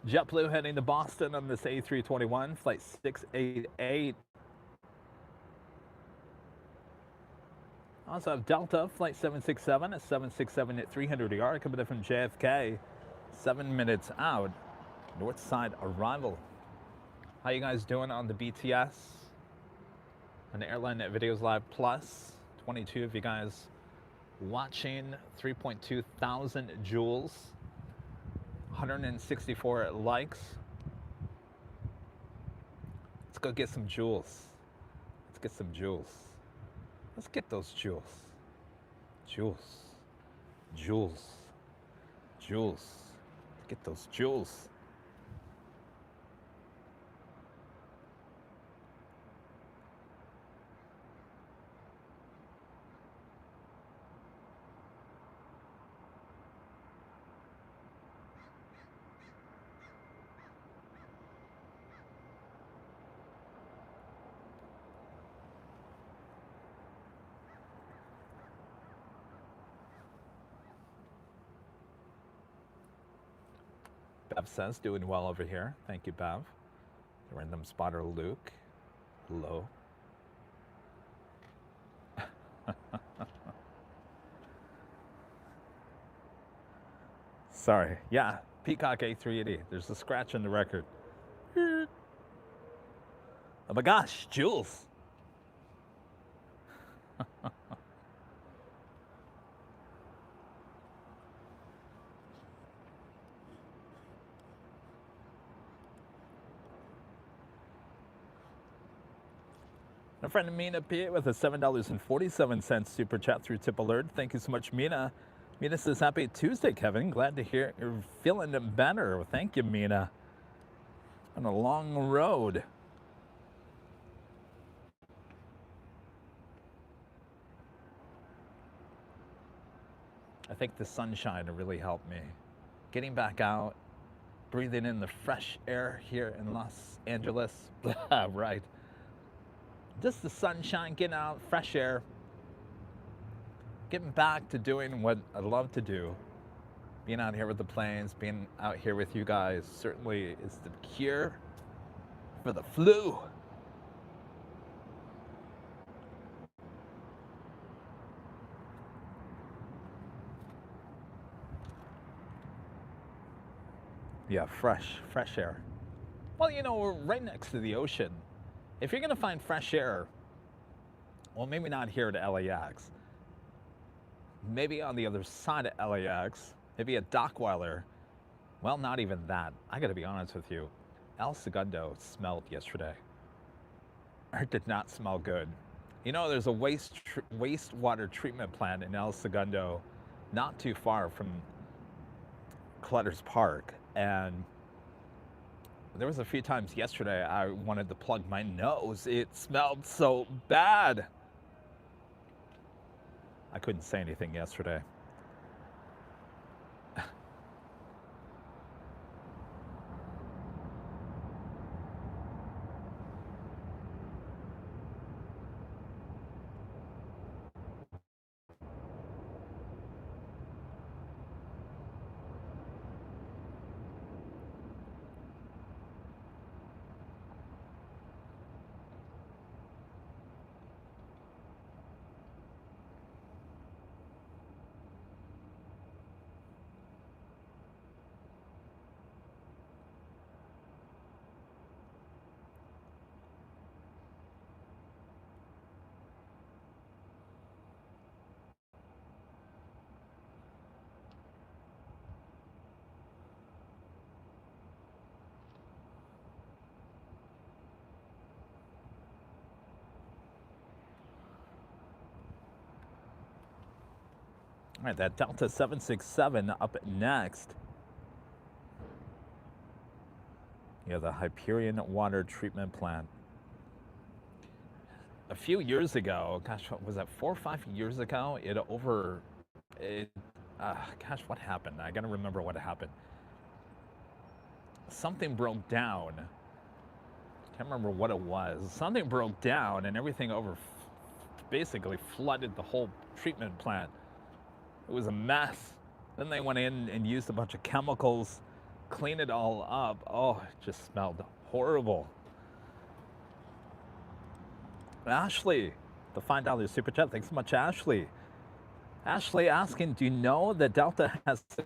JetBlue heading to Boston on this A321, flight 688. Also have Delta, flight 767, a 767 at 300 yard, coming in from JFK, 7 minutes out, north side arrival. How you guys doing on the BTS? On the Airline Videos Live Plus, 22 of you guys watching, 3.2 thousand joules. 164 likes. Let's go get some jewels. Let's get some jewels. Let's get those jewels. Jewels. Jewels. Jewels. Let's get those jewels. Bev says, doing well over here. Thank you, Bev. The random spotter, Luke. Hello. Sorry. Yeah, Peacock A380. There's a scratch in the record. Oh my gosh, Jules. My friend Mina P with a $7.47 super chat through Tip Alert. Thank you so much, Mina. Mina says, happy Tuesday, Kevin. Glad to hear you're feeling better. Thank you, Mina. It's been a long road. I think the sunshine really helped me. Getting back out, breathing in the fresh air here in Los Angeles. Right. Just the sunshine, getting out, fresh air. Getting back to doing what I love to do. Being out here with the planes, being out here with you guys certainly is the cure for the flu. Yeah, fresh air. Well, you know, we're right next to the ocean. If you're going to find fresh air, well, maybe not here at LAX. Maybe on the other side of LAX, maybe at Dockweiler. Well, not even that. I got to be honest with you. El Segundo smelled yesterday. It did not smell good. You know, there's a wastewater treatment plant in El Segundo, not too far from Clutter's Park. And there was a few times yesterday I wanted to plug my nose. It smelled so bad. I couldn't say anything yesterday. All right, that Delta 767 up next. Yeah, the Hyperion Water Treatment Plant. A few years ago, gosh, what was that, 4 or 5 years ago? Gosh, what happened? I gotta remember what happened. Something broke down. Can't remember what it was. Something broke down and everything basically flooded the whole treatment plant. It was a mess. Then they went in and used a bunch of chemicals, cleaned it all up. Oh, it just smelled horrible. Ashley, the $5 super chat. Thanks so much, Ashley. Ashley asking, do you know that Delta has a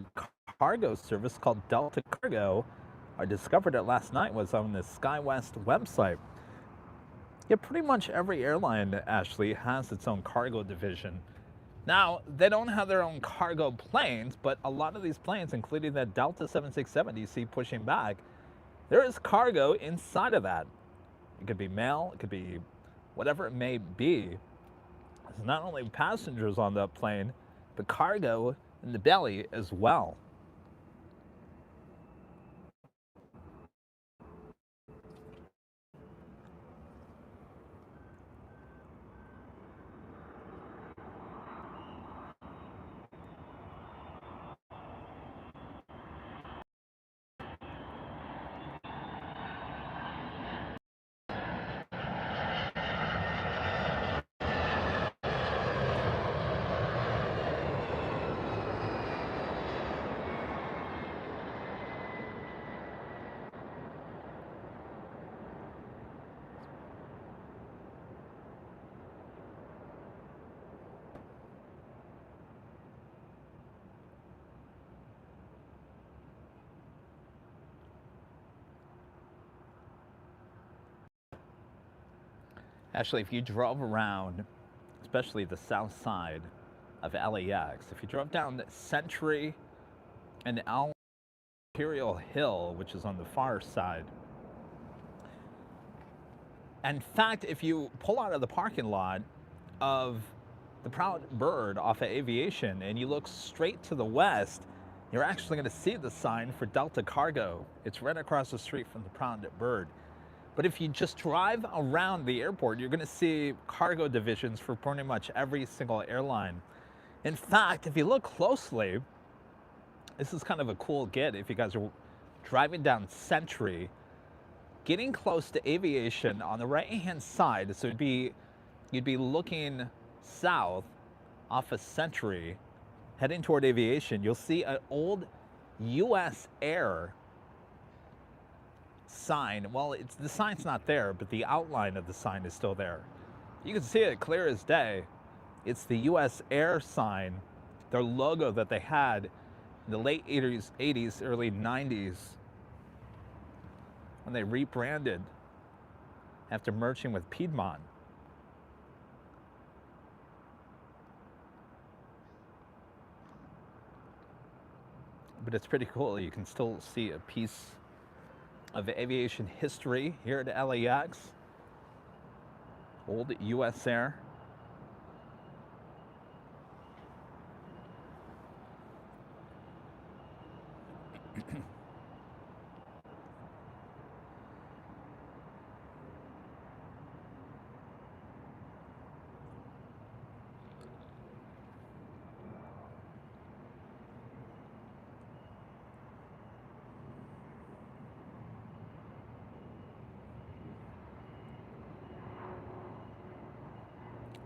cargo service called Delta Cargo? I discovered it last night, was on the SkyWest website. Yeah, pretty much every airline, Ashley, has its own cargo division. Now, they don't have their own cargo planes, but a lot of these planes, including that Delta 767 you see pushing back, there is cargo inside of that. It could be mail, it could be whatever it may be. There's not only passengers on that plane, but cargo in the belly as well. Actually, if you drove around, especially the south side of LAX, if you drove down Century and Imperial Hill, which is on the far side, in fact, if you pull out of the parking lot of the Proud Bird off of Aviation and you look straight to the west, you're actually going to see the sign for Delta Cargo. It's right across the street from the Proud Bird. But if you just drive around the airport, you're going to see cargo divisions for pretty much every single airline. In fact, if you look closely, this is kind of a cool get if you guys are driving down Century, getting close to Aviation on the right-hand side, so you'd be looking south off of Century, heading toward Aviation, you'll see an old US Air sign. Well, the sign's not there, but the outline of the sign is still there. You can see it clear as day. It's the US Air sign, their logo that they had in the late 80s, early 90s, when they rebranded after merging with Piedmont. But it's pretty cool. You can still see a piece of aviation history here at LAX. Old US Air.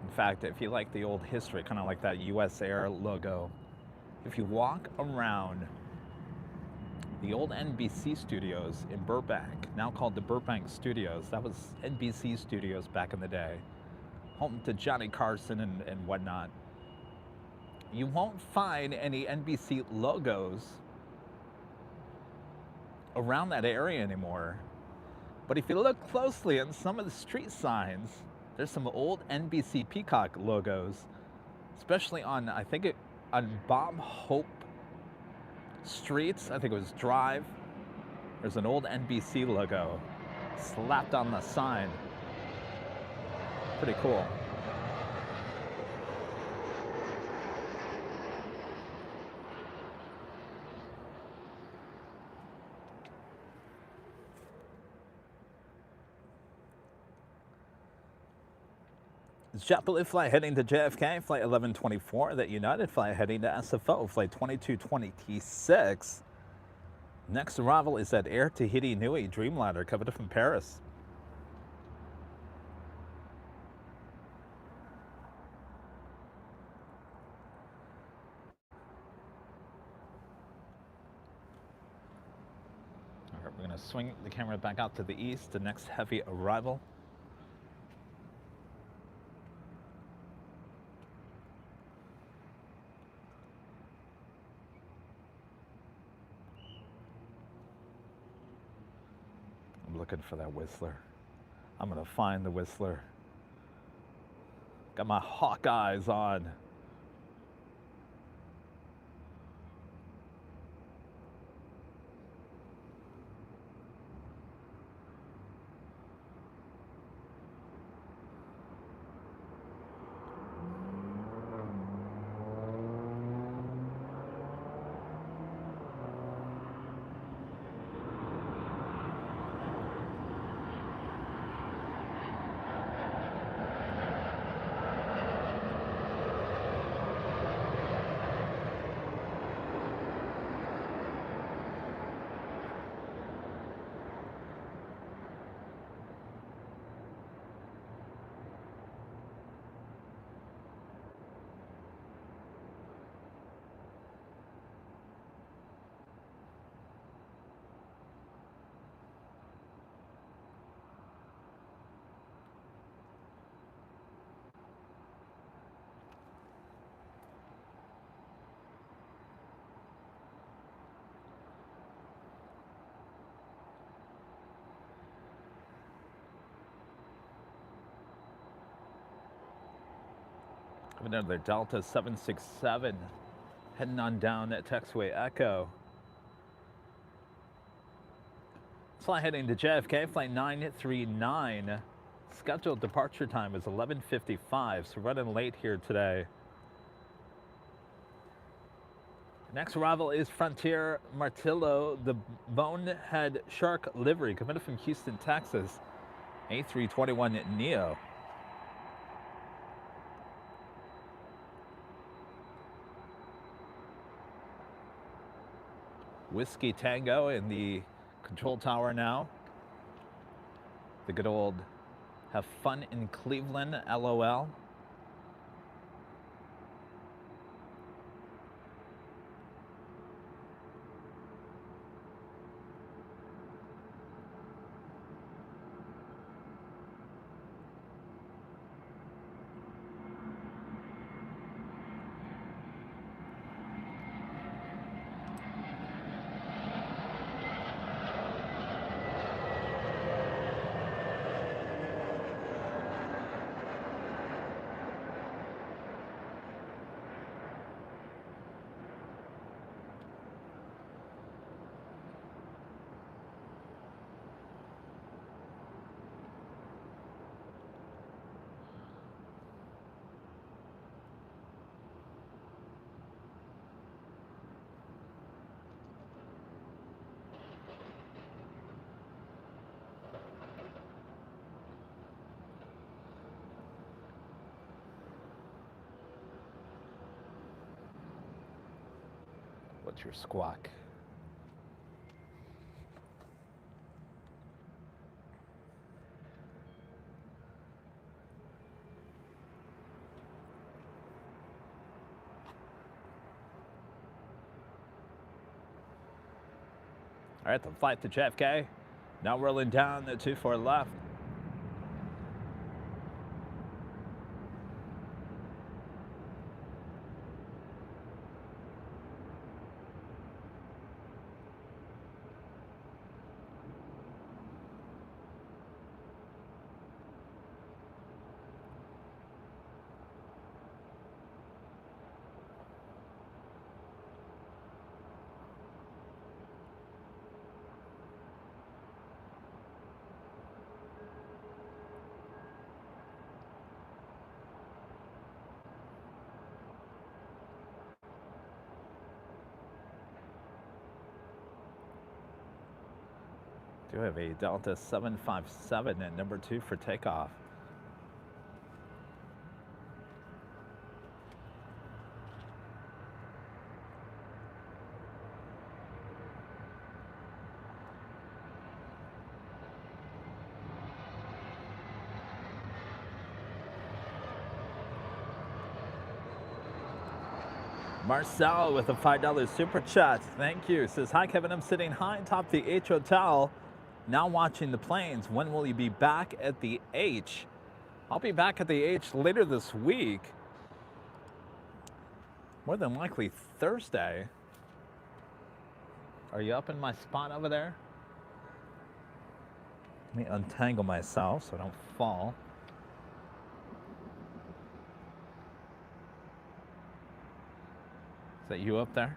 In fact, if you like the old history, kind of like that US Air logo, if you walk around the old NBC studios in Burbank, now called the Burbank Studios, that was NBC Studios back in the day, home to Johnny Carson and whatnot, you won't find any NBC logos around that area anymore. But if you look closely on some of the street signs, there's some old NBC Peacock logos, especially on, on Bob Hope Streets, I think it was Drive. There's an old NBC logo slapped on the sign. Pretty cool. JetBlue flight heading to JFK, flight 1124. That United flight heading to SFO, flight 2220 T6. Next arrival is at Air Tahiti Nui Dreamliner, coming from Paris. All right, we're going to swing the camera back out to the east, the next heavy arrival. Looking for that Whistler. I'm gonna find the Whistler. Got my hawk eyes on. Another Delta 767 heading on down at Taxiway Echo. Flight heading to JFK, flight 939. Scheduled departure time is 11:55, so running late here today. Next arrival is Frontier Martillo, the Bonehead Shark livery, coming from Houston, Texas. A321 Neo. Whiskey Tango in the control tower now. The good old have fun in Cleveland, LOL. What's your squawk? All right, the flight to JFK. Now rolling down the 24 left. Do have a Delta 757 at number 2 for takeoff. Marcel with a $5 super chat. Thank you. Says, hi, Kevin. I'm sitting high atop the H Hotel, now watching the planes. When will you be back at the H? I'll be back at the H later this week. More than likely Thursday. Are you up in my spot over there? Let me untangle myself so I don't fall. Is that you up there?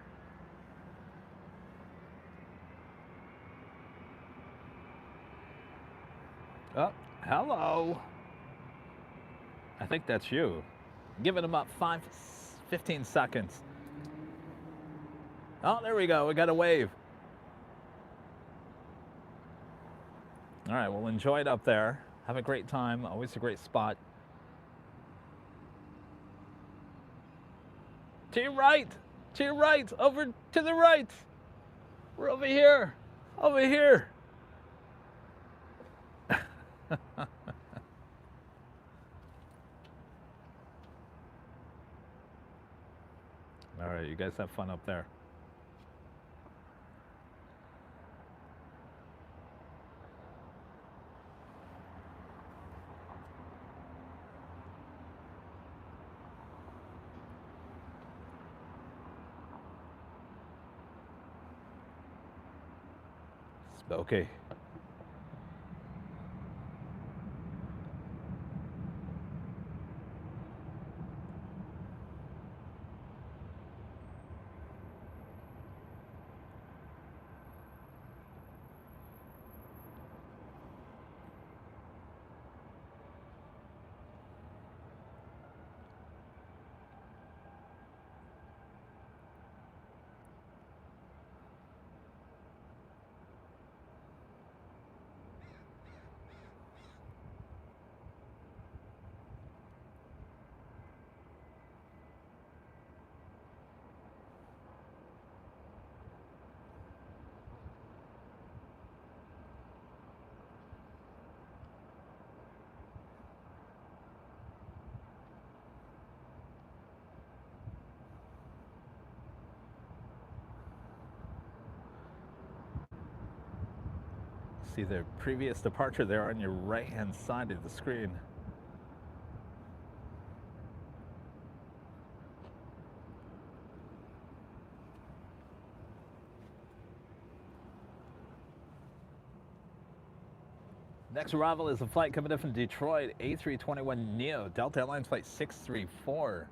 Oh, hello. I think that's you. Giving him up 15 seconds. Oh, there we go. We got a wave. All right, well, enjoy it up there. Have a great time. Always a great spot. To your right. To your right. Over to the right. We're over here. Over here. All right, you guys have fun up there. Okay. See the previous departure there on your right-hand side of the screen. Next arrival is a flight coming in from Detroit, A321neo, Delta Airlines flight 634.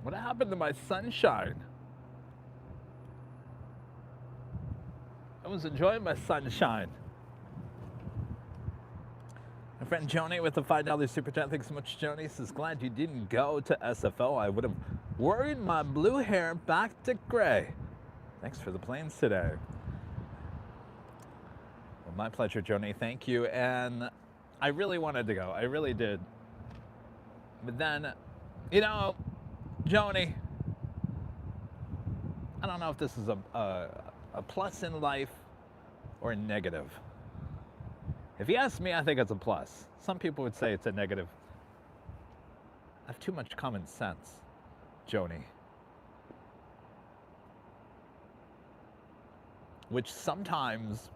What happened to my sunshine? I was enjoying my sunshine. My friend Joni with the $5 super chat. Thanks so much, Joni. Says, glad you didn't go to SFO. I would have worried my blue hair back to gray. Thanks for the planes today. Well, my pleasure, Joni. Thank you. And I really wanted to go. I really did. But then, you know, Joni, I don't know if this is a plus in life or a negative. If you ask me, I think it's a plus. Some people would say it's a negative. I have too much common sense, Joni. Which sometimes,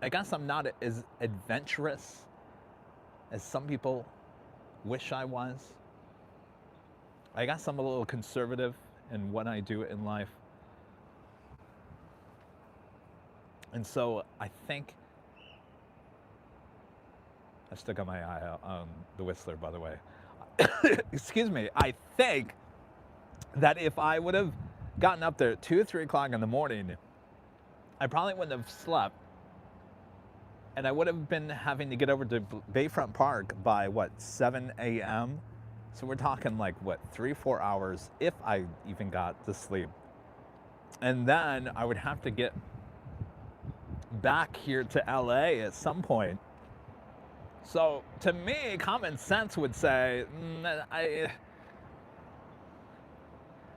I guess I'm not as adventurous as some people wish I was. I guess I'm a little conservative in what I do in life. And so I think, I still got my eye out on the Whistler, by the way. Excuse me. I think that if I would have gotten up there at 2 or 3 o'clock in the morning, I probably wouldn't have slept. And I would have been having to get over to Bayfront Park by, what, 7 a.m.? So we're talking like, what, 3-4 hours if I even got to sleep. And then I would have to get back here to LA at some point. So to me, common sense would say,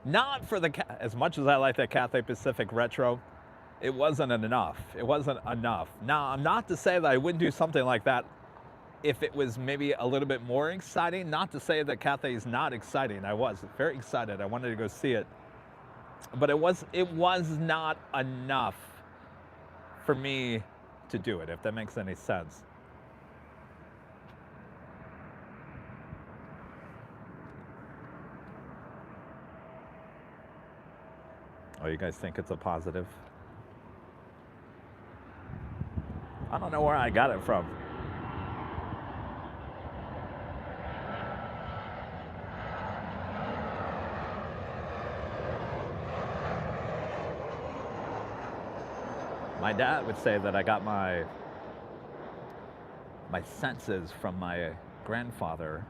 not for as much as I like that Cathay Pacific Retro, it wasn't enough. It wasn't enough. Now, I'm not to say that I wouldn't do something like that if it was maybe a little bit more exciting. Not to say that Cathay is not exciting. I was very excited. I wanted to go see it. But it was not enough for me to do it, if that makes any sense. Oh, you guys think it's a positive? I don't know where I got it from. My dad would say that I got my senses from my grandfather.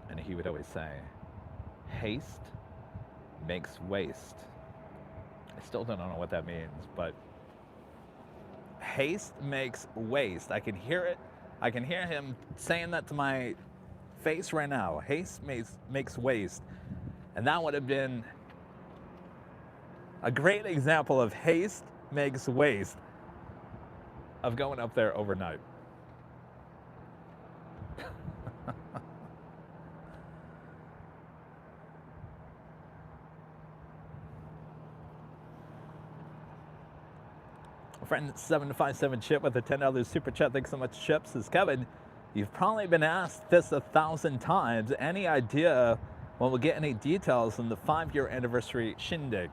And he would always say, haste makes waste. I still don't know what that means, but haste makes waste. I can hear it. I can hear him saying that to my face right now. Haste makes waste. And that would have been a great example of haste makes waste of going up there overnight. Friend 757 Chip with a $10 super chat. Thanks so much, Chip. Says, Kevin, you've probably been asked this 1,000 times. Any idea Well, we'll get any details on the 5-year anniversary shindig.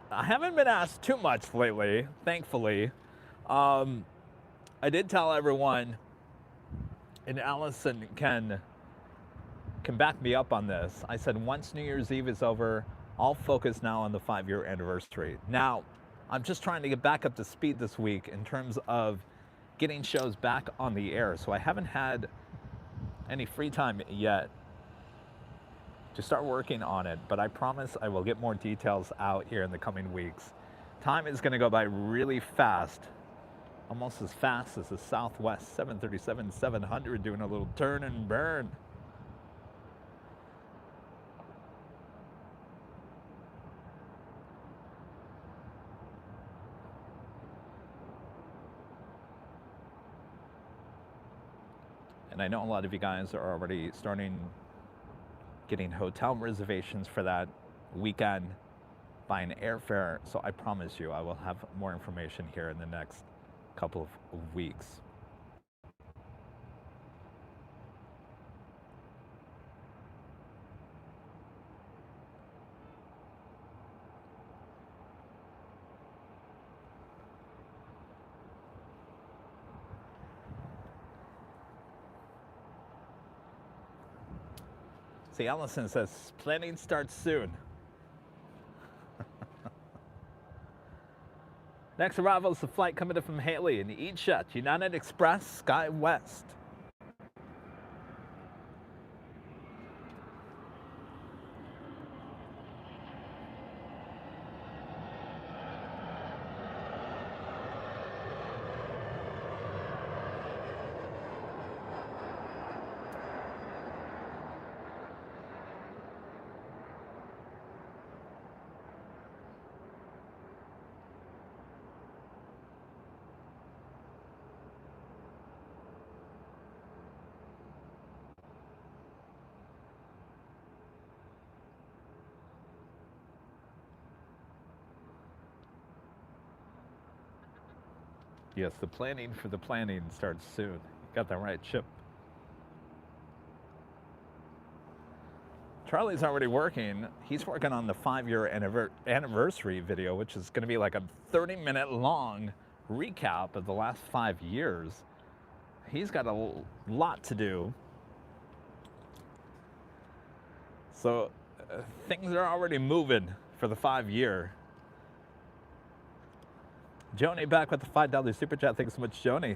I haven't been asked too much lately, thankfully. I did tell everyone, and Allison can back me up on this. I said once New Year's Eve is over, I'll focus now on the 5-year anniversary. Now, I'm just trying to get back up to speed this week in terms of getting shows back on the air. So I haven't had any free time yet to start working on it, but I promise I will get more details out here in the coming weeks. Time is going to go by really fast, almost as fast as the Southwest 737-700 doing a little turn and burn. And I know a lot of you guys are already starting getting hotel reservations for that weekend, buying airfare. So I promise you, I will have more information here in the next couple of weeks. See, Allison says, planning starts soon. Next arrival is the flight coming in from Haley in EastJet, United Express, Sky West. Yes, the planning for the planning starts soon. Got that right, Chip. Charlie's already working. He's working on the 5-year anniversary video, which is going to be like a 30-minute long recap of the last 5 years. He's got a lot to do. So things are already moving for the 5-year. Joni back with the $5 super chat. Thanks so much, Joni.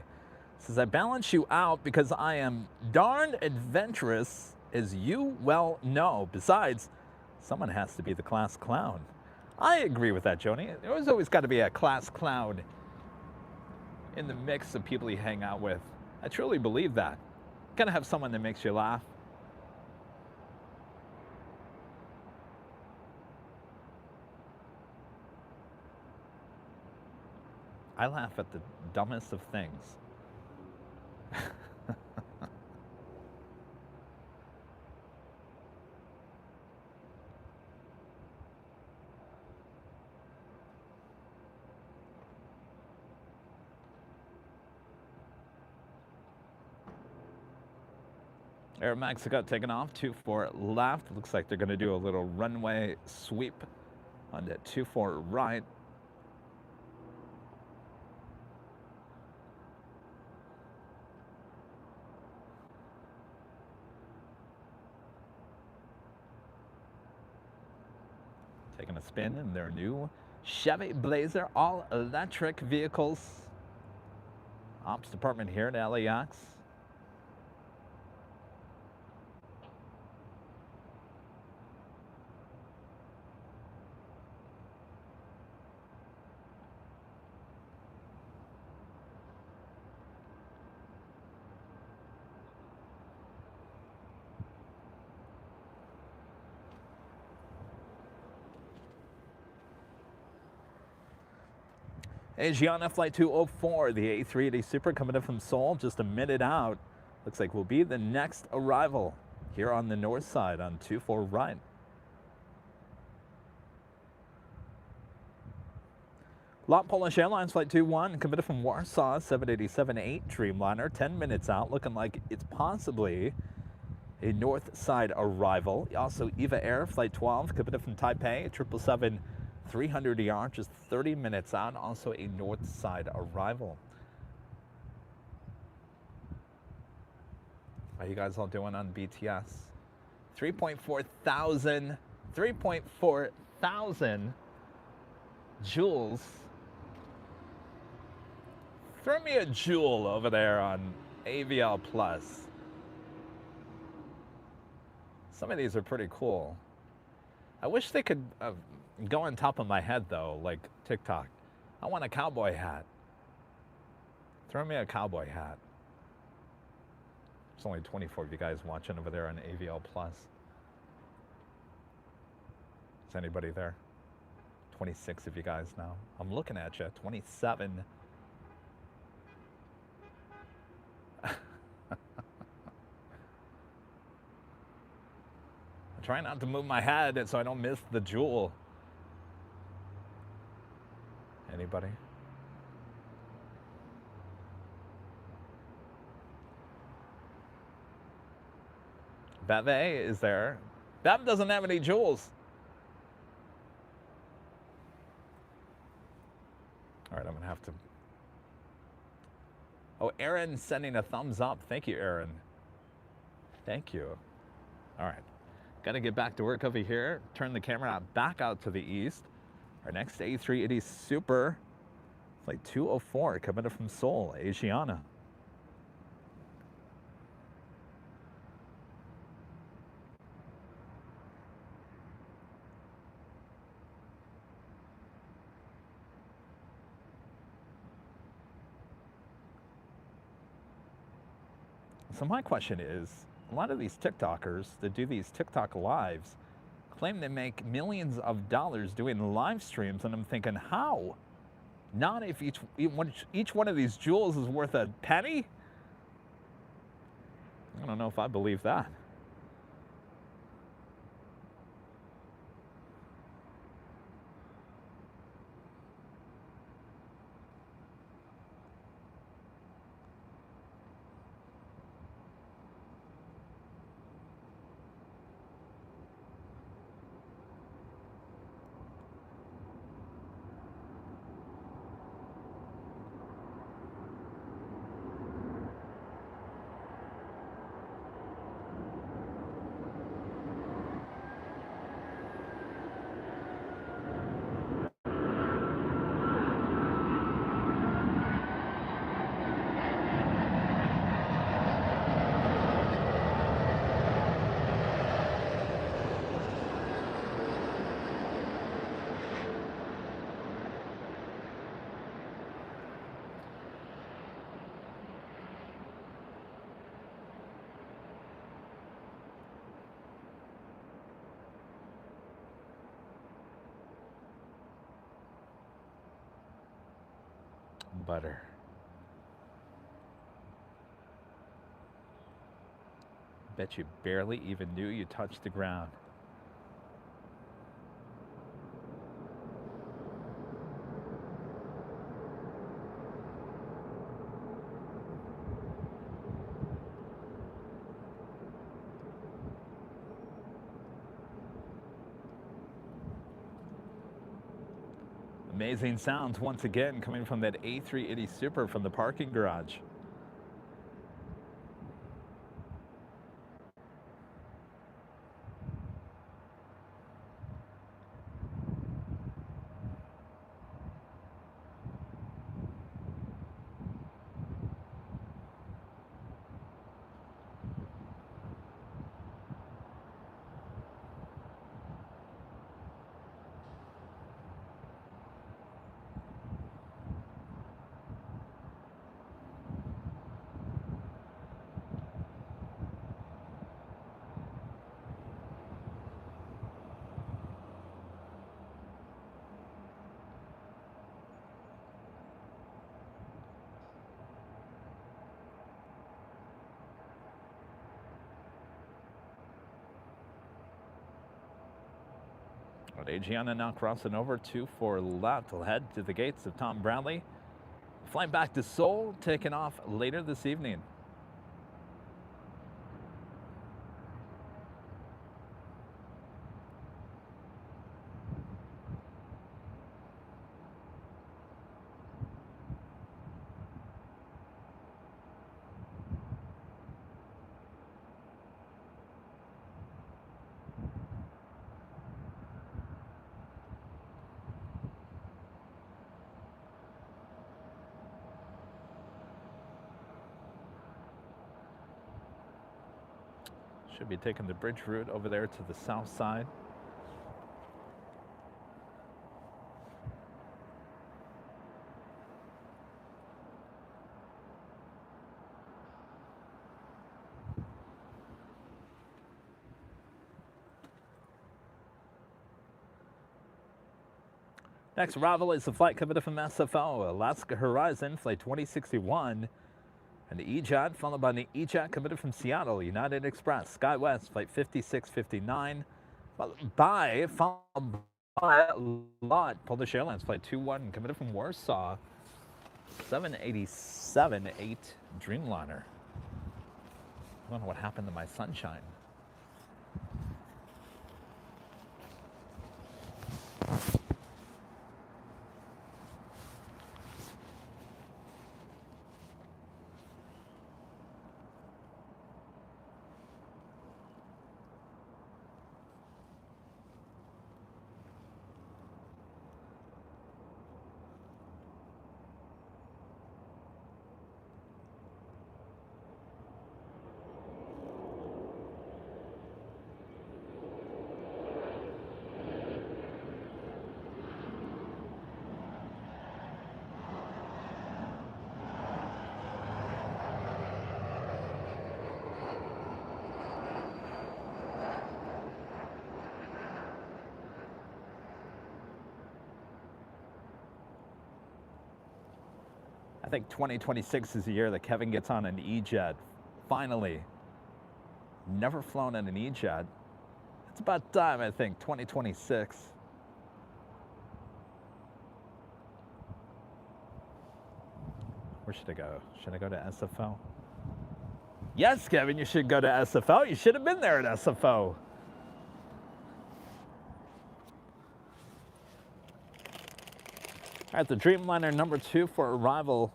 Says, I balance you out because I am darned adventurous, as you well know. Besides, someone has to be the class clown. I agree with that, Joni. There's always got to be a class clown in the mix of people you hang out with. I truly believe that. Gotta have someone that makes you laugh. I laugh at the dumbest of things. Air Mexico taking off, 24 left. Looks like they're going to do a little runway sweep on the 24 right. Taking a spin in their new Chevy Blazer all-electric vehicles. Ops department here at LAX. Asiana Flight 204, the A380 Super coming in from Seoul, just a minute out. Looks like we'll be the next arrival here on the north side on 24 right. Lot Polish Airlines Flight 21 coming in from Warsaw, 787-8 Dreamliner, 10 minutes out, looking like it's possibly a north side arrival. Also, EVA Air Flight 12 coming in from Taipei, 777-300ER, just 30 minutes out. Also a north side arrival. How you guys all doing on BTS? 3.4 thousand joules. Throw me a jewel over there on AVL Plus. Some of these are pretty cool. I wish they could go on top of my head though, like TikTok. I want a cowboy hat. Throw me a cowboy hat. There's only 24 of you guys watching over there on AVL Plus. Is anybody there? 26 of you guys now. I'm looking at you. 27. I'm trying not to move my head so I don't miss the jewel. Anybody? Beve is there. Bev doesn't have any jewels. All right, I'm gonna have to. Oh, Aaron sending a thumbs up. Thank you, Aaron. Thank you. All right, gotta get back to work over here. Turn the camera back out to the east. Our next A380 Super, Flight 204, coming in from Seoul, Asiana. So my question is, a lot of these TikTokers that do these TikTok lives claim they make millions of dollars doing live streams, and I'm thinking, how? Not if each one of these jewels is worth a penny? I don't know if I believe that. Butter. Bet you barely even knew you touched the ground. Amazing sounds once again coming from that A380 Super from the parking garage. Asiana now crossing over 24 left. We'll head to the gates of Tom Bradley. Flying back to Seoul, taking off later this evening. Should be taking the bridge route over there to the south side. Next arrival is the flight coming from SFO, Alaska Horizon, flight 2061. And the EJet, followed by the EJet committed from Seattle, United Express, SkyWest, flight 5659. Followed by LOT, Polish Airlines, flight 21, committed from Warsaw, 787-8 Dreamliner. I don't know what happened to my sunshine. I think 2026 is the year that Kevin gets on an E-Jet. Finally. Never flown in an E-Jet. It's about time, I think, 2026. Where should I go? Should I go to SFO? Yes, Kevin, you should go to SFO. You should have been there at SFO. All right, the Dreamliner number 2 for arrival.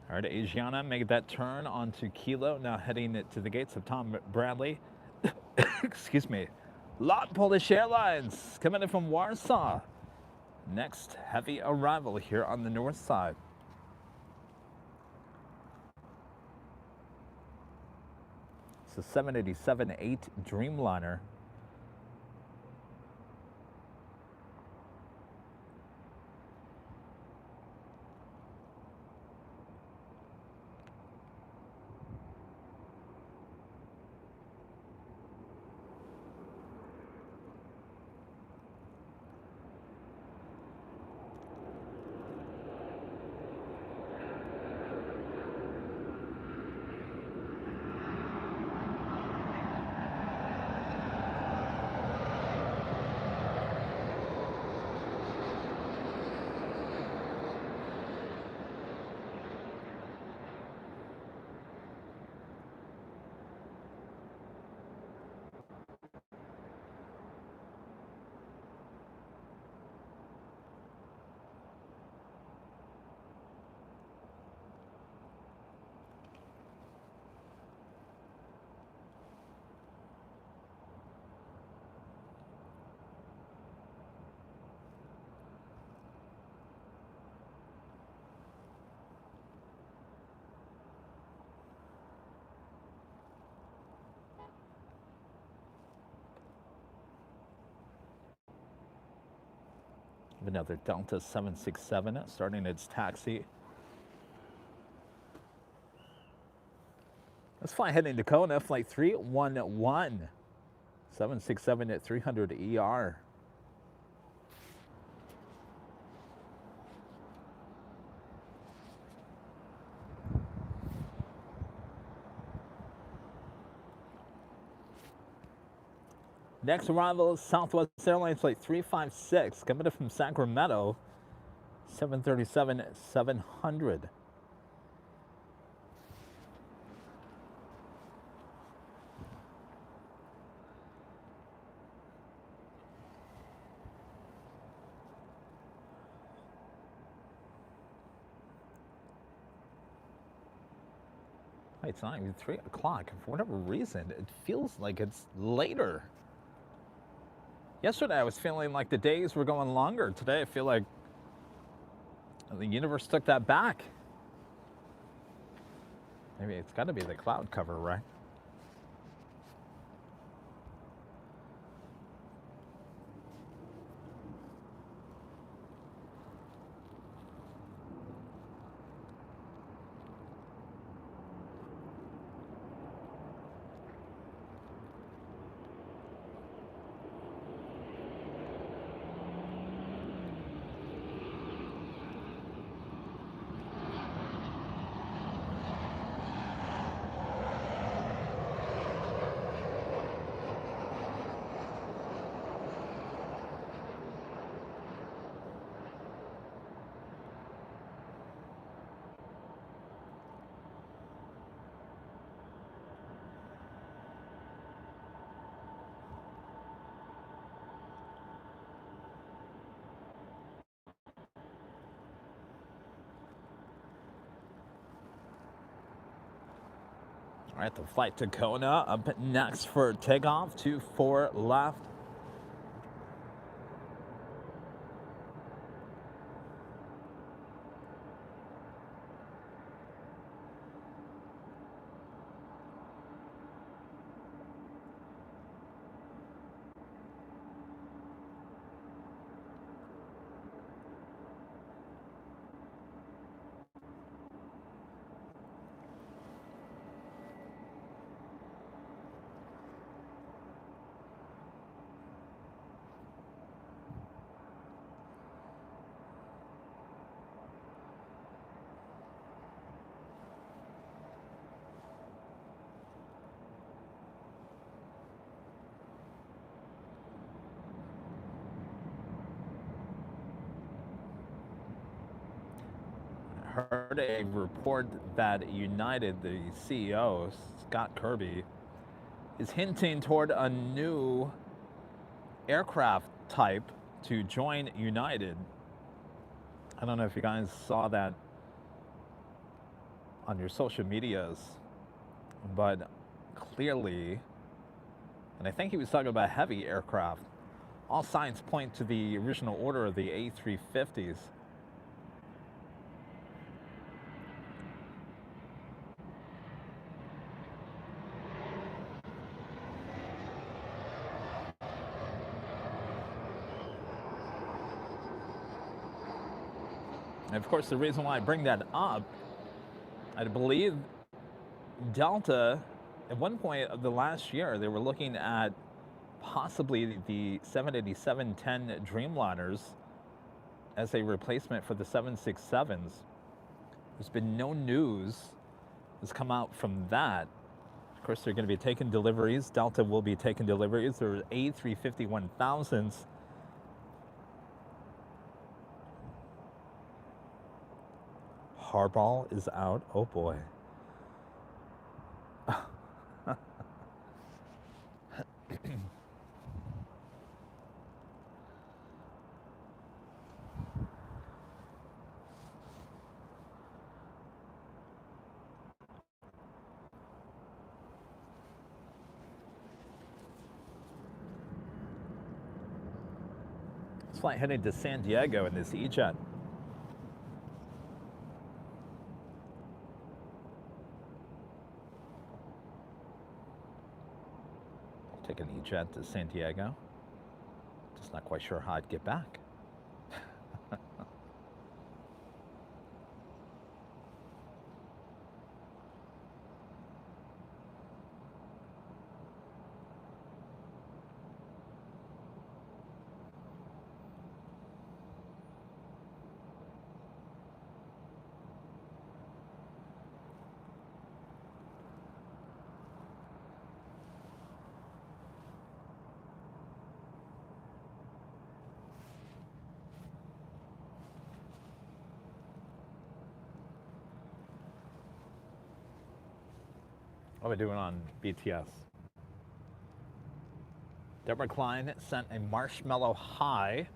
All right, Asiana made that turn onto Kilo, now heading to the gates of Tom Bradley. Excuse me. LOT Polish Airlines coming in from Warsaw. Next heavy arrival here on the north side. It's a 787-8 Dreamliner. Another Delta 767 starting its taxi. Let's fly heading to Kona, flight 311. 767 at 300 ER. Next arrival is Southwest Airlines flight 356, coming in from Sacramento, 737-700. It's not even 3 o'clock. For whatever reason, it feels like it's later. Yesterday, I was feeling like the days were going longer. Today, I feel like the universe took that back. Maybe it's got to be the cloud cover, right? All right, the flight to Kona up next for takeoff, 24 left. Heard a report that United, the CEO, Scott Kirby, is hinting toward a new aircraft type to join United. I don't know if you guys saw that on your social medias, but clearly, and I think he was talking about heavy aircraft, all signs point to the original order of the A350s. And of course, the reason why I bring that up, I believe Delta, at one point of the last year, they were looking at possibly the 787-10 Dreamliners as a replacement for the 767s. There's been no news that's come out from that. Of course, they're going to be taking deliveries. Delta will be taking deliveries. There are A350-1000s. Harbaugh is out. Oh boy. This flight heading to San Diego in this E-Jet. Take an E-Jet to San Diego. Just not quite sure how I'd get back. What am I doing on BTS? Deborah Klein sent a marshmallow high.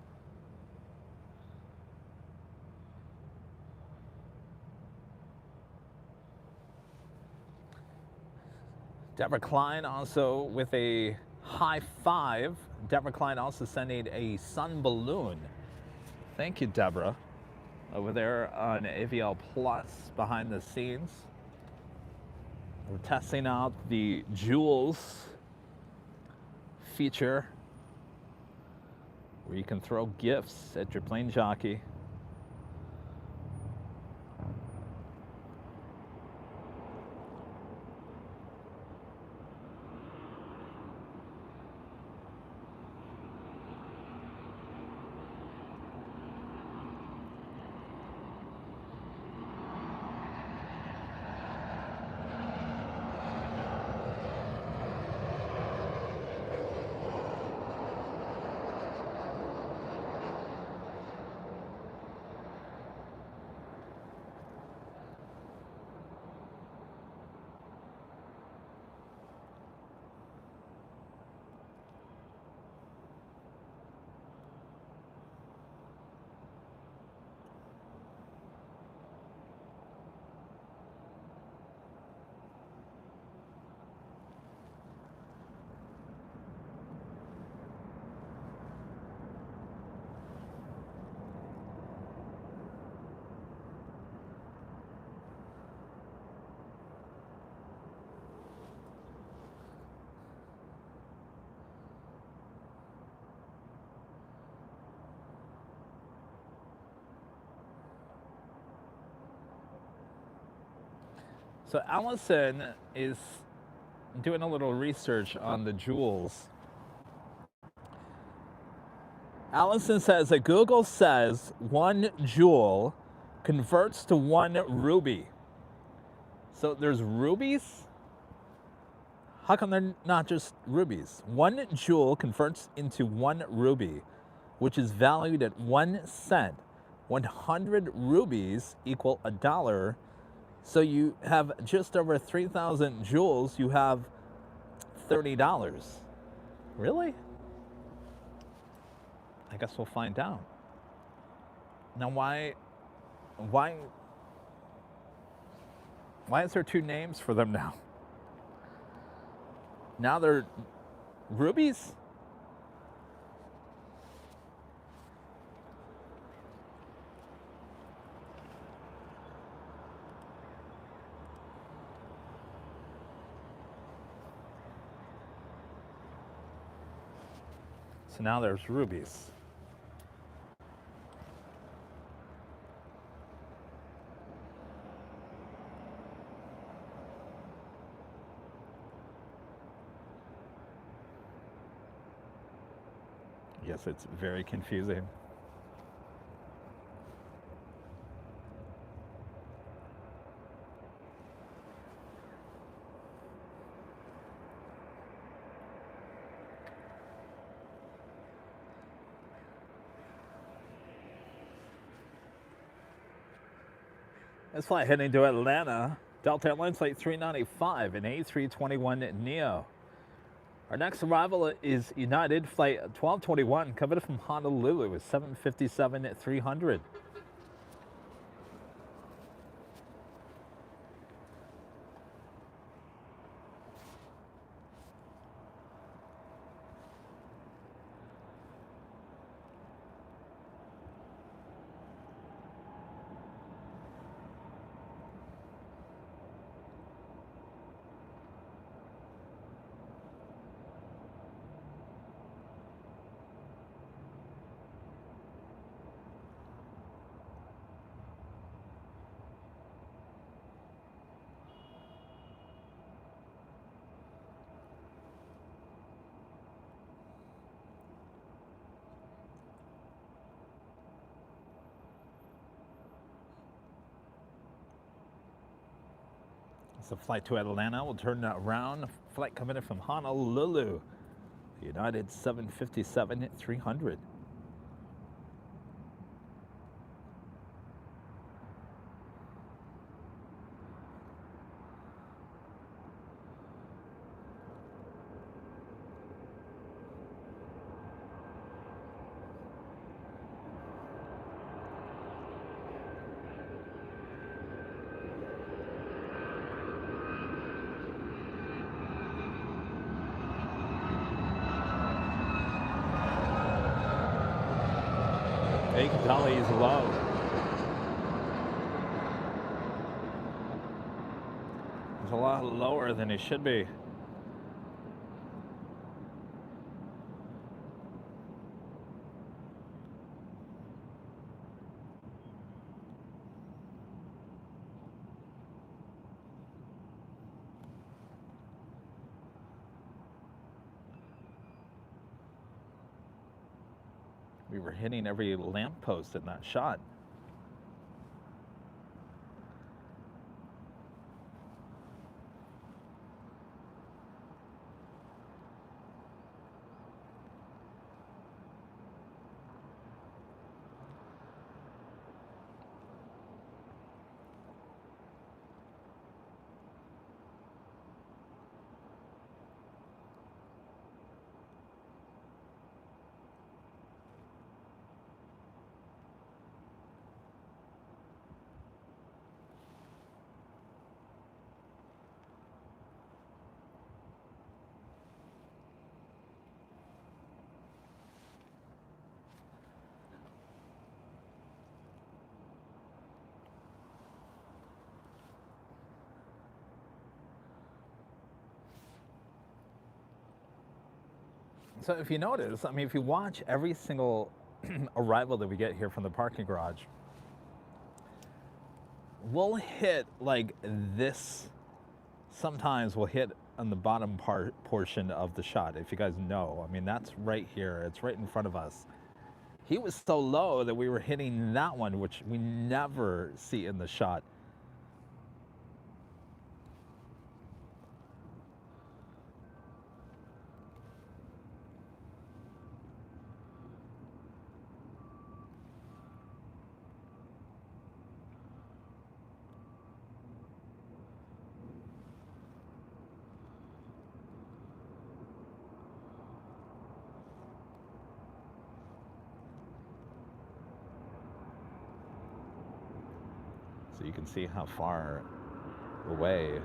Deborah Klein also with a high five. Deborah Klein also sending a sun balloon. Thank you, Deborah. Over there on AVL Plus behind the scenes. We're testing out the Jewels feature where you can throw gifts at your plane jockey. So Allison is doing a little research on the jewels. Allison says that Google says 1 jewel converts to 1 ruby. So there's rubies? How come they're not just rubies? 1 jewel converts into 1 ruby, which is valued at 1 cent. 100 rubies equal $1. So you have just over 3,000 jewels, you have $30. Really? I guess we'll find out. Now why is there 2 names for them now? Now they're rubies? So now there's rubies. Yes, it's very confusing. This flight heading to Atlanta, Delta Airlines Flight 395, an A321neo. Our next arrival is United Flight 1221, coming from Honolulu with 757-300. It's a flight to Atlanta. We'll turn around. Flight coming in from Honolulu. United 757-300. Yeah, you can tell he's low. He's a lot lower than he should be. We were hitting every lamppost in that shot. So if you notice, I mean, if you watch every single arrival that we get here from the parking garage, we'll hit like this. Sometimes we'll hit on the bottom portion of the shot, if you guys know. I mean, that's right here. It's right in front of us. He was so low that we were hitting that one, which we never see in the shot. So you can see how far away.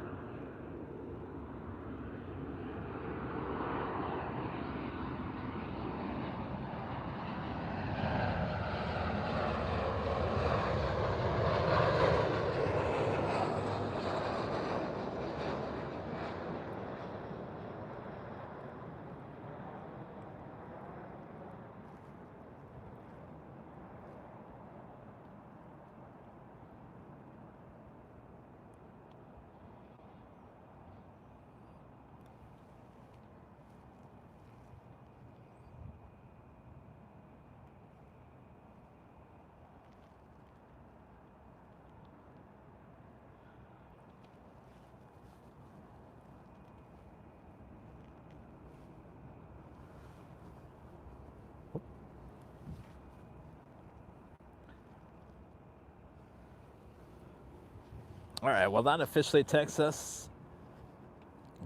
All right, well, that officially takes us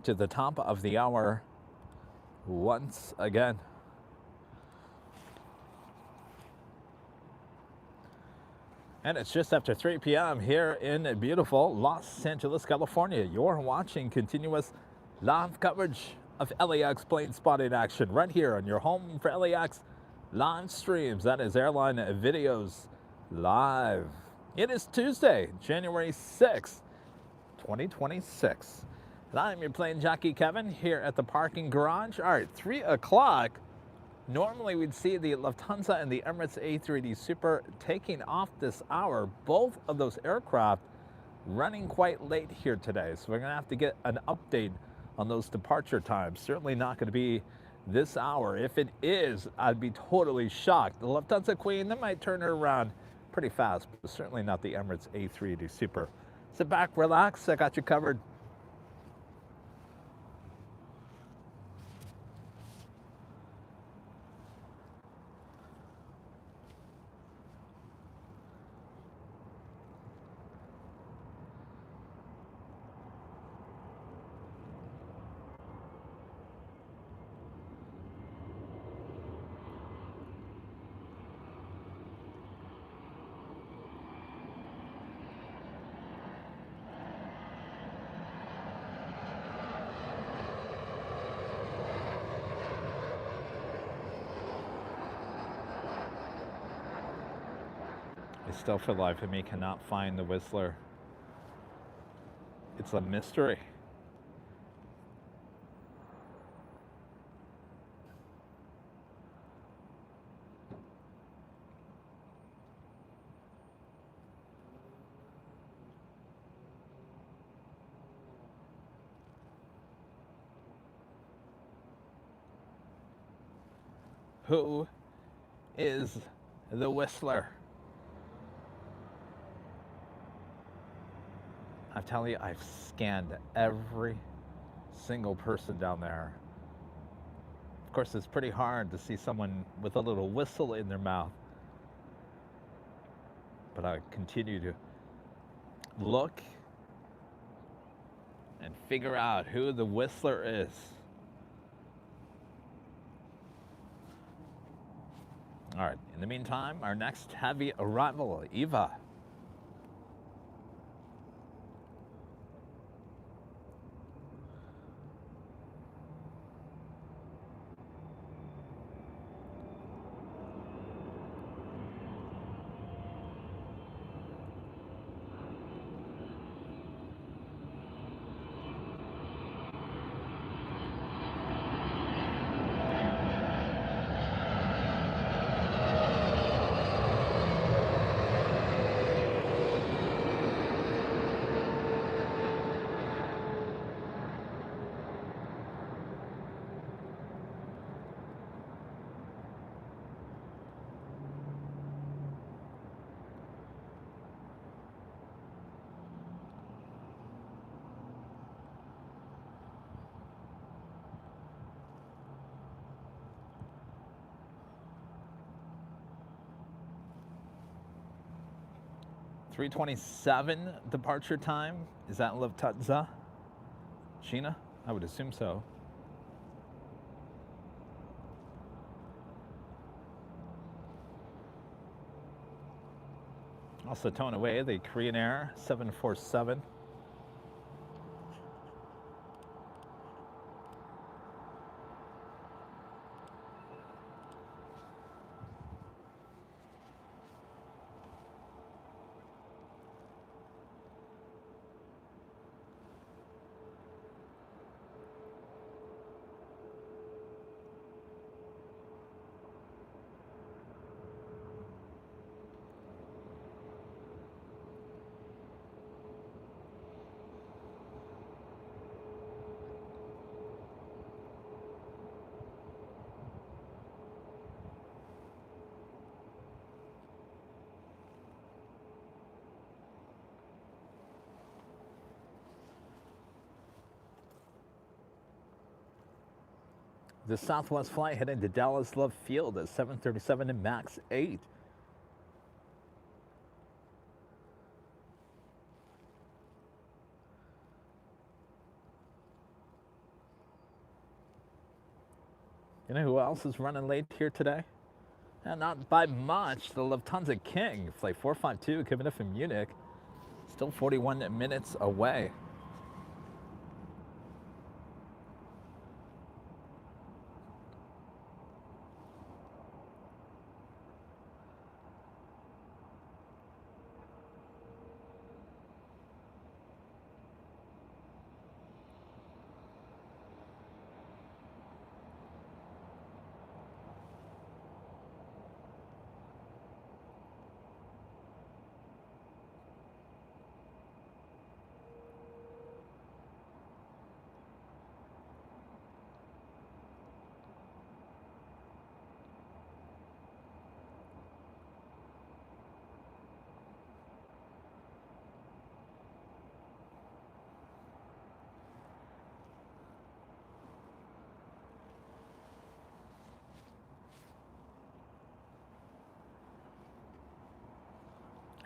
to the top of the hour once again. And it's just after 3 p.m. here in beautiful Los Angeles, California. You're watching continuous live coverage of LAX plane spotting action right here on your home for LAX live streams. That is Airline Videos Live. It is Tuesday, January 6th, 2026. And I'm your plane jockey, Kevin, here at the parking garage. All right, 3 o'clock. Normally we'd see the Lufthansa and the Emirates A380 Super taking off this hour. Both of those aircraft running quite late here today. So we're going to have to get an update on those departure times. Certainly not going to be this hour. If it is, I'd be totally shocked. The Lufthansa Queen, they might turn her around pretty fast, but certainly not the Emirates A380 Super. Sit back, relax, I got you covered. still for the life of me cannot find the Whistler. It's a mystery. Who is the Whistler? I tell you, I've scanned every single person down there. Of course, it's pretty hard to see someone with a little whistle in their mouth. But I continue to look and figure out who the Whistler is. All right, in the meantime, our next heavy arrival, Eva. .327 departure time. Is that Lufthansa? China? I would assume so. Also towing away the Korean Air 747. The Southwest flight heading to Dallas Love Field at 737 and MAX 8. You know who else is running late here today? And not by much, the Lufthansa King, flight 452 coming up from Munich. Still 41 minutes away.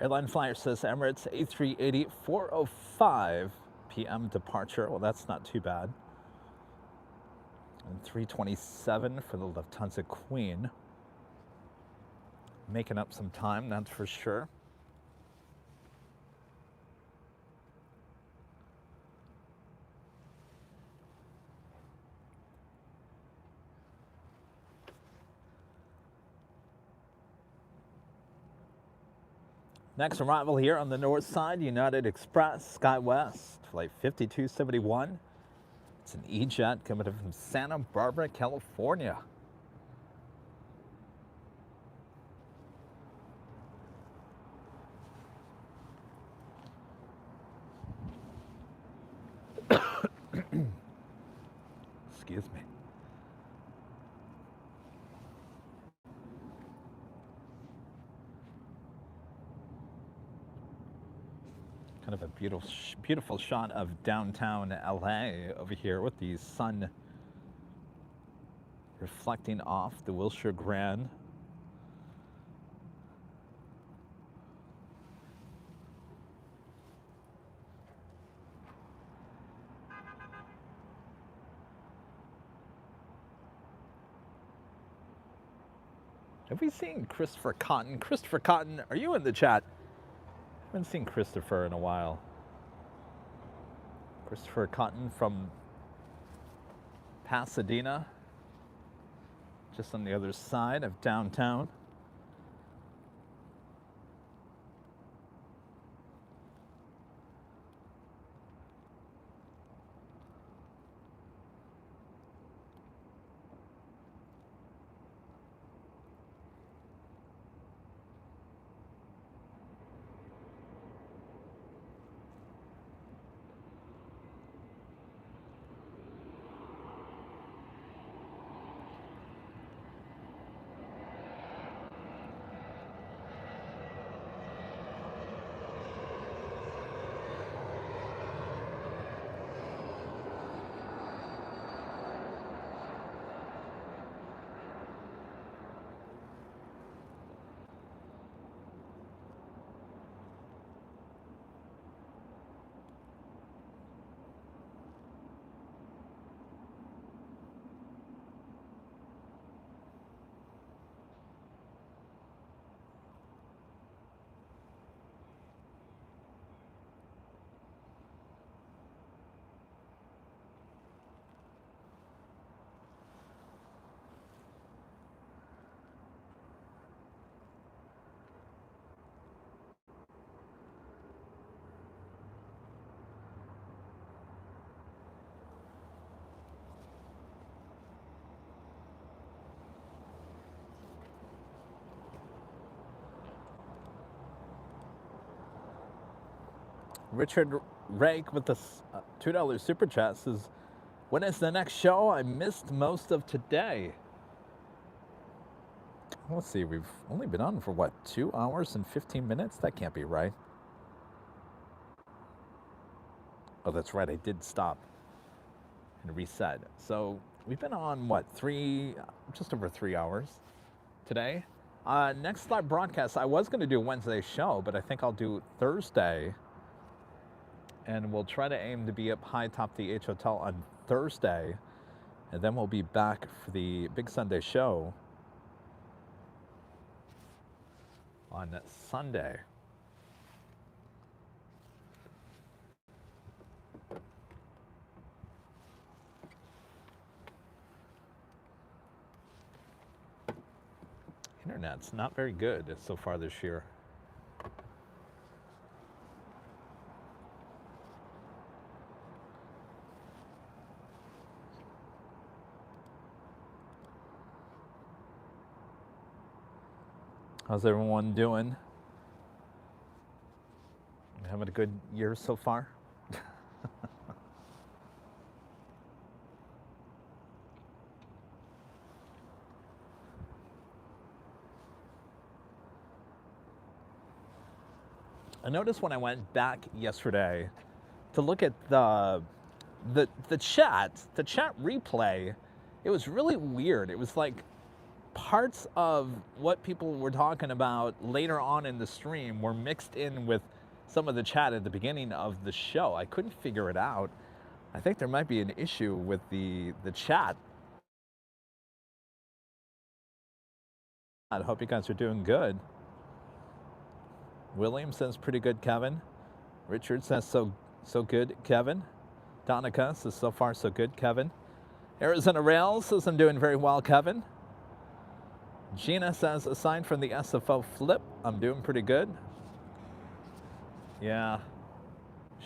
Airline flyer says Emirates A380 4:05 p.m. departure. Well, that's not too bad. And 327 for the Lufthansa Queen. Making up some time, that's for sure. Next arrival here on the north side, United Express, SkyWest, flight 5271. It's an E-Jet coming in from Santa Barbara, California. Excuse me. Kind of a beautiful shot of downtown LA over here with the sun reflecting off the Wilshire Grand. Have we seen Christopher Cotton? Christopher Cotton, are you in the chat? I haven't seen Christopher in a while. Christopher Cotton from Pasadena, just on the other side of downtown. Richard Rake with the $2 super chat says, when is the next show? I missed most of today. Let's see, we've only been on for what, 2 hours and 15 minutes? That can't be right. Oh, that's right, I did stop and reset. So we've been on what, just over 3 hours today. Next live broadcast, I was going to do Wednesday's show, but I think I'll do Thursday. And we'll try to aim to be up high top the H Hotel on Thursday. And then we'll be back for the big Sunday show on Sunday. Internet's not very good so far this year. How's everyone doing? Having a good year so far? I noticed when I went back yesterday to look at the chat replay, it was really weird. It was like parts of what people were talking about later on in the stream were mixed in with some of the chat at the beginning of the show. I couldn't figure it out. I think there might be an issue with the chat. I hope you guys are doing good. William says pretty good, Kevin. Richard says so good, Kevin. Donica says so far so good, Kevin. Arizona Rail says I'm doing very well, Kevin. Gina says, aside from the SFO flip, I'm doing pretty good. Yeah,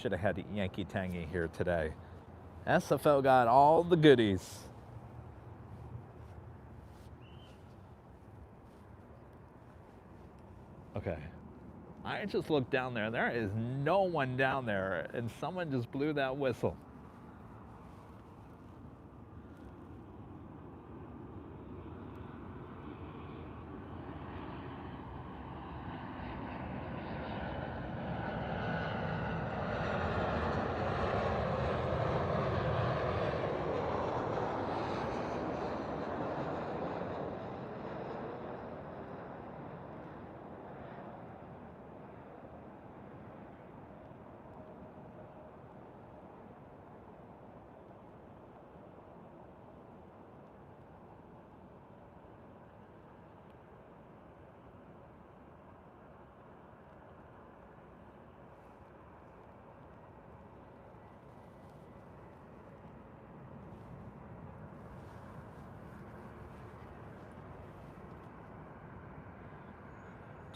should have had Yankee Tangy here today. SFO got all the goodies. Okay. I just looked down there. There is no one down there, and someone just blew that whistle.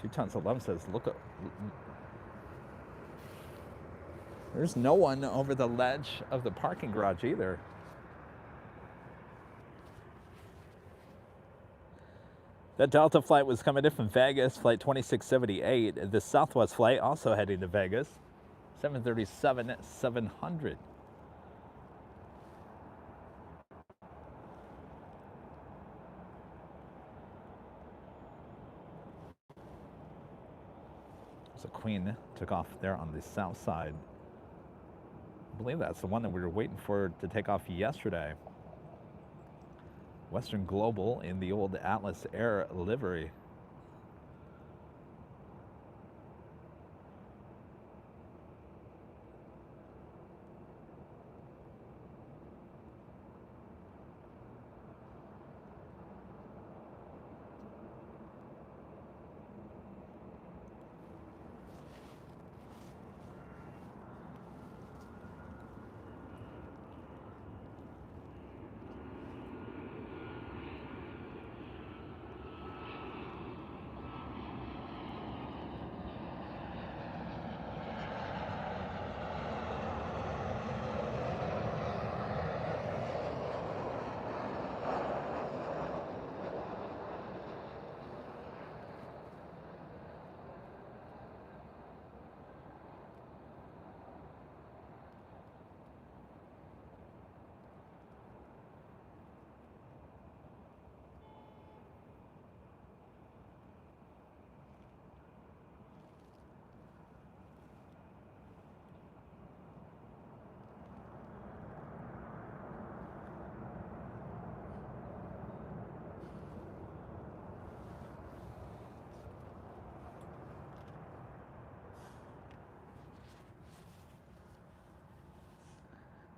Two Tons of Love says, look, there's no one over the ledge of the parking garage either. That Delta flight was coming in from Vegas, flight 2678. The Southwest flight also heading to Vegas, 737-700. So Queen took off there on the south side. I believe that's the one that we were waiting for to take off yesterday. Western Global in the old Atlas Air livery.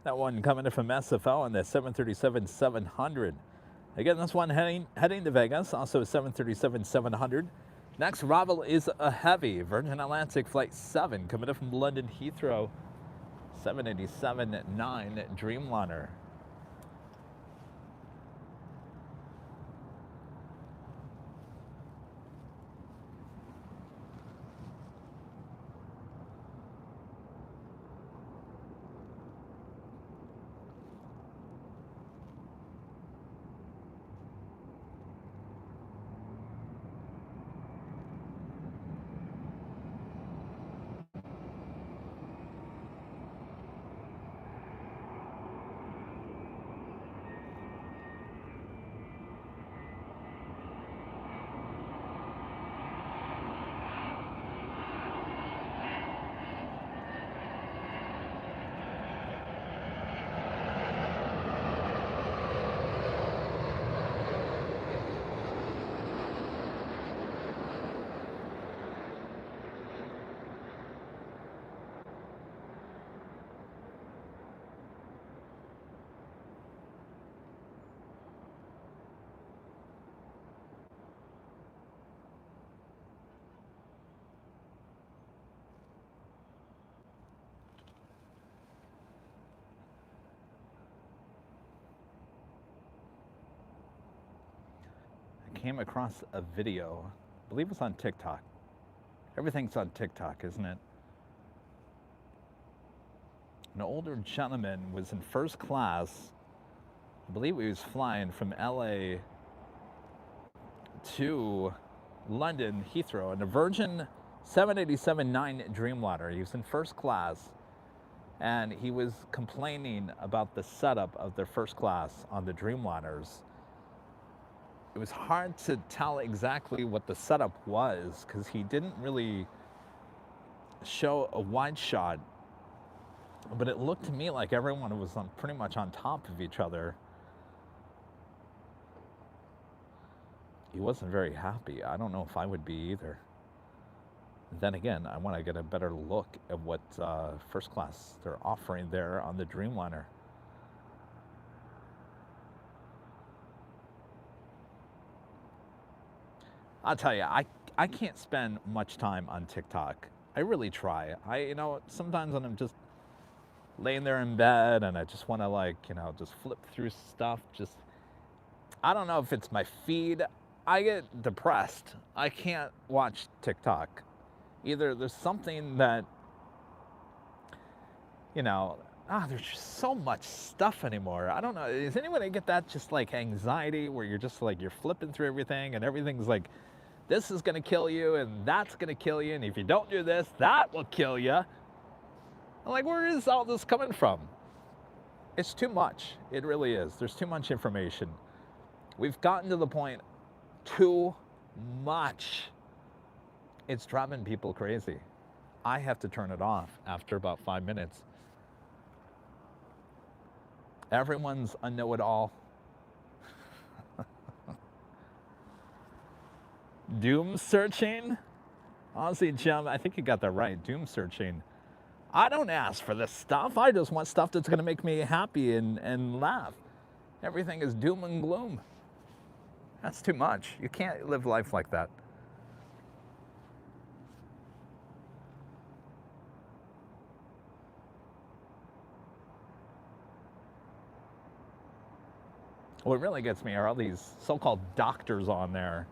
That one coming in from SFO on the 737-700. Again, this one heading to Vegas, also 737-700. Next arrival is a heavy Virgin Atlantic Flight 7 coming in from London Heathrow, 787-9 Dreamliner. Came across a video, I believe it's on TikTok. Everything's on TikTok, isn't it? An older gentleman was in first class. I believe he was flying from LA to London Heathrow in a Virgin 787-9 Dreamliner. He was in first class, and he was complaining about the setup of their first class on the Dreamliners. It was hard to tell exactly what the setup was because he didn't really show a wide shot, but it looked to me like everyone was pretty much on top of each other. He wasn't very happy. I don't know if I would be either. Then again, I want to get a better look at what first class they're offering there on the Dreamliner. I'll tell you, I can't spend much time on TikTok. I really try. Sometimes when I'm just laying there in bed and I just want to just flip through stuff, I don't know if it's my feed. I get depressed. I can't watch TikTok. Either there's something that, there's just so much stuff anymore. I don't know. Does anybody get that just like anxiety where you're just like, you're flipping through everything and everything's like, this is going to kill you and that's going to kill you. And if you don't do this, that will kill you. I'm like, where is all this coming from? It's too much. It really is. There's too much information. We've gotten to the point, too much. It's driving people crazy. I have to turn it off after about 5 minutes. Everyone's a know-it-all. Doom searching? Aussie Jim, I think you got that right. Doom searching. I don't ask for this stuff. I just want stuff that's going to make me happy and laugh. Everything is doom and gloom. That's too much. You can't live life like that. What really gets me are all these so-called doctors on there.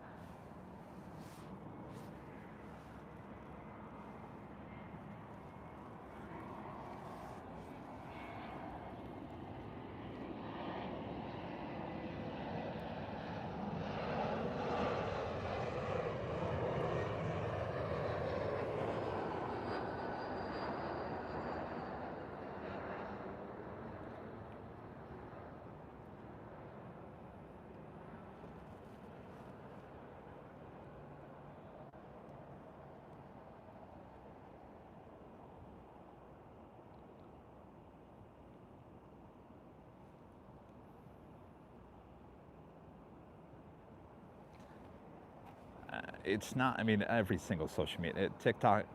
It's not, every single social media, TikTok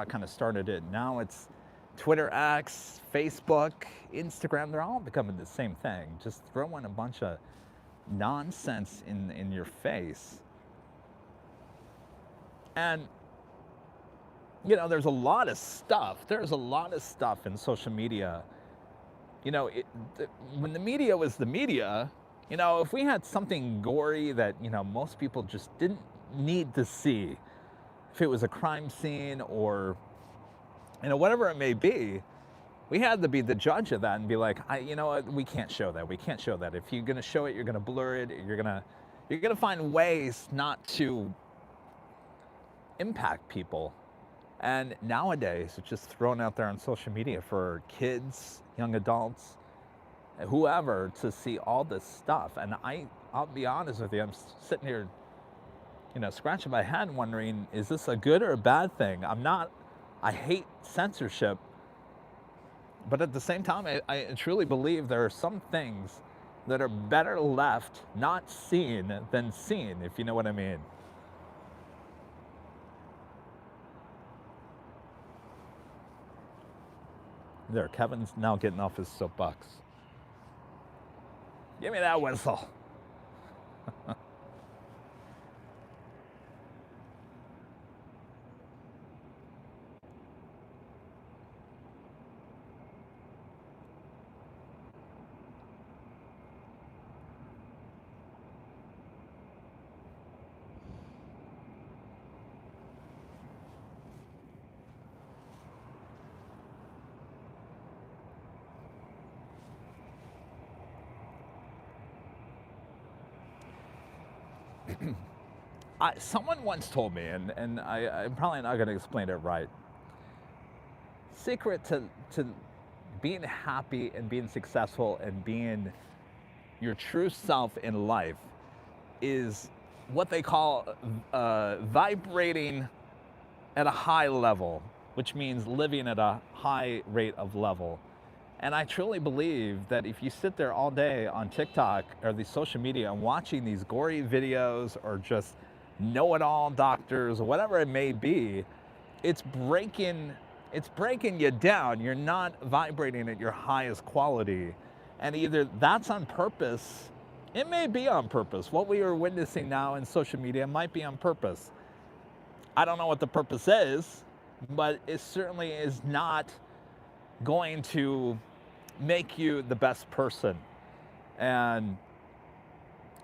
kind of started it. Now it's Twitter, X, Facebook, Instagram, they're all becoming the same thing. Just throwing a bunch of nonsense in your face. And, there's a lot of stuff. There's a lot of stuff in social media. When the media was the media, if we had something gory that, most people just didn't need to see, if it was a crime scene or, whatever it may be, we had to be the judge of that and be like, we can't show that. We can't show that. If you're going to show it, you're going to blur it. You're going to find ways not to impact people. And nowadays, it's just thrown out there on social media for kids, young adults, whoever, to see all this stuff. And I'll be honest with you, I'm sitting here, scratching my head wondering, is this a good or a bad thing? I hate censorship, but at the same time, I truly believe there are some things that are better left not seen than seen, if you know what I mean. There, Kevin's now getting off his soapbox. Give me that whistle. Someone once told me, and I'm probably not going to explain it right. Secret to being happy and being successful and being your true self in life is what they call vibrating at a high level, which means living at a high rate of level. And I truly believe that if you sit there all day on TikTok or the social media and watching these gory videos or just know-it-all doctors or whatever it may be, it's breaking you down. You're not vibrating at your highest quality. And either that's on purpose, it may be on purpose. What we are witnessing now in social media might be on purpose. I don't know what the purpose is, but it certainly is not going to make you the best person. And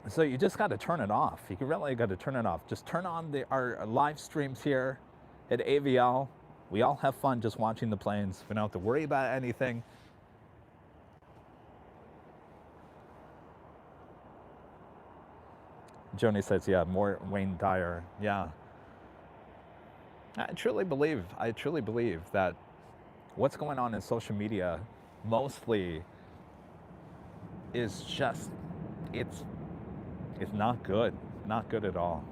so you just got to turn it off. You really got to turn it off. Just turn on our live streams here at AVL. We all have fun just watching the planes. We don't have to worry about anything. Joni says, yeah, more Wayne Dyer. Yeah. I truly believe that what's going on in social media mostly is just, it's not good at all.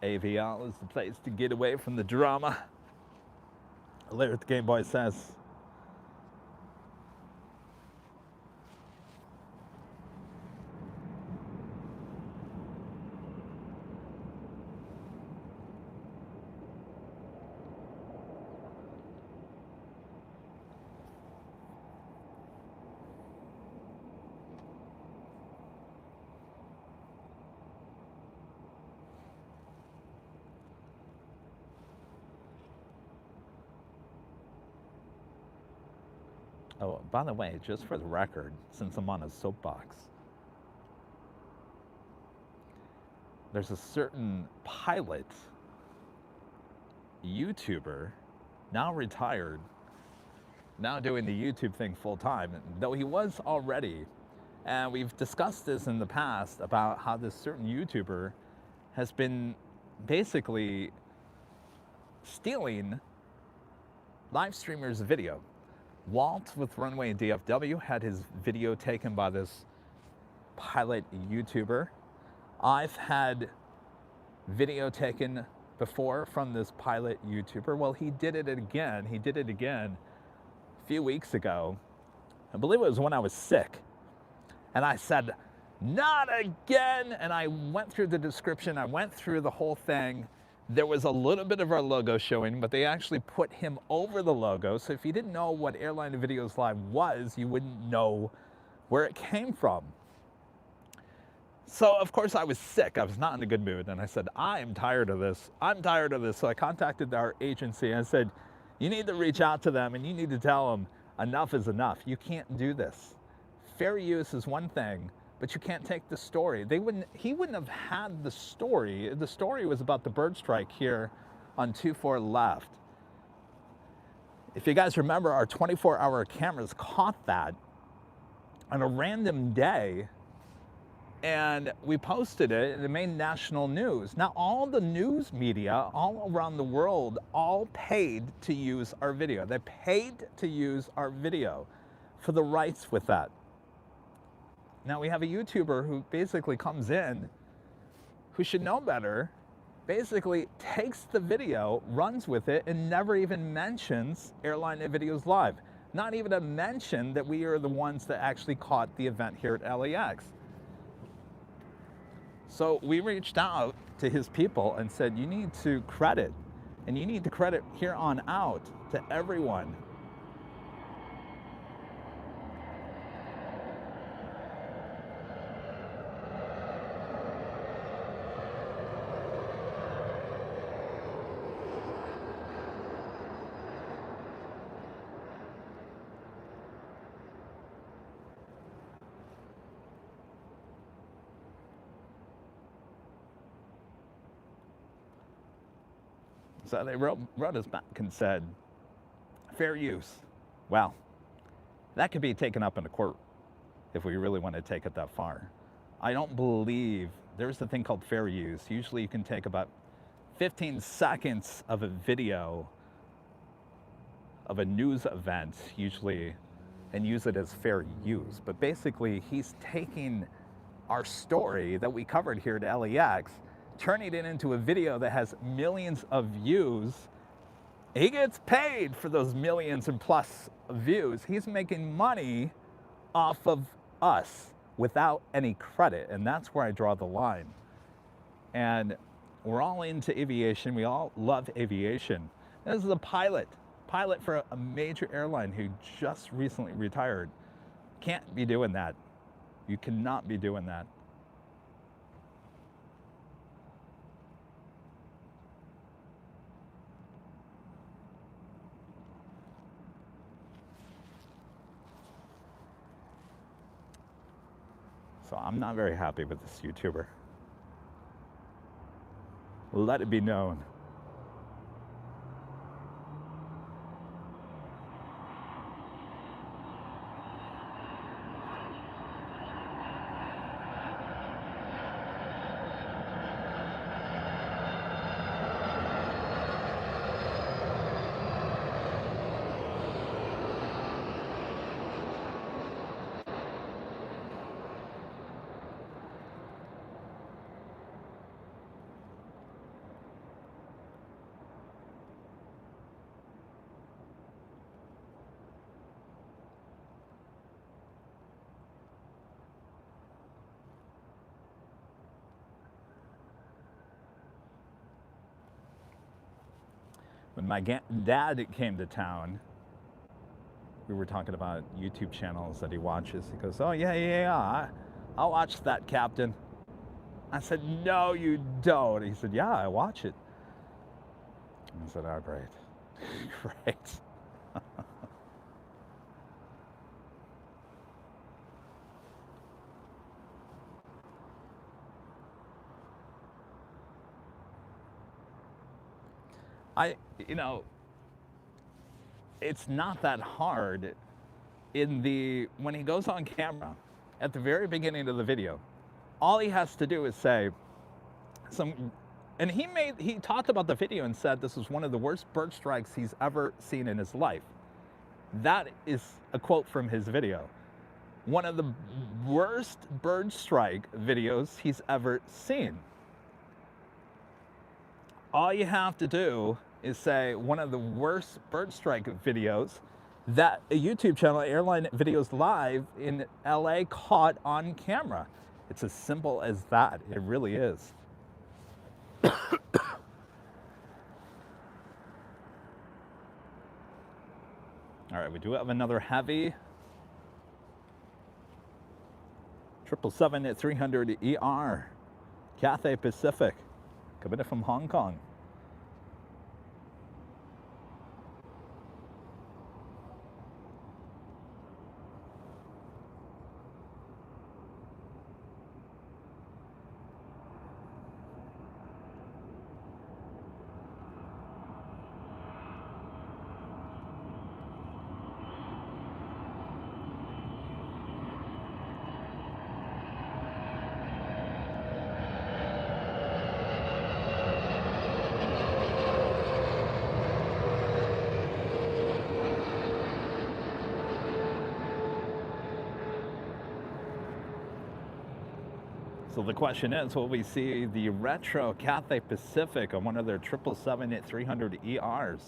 AVL is the place to get away from the drama. Later, the Game Boy says. Oh, by the way, just for the record, since I'm on a soapbox, there's a certain pilot, YouTuber, now retired, now doing the YouTube thing full time, though he was already. And we've discussed this in the past about how this certain YouTuber has been basically stealing live streamers' video. Walt with Runway and DFW had his video taken by this pilot YouTuber. I've had video taken before from this pilot YouTuber. Well, he did it again. A few weeks ago. I believe it was when I was sick. And I said, not again. And I went through the description. I went through the whole thing. There was a little bit of our logo showing, but they actually put him over the logo. So if you didn't know what AirlineVideosLive was, you wouldn't know where it came from. So of course I was sick. I was not in a good mood. And I said, I am tired of this. So I contacted our agency and I said, you need to reach out to them and you need to tell them enough is enough. You can't do this. Fair use is one thing, but you can't take the story. He wouldn't have had the story. The story was about the bird strike here on 24 left. If you guys remember, our 24-hour cameras caught that on a random day, and we posted it and it made national news. Now, all the news media all around the world all paid to use our video. They paid to use our video for the rights with that. Now we have a YouTuber who basically comes in, who should know better, basically takes the video, runs with it, and never even mentions AirlineVideosLive. Not even a mention that we are the ones that actually caught the event here at LAX. So we reached out to his people and said, you need to credit, and you need to credit here on out to everyone. So they wrote us back and said, fair use. Well, that could be taken up in a court if we really want to take it that far. I don't believe there's a thing called fair use. Usually you can take about 15 seconds of a video of a news event, usually, and use it as fair use. But basically, he's taking our story that we covered here at LAX, turning it into a video that has millions of views. He gets paid for those millions and plus views. He's making money off of us without any credit, and that's where I draw the line. And we're all into aviation. We all love aviation. This is a pilot for a major airline who just recently retired. Can't be doing that. You cannot be doing that. So I'm not very happy with this YouTuber. Let it be known. When my dad came to town, we were talking about YouTube channels that he watches. He goes, oh, yeah, I'll watch that, Captain. I said, no, you don't. He said, yeah, I watch it. I said, oh, great. Great. It's not that hard when he goes on camera at the very beginning of the video. All he has to do is say and he talked about the video and said this was one of the worst bird strikes he's ever seen in his life. That is a quote from his video. One of the worst bird strike videos he's ever seen. All you have to do is say one of the worst bird strike videos that a YouTube channel, AirlineVideosLive in LA, caught on camera. It's as simple as that. It really is. All right, we do have another heavy 777-300ER, Cathay Pacific, coming in from Hong Kong. So the question is, will we see the retro Cathay Pacific on one of their 777-300ERs?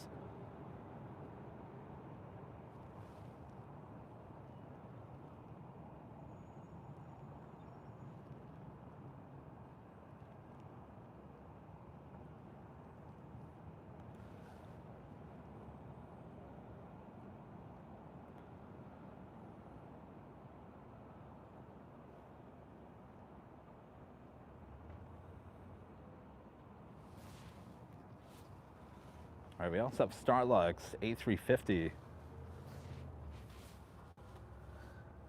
right, we also have Starlux A350.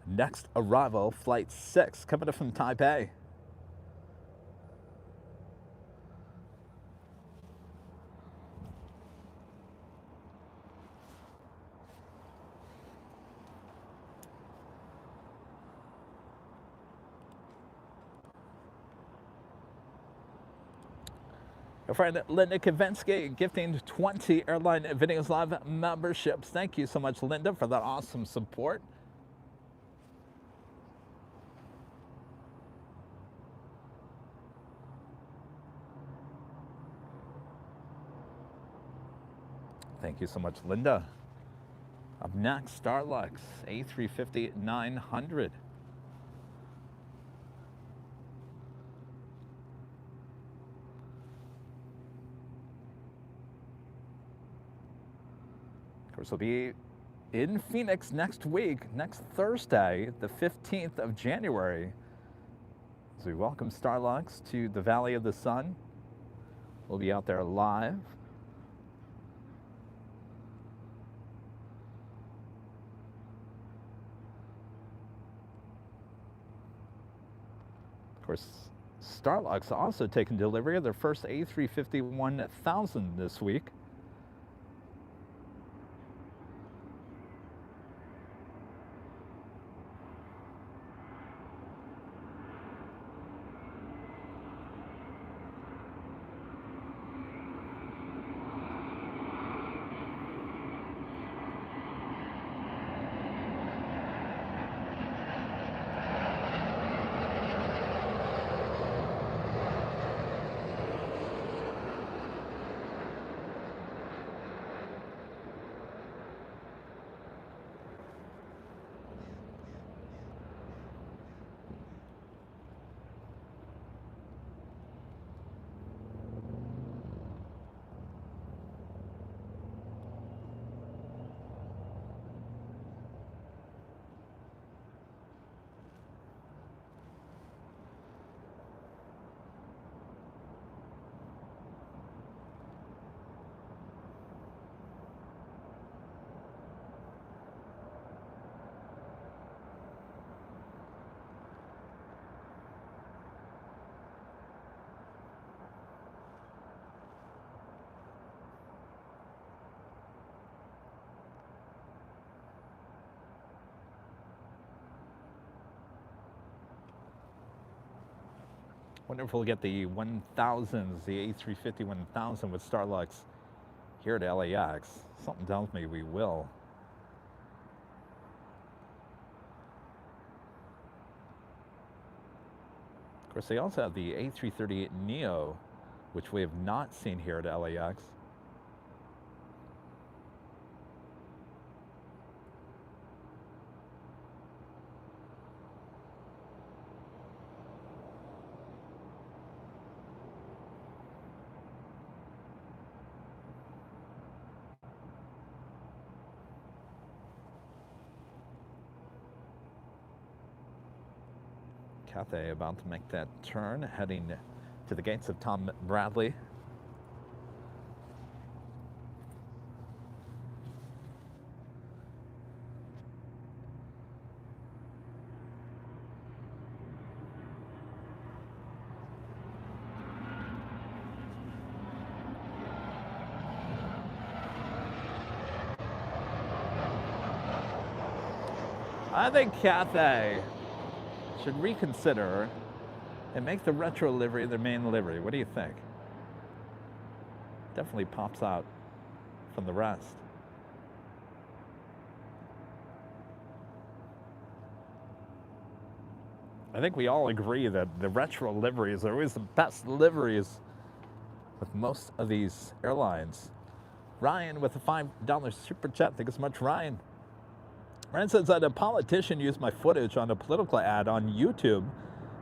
Next arrival, flight 6, coming in from Taipei. Our friend Linda Kavinsky gifting 20 Airline Videos Live memberships. Thank you so much, Linda, for that awesome support. Thank you so much, Linda. Up next, Starlux A350-900. Of course, we'll be in Phoenix next week, next Thursday, the 15th of January, as we welcome Starlux to the Valley of the Sun. We'll be out there live. Of course, Starlux also taking delivery of their first A350-1000 this week. Wonder if we'll get the 1000s, the A350 1000 with Starlux here at LAX. Something tells me we will. Of course, they also have the A330 Neo, which we have not seen here at LAX. Cathay about to make that turn, heading to the gates of Tom Bradley. I think Cathay should reconsider and make the retro livery their main livery. What do you think? Definitely pops out from the rest. I think we all agree that the retro liveries are always the best liveries with most of these airlines. Ryan with a $5 super chat. Thank you so much, Ryan. Ryan says that a politician used my footage on a political ad on YouTube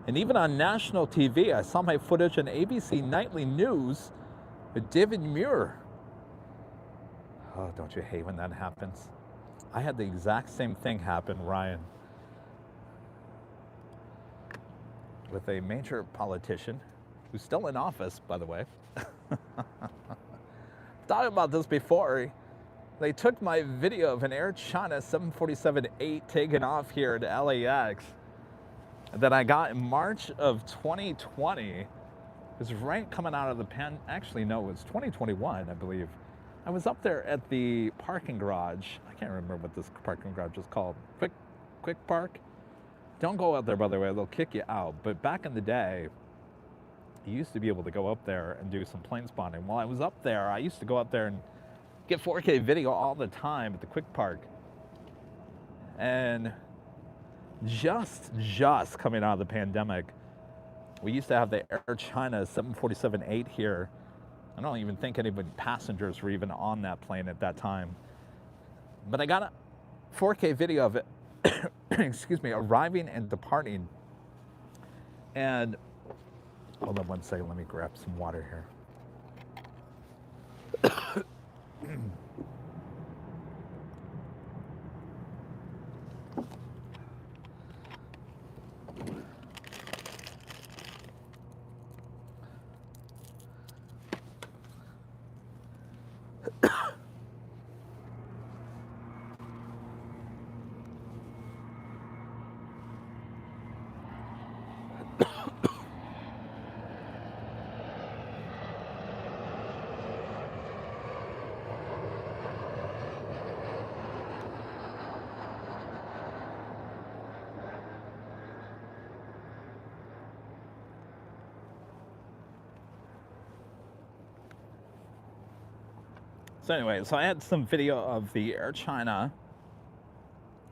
and even on national TV. I saw my footage on ABC Nightly News with David Muir. Oh, don't you hate when that happens? I had the exact same thing happen, Ryan, with a major politician who's still in office, by the way. talked about this before. They took my video of an Air China 747-8 taking off here at LAX that I got in March of 2020. It was right coming out of the actually, no, it was 2021, I believe. I was up there at the parking garage. I can't remember what this parking garage is called. Quick Park? Don't go out there, by the way, they'll kick you out. But back in the day, you used to be able to go up there and do some plane spotting. While I was up there, I used to go up there and get 4K video all the time at the Quick Park. And just coming out of the pandemic, we used to have the Air China 747-8 here. I don't even think any passengers were even on that plane at that time. But I got a 4K video of it, excuse me, arriving and departing. And hold on one second, let me grab some water here. So anyway, so I had some video of the Air China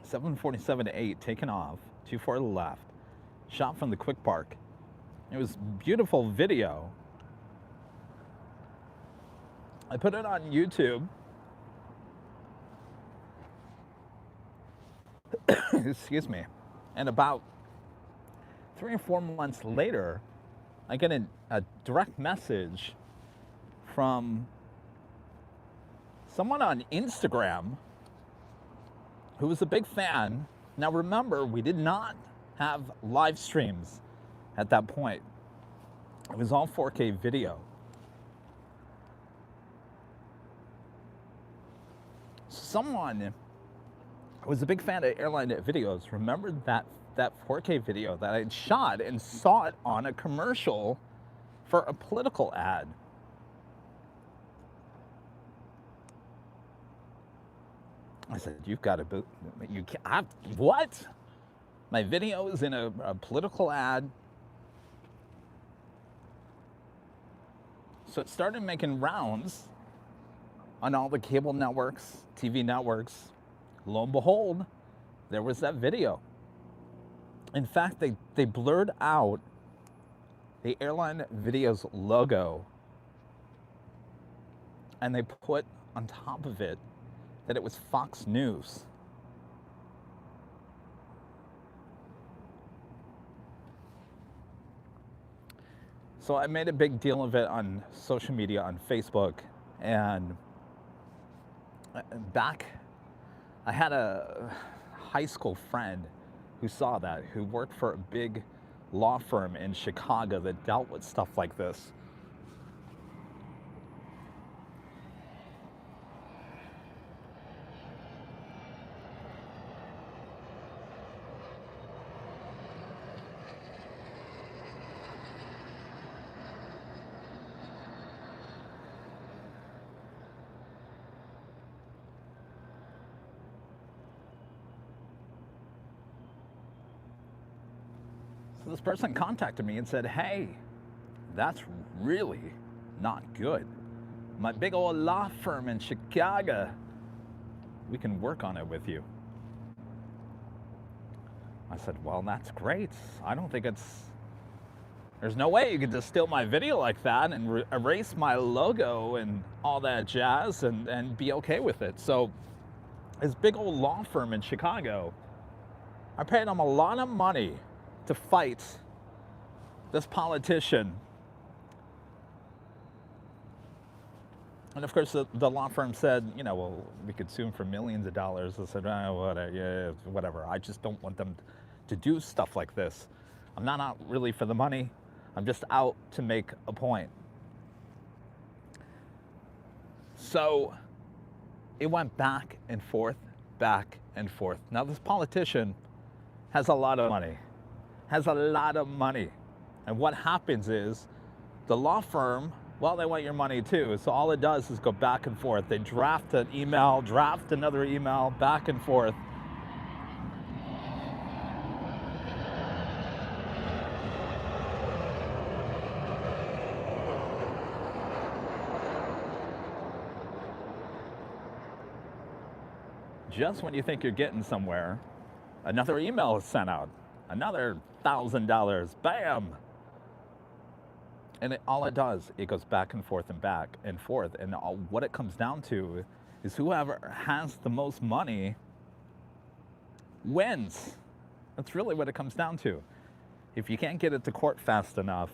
747-8 taking off, 24 to the left, shot from the Quick Park. It was beautiful video. I put it on YouTube. Excuse me. And about 3 or 4 months later, I get a direct message from someone on Instagram who was a big fan. Now remember, we did not have live streams at that point. It was all 4K video. Someone who was a big fan of Airline videos remembered that 4K video that I had shot and saw it on a commercial for a political ad. I said, you've got to boot. You can't. What? My video is in a political ad. So it started making rounds on all the cable networks, TV networks. Lo and behold, there was that video. In fact, they blurred out the Airline Videos logo, and they put on top of it that it was Fox News. So I made a big deal of it on social media, on Facebook, and back, I had a high school friend who saw that, who worked for a big law firm in Chicago that dealt with stuff like this. So this person contacted me and said, hey, that's really not good. My big old law firm in Chicago, we can work on it with you. I said, well, that's great. I don't think there's no way you could just steal my video like that and erase my logo and all that jazz and be okay with it. So this big old law firm in Chicago, I paid them a lot of money to fight this politician. And of course, the law firm said, you know, well, we could sue him for millions of dollars. I said, whatever. I just don't want them to do stuff like this. I'm not out really for the money. I'm just out to make a point. So it went back and forth, back and forth. Now this politician has a lot of money, And what happens is the law firm, well, they want your money too. So all it does is go back and forth. They draft an email, draft another email, back and forth. Just when you think you're getting somewhere, another email is sent out. Another $1,000, bam! And all it does, it goes back and forth and back and forth. And what it comes down to is whoever has the most money wins. That's really what it comes down to. If you can't get it to court fast enough,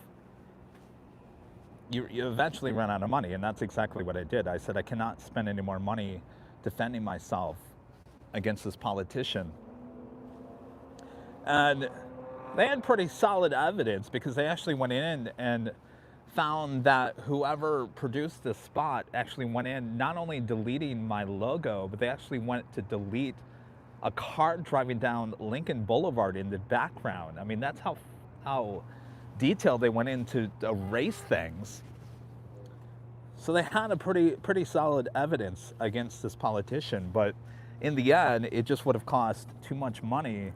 you eventually run out of money. And that's exactly what I did. I said, I cannot spend any more money defending myself against this politician. And they had pretty solid evidence because they actually went in and found that whoever produced this spot actually went in not only deleting my logo, but they actually went to delete a car driving down Lincoln Boulevard in the background. I mean, that's how detailed they went in to erase things. So they had a pretty solid evidence against this politician, but in the end, it just would have cost too much money,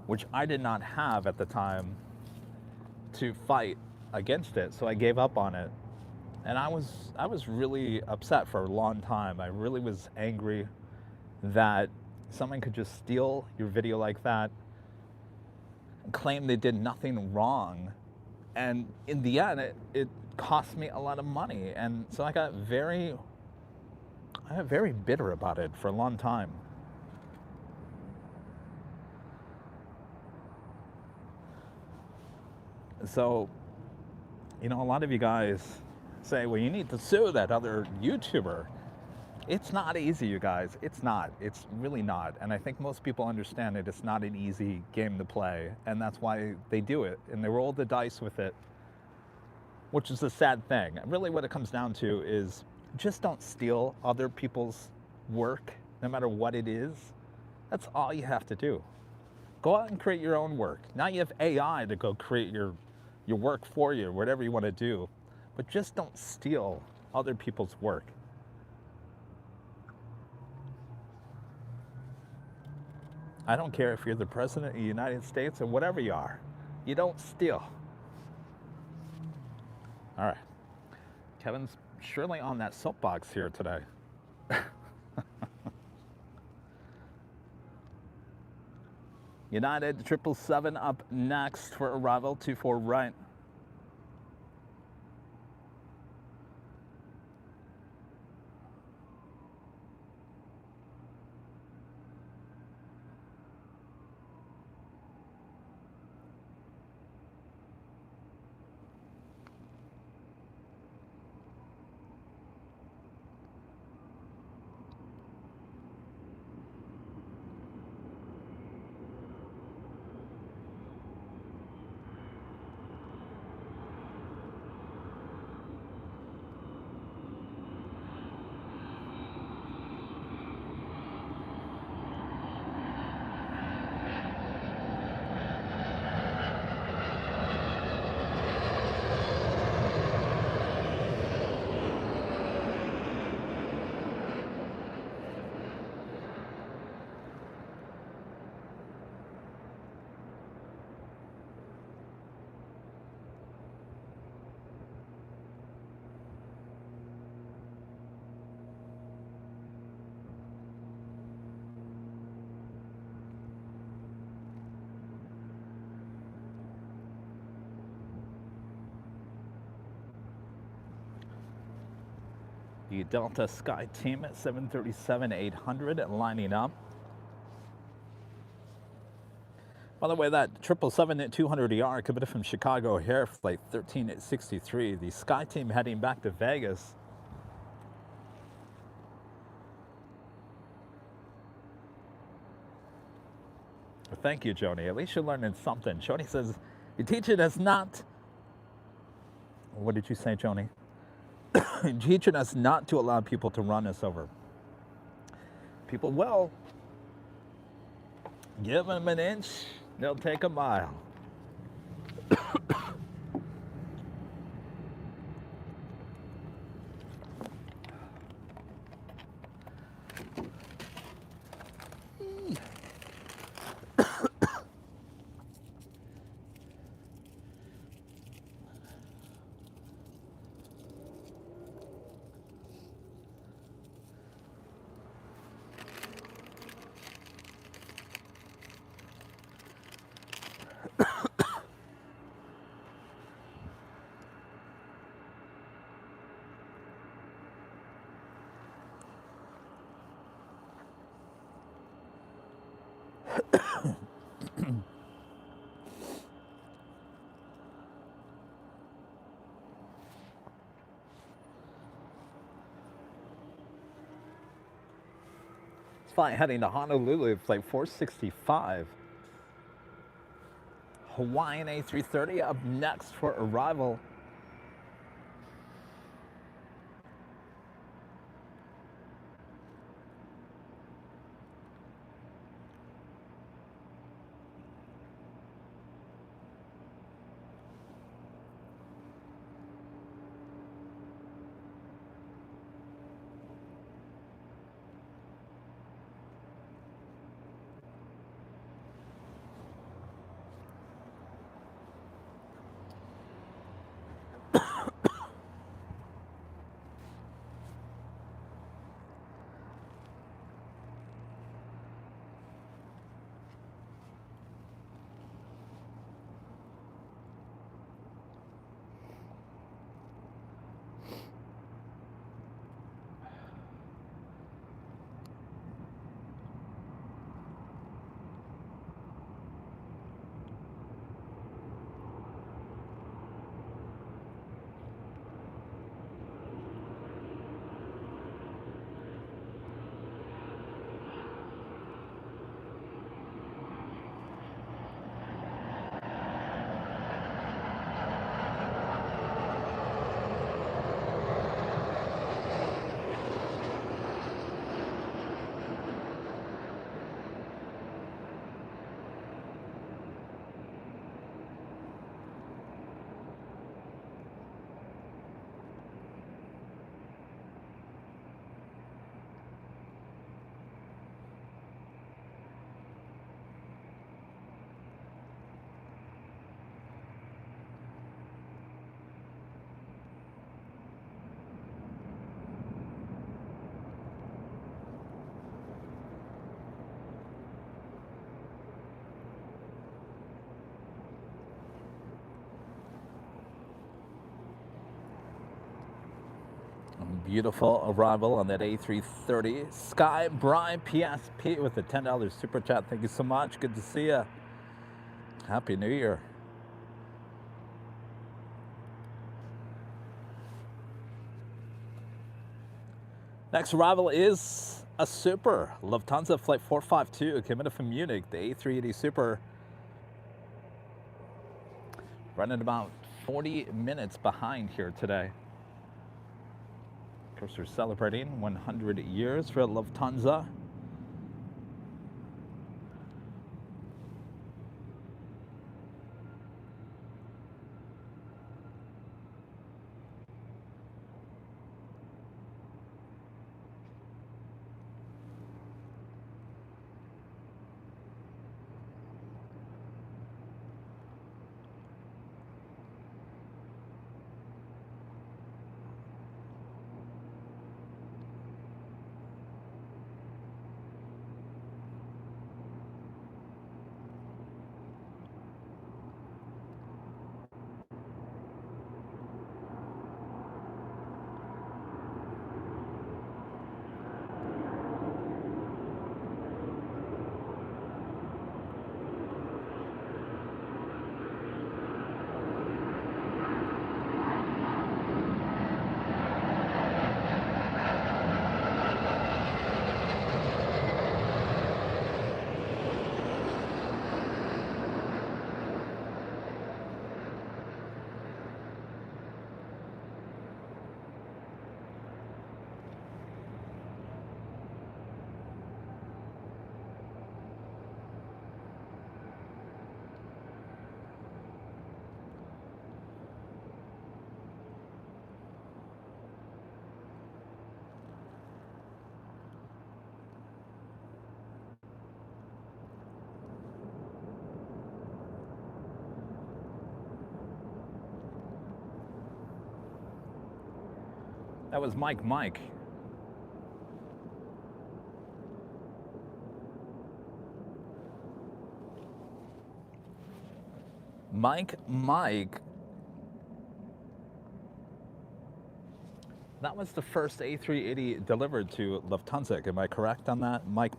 which I did not have at the time, to fight against it. So I gave up on it. And I was really upset for a long time. I really was angry that someone could just steal your video like that and claim they did nothing wrong. And in the end, it cost me a lot of money. And so I got very bitter about it for a long time. So, you know, a lot of you guys say, well, you need to sue that other YouTuber. It's not easy, you guys. It's not. It's really not. And I think most people understand it. It's not an easy game to play. And that's why they do it. And they roll the dice with it, which is a sad thing. Really what it comes down to is just don't steal other people's work, no matter what it is. That's all you have to do. Go out and create your own work. Now you have AI to go create your work for you, whatever you want to do. But just don't steal other people's work. I don't care if you're the President of the United States or whatever you are. You don't steal. All right. Kevin's surely on that soapbox here today. United 777 up next for arrival 24 right. The Delta Sky Team at 737-800 lining up. By the way, that 777-200ER coming from Chicago O'Hare flight 1363. The Sky Team heading back to Vegas. Thank you, Joni. At least you're learning something. Joni says, your teacher does not... What did you say, Joni? teaching us not to allow people to run us over. People will. Give them an inch, they'll take a mile. Flight heading to Honolulu, flight 465. Hawaiian A330 up next for arrival. Beautiful arrival on that A330. Sky Brian PSP with a $10 super chat. Thank you so much. Good to see you. Happy New Year. Next arrival is a super. Lufthansa flight 452 came in from Munich. The A380 Super running about 40 minutes behind here today. Of course, we're celebrating 100 years for Lufthansa. That was Mike. Mike. That was the first A380 delivered to Lufthansa. Am I correct on that, Mike?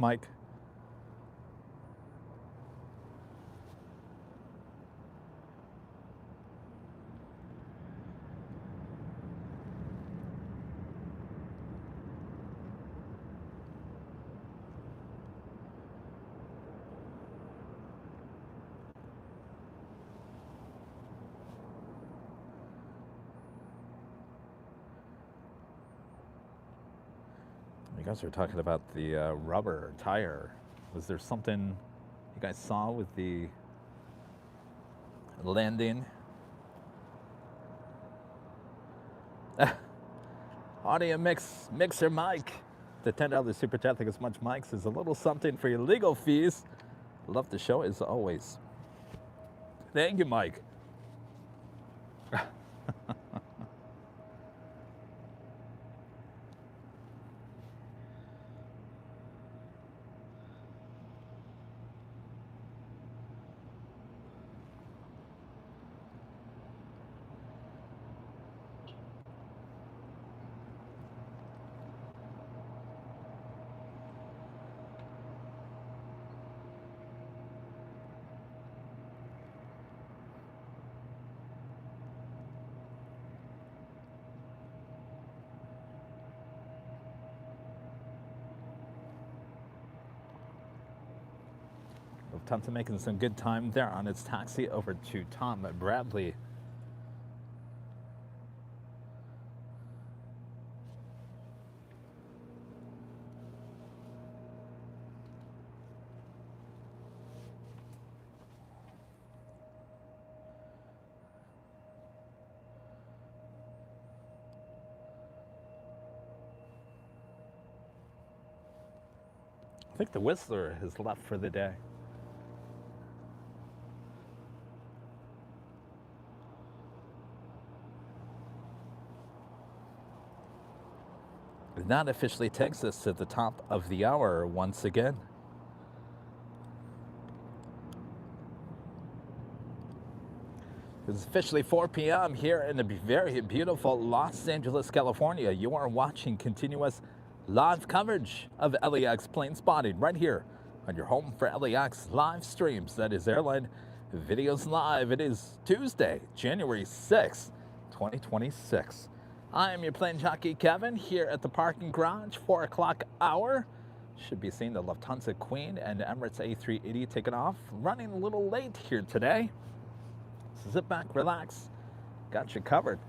You guys were talking about the rubber tire. Was there something you guys saw with the landing? Audio mixer Mike. The $10 super chat, thank you so much, Mike. Says a little something for your legal fees. Love the show as always. Thank you, Mike. Lufthansa making some good time there on its taxi over to Tom Bradley. I think the Whistler has left for the day. That officially takes us to the top of the hour once again. It's officially 4 p.m. here in the very beautiful Los Angeles, California. You are watching continuous live coverage of LAX plane spotting right here on your home for LAX live streams. That is Airline Videos Live. It is Tuesday, January 6th, 2026. I am your plane jockey, Kevin, here at the parking garage, 4 o'clock hour. Should be seeing the Lufthansa Queen and Emirates A380 taking off. Running a little late here today. So sit back, relax. Got you covered.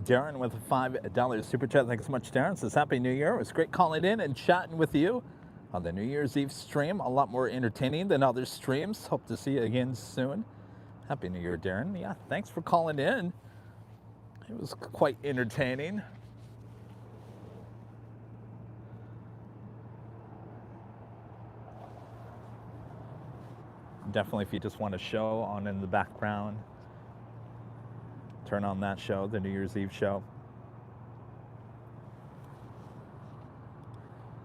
Darren with a $5 super chat. Thanks so much, Darren. Says Happy New Year. It was great calling in and chatting with you on the New Year's Eve stream. A lot more entertaining than other streams. Hope to see you again soon. Happy New Year, Darren. Yeah, thanks for calling in. It was quite entertaining. Definitely, if you just want a show on in the background, turn on that show, the New Year's Eve show.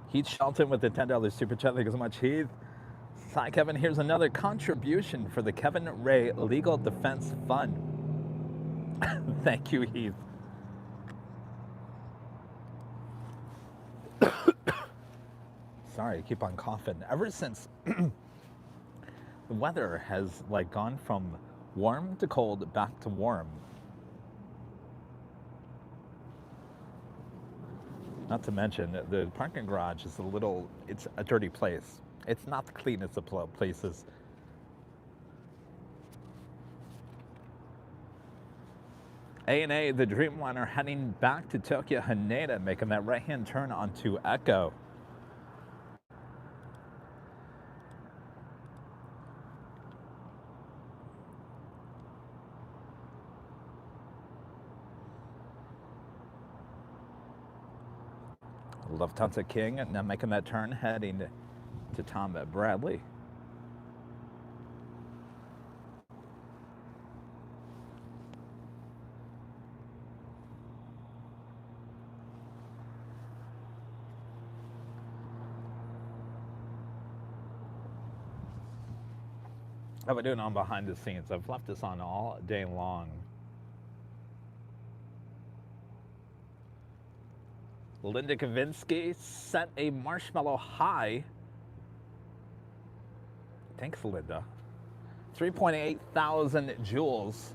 Heath Shelton with the $10 super chat. Thank you so much, Heath. Hi, Kevin. Here's another contribution for the Kevin Ray Legal Defense Fund. Thank you, Heath. Sorry, I keep on coughing. Ever since the weather has gone from warm to cold, back to warm. Not to mention, the parking garage is it's a dirty place. It's not the cleanest of places. ANA, the Dreamliner, heading back to Tokyo Haneda, making that right-hand turn onto Echo. Lufthansa King, now making that turn, heading to Tom Bradley. How we doing on behind the scenes? I've left this on all day long. Linda Kavinsky sent a marshmallow high. Thanks, Linda. 3.8 thousand joules.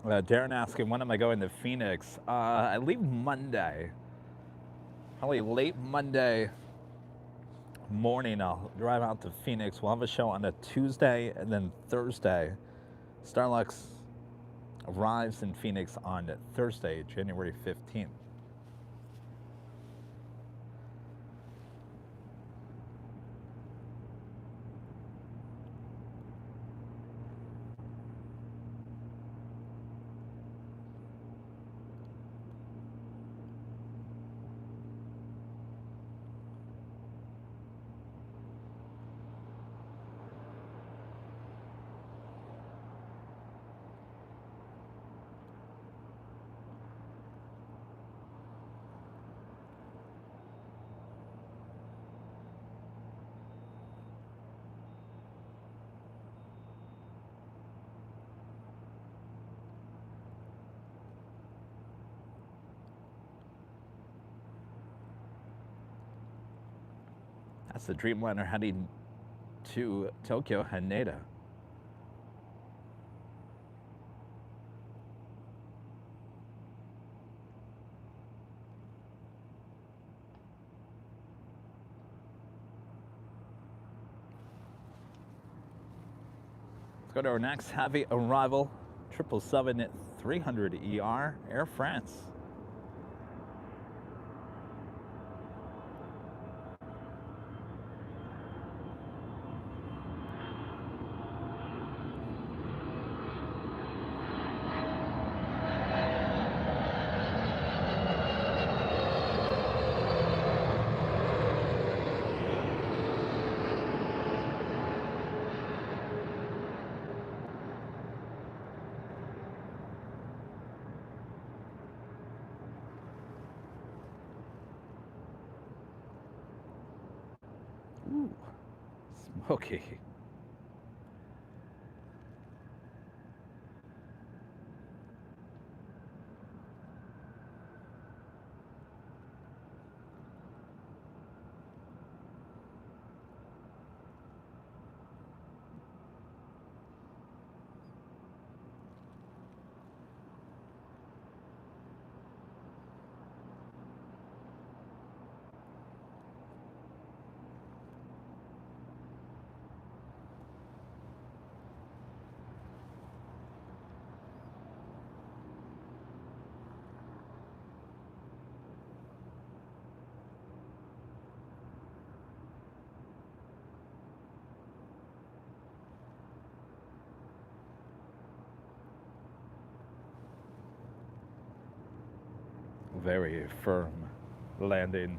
Darren asking, when am I going to Phoenix? I leave Monday. Probably late Monday morning, I'll drive out to Phoenix. We'll have a show on a Tuesday and then Thursday. Starlux arrives in Phoenix on Thursday, January 15th. That's the Dreamliner heading to Tokyo, Haneda. Let's go to our next heavy arrival, 777-300ER, Air France. Ooh, smoky. Very firm landing.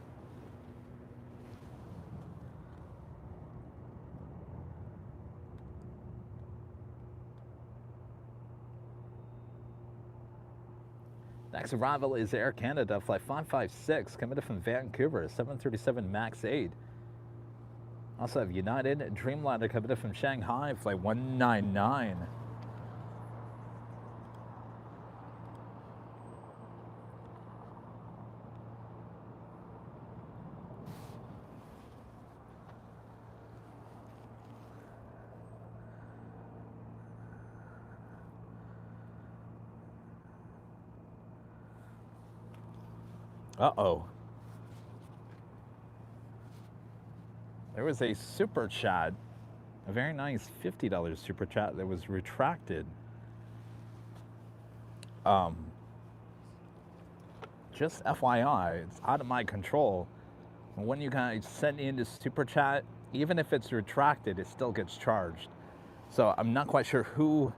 Next arrival is Air Canada, flight 556, coming in from Vancouver, 737 MAX 8. Also have United Dreamliner coming in from Shanghai, flight 199. Uh-oh. There was a super chat, a very nice $50 super chat that was retracted. Just FYI, it's out of my control. When you guys send in this super chat, even if it's retracted, it still gets charged. So I'm not quite sure who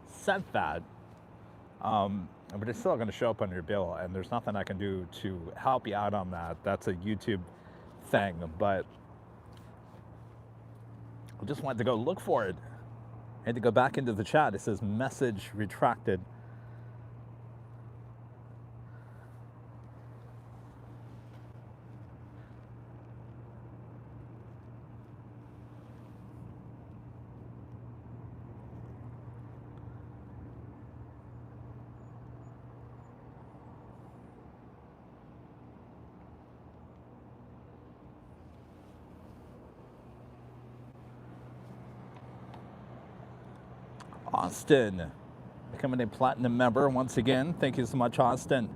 sent that, but it's still going to show up on your bill, and there's nothing I can do to help you out on that. That's a YouTube thing, but I just wanted to go look for it. I had to go back into the chat. It says message retracted. Austin, becoming a platinum member once again. Thank you so much, Austin.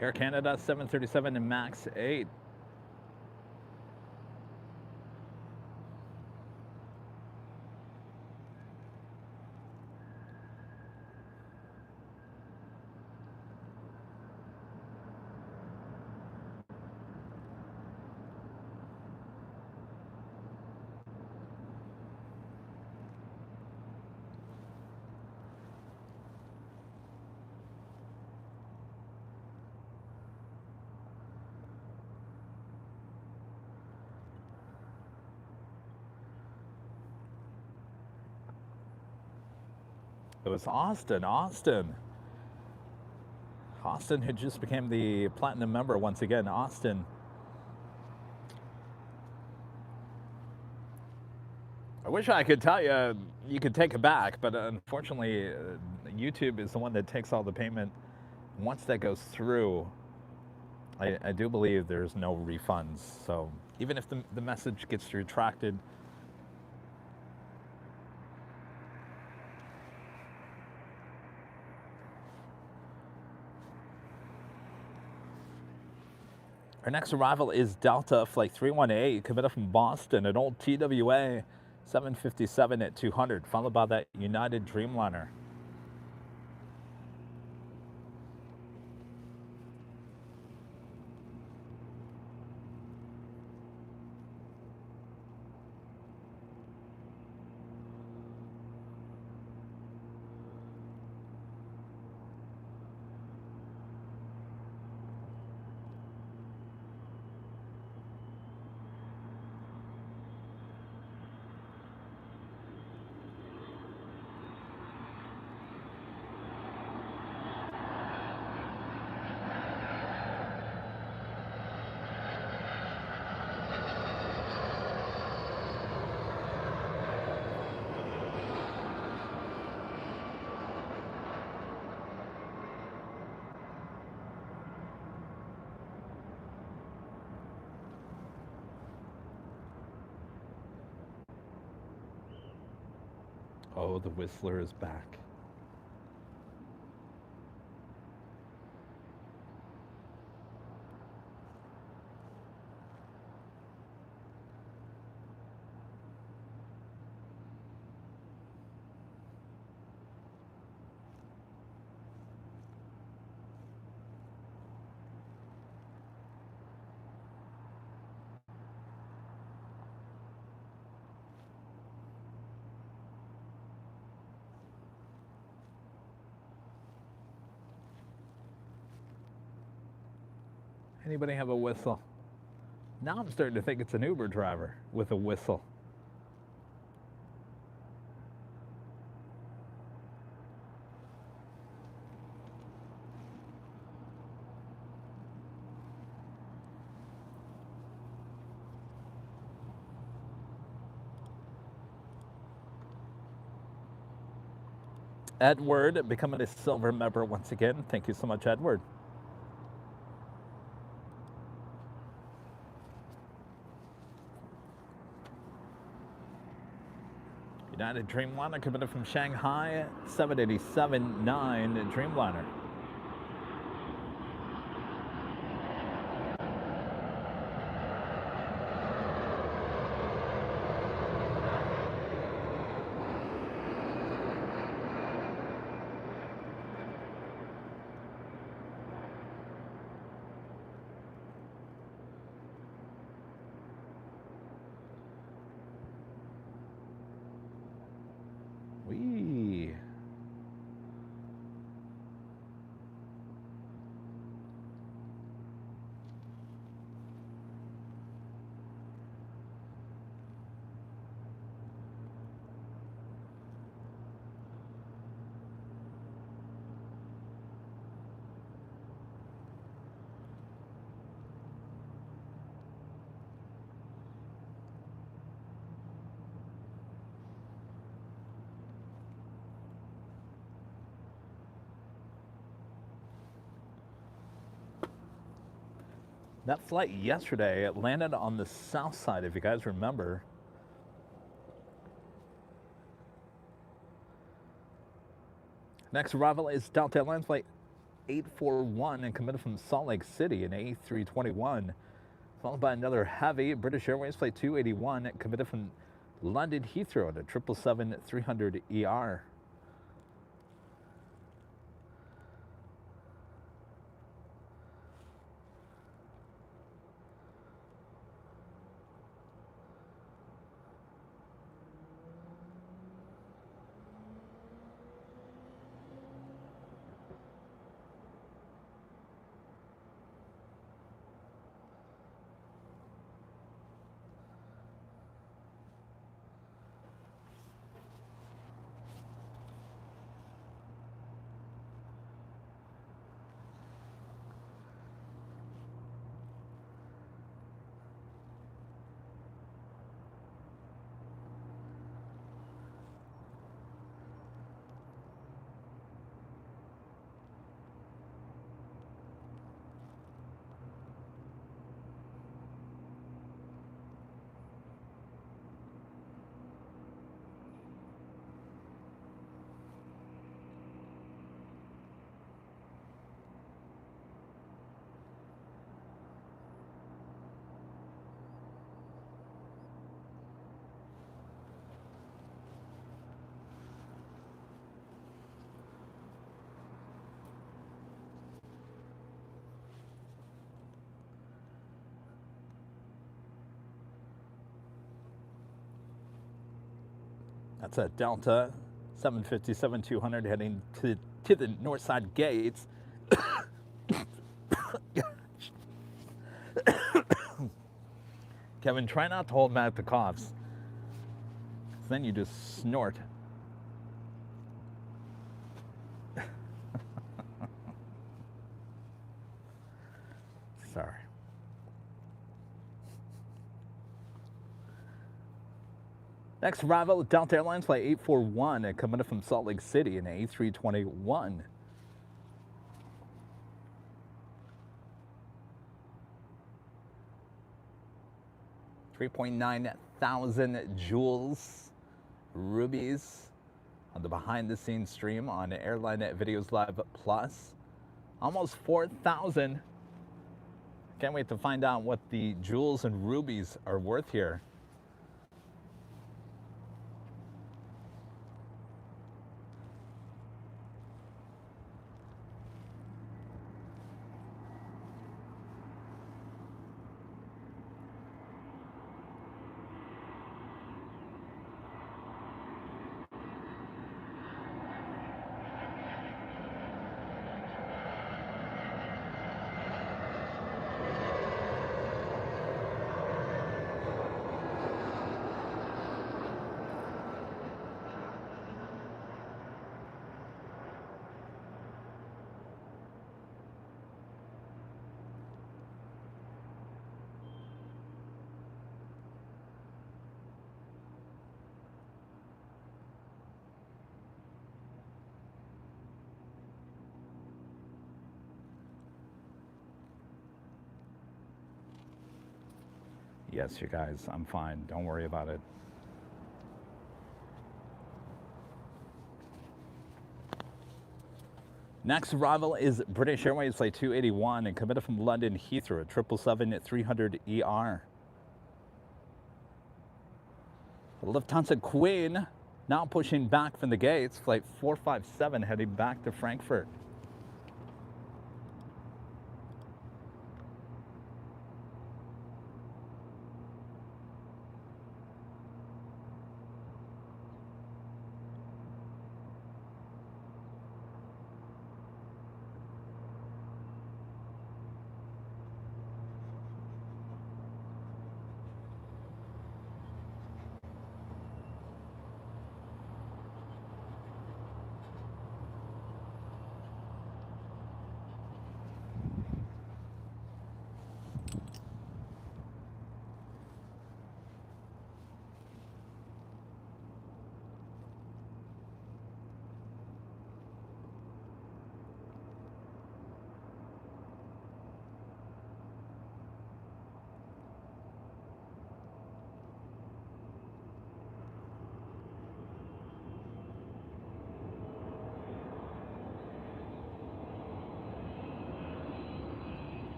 Air Canada 737 and MAX 8. It was Austin. Austin who just became the platinum member once again. Austin. I wish I could tell you you could take it back, but unfortunately, YouTube is the one that takes all the payment. Once that goes through, I do believe there's no refunds. So even if the message gets retracted, our next arrival is Delta Flight 318, coming up from Boston, an old TWA 757 at 200, followed by that United Dreamliner. Oh, the Whistler is back. Anybody have a whistle? Now I'm starting to think it's an Uber driver with a whistle. Edward becoming a silver member once again. Thank you so much, Edward. United Dreamliner coming in from Shanghai, 787-9 Dreamliner. Wee. That flight yesterday, it landed on the south side, if you guys remember. Next arrival is Delta Airlines flight 841 and committed from Salt Lake City, an A321, followed by another heavy British Airways flight 281 committed from London Heathrow at a 777-300ER. That's a Delta 757-200 heading to the north side gates. Kevin, try not to hold back the coughs. Then you just snort. Sorry. Next arrival, Delta Airlines flight 841 coming in from Salt Lake City, an A321. $3.9 thousand jewels, rubies, on the behind-the-scenes stream on AirlineVideosLive Plus. Almost 4,000. Can't wait to find out what the jewels and rubies are worth here. Yes, you guys, I'm fine. Don't worry about it. Next arrival is British Airways Flight 281 and committed from London Heathrow at 777-300ER. The Lufthansa Queen now pushing back from the gates. Flight 457 heading back to Frankfurt.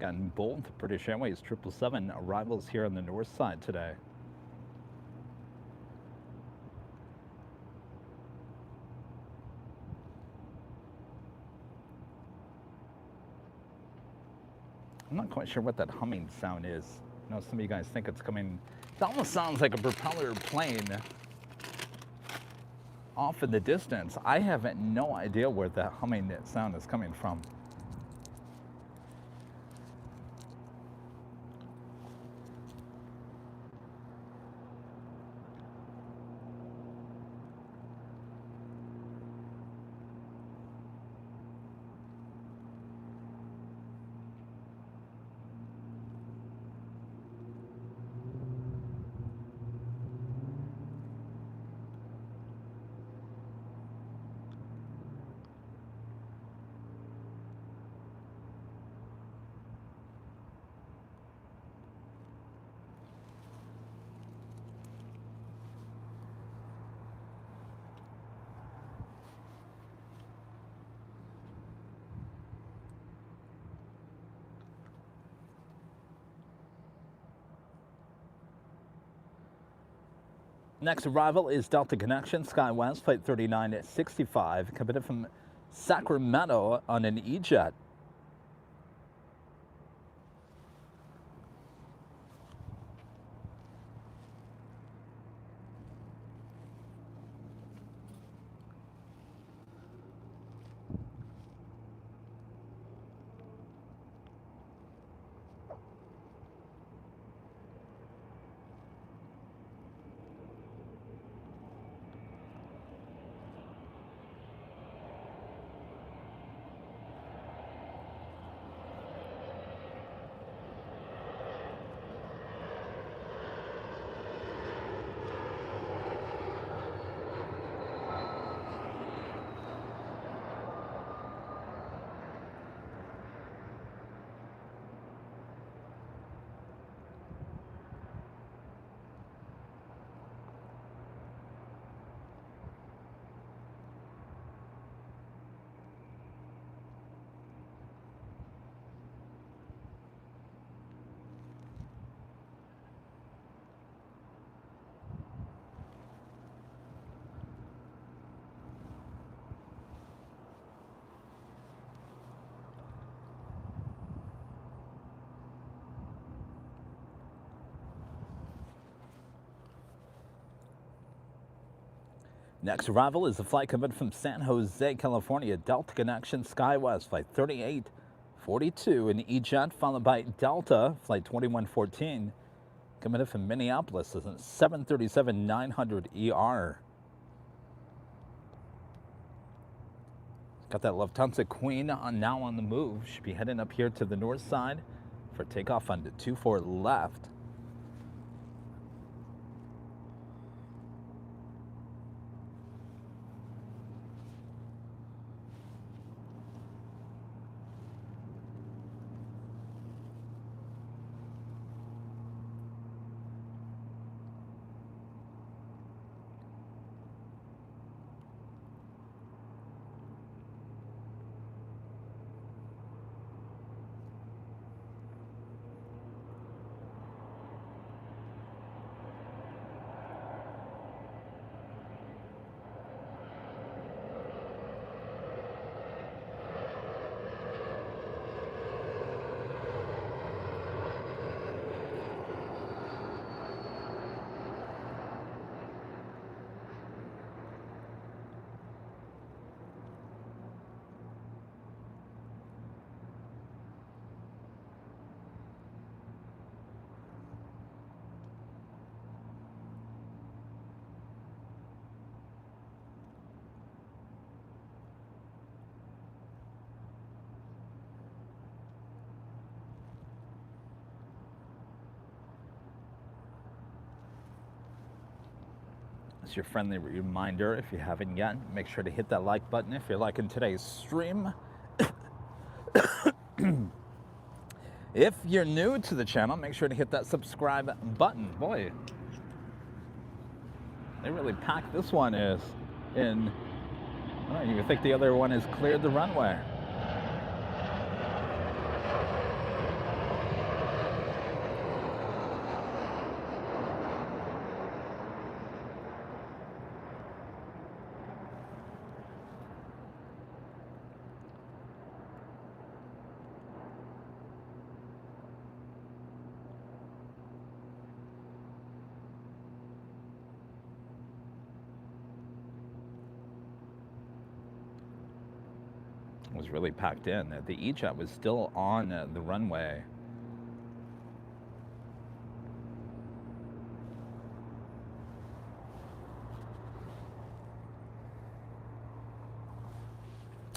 Gotten both British Airways 777 arrivals here on the north side today. I'm not quite sure what that humming sound is. I know some of you guys think it's coming. It almost sounds like a propeller plane off in the distance. I have no idea where that humming sound is coming from. Next arrival is Delta Connection SkyWest Flight 3965, committed from Sacramento on an E-Jet. Next arrival is a flight coming from San Jose, California, Delta Connection SkyWest, flight 3842 in E-Jet, followed by Delta, flight 2114, coming in from Minneapolis, is a 737-900 ER. Got that Lufthansa Queen now on the move. Should be heading up here to the north side for takeoff on the 24 left. It's your friendly reminder, if you haven't yet, make sure to hit that like button if you're liking today's stream. If you're new to the channel, make sure to hit that subscribe button. Boy, they really packed this one in. I don't even think the other one has cleared the runway. Was really packed in. The E-Jet was still on the runway.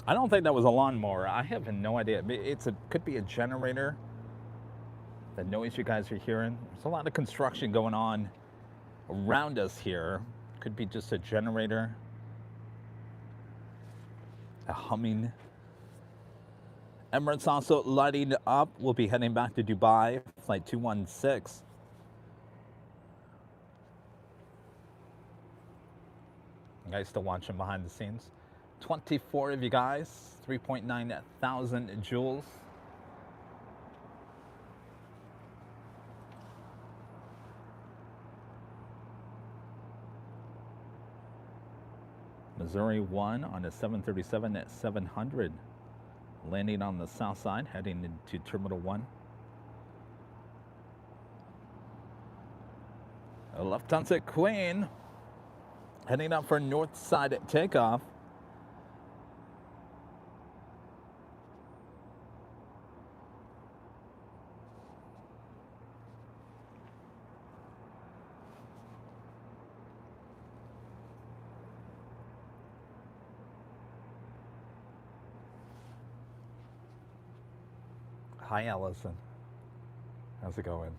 I don't think that was a lawnmower. I have no idea. Could be a generator. The noise you guys are hearing. There's a lot of construction going on around us here. Could be just a generator. A humming. Emirates also lighting up. We'll be heading back to Dubai, flight 216. You guys still watching behind the scenes? 24 of you guys, 3.9 thousand joules. Missouri 1 on a 737-700. Landing on the south side, heading into Terminal 1. A Lufthansa Queen heading up for north side takeoff. Hi, Allison. How's it going?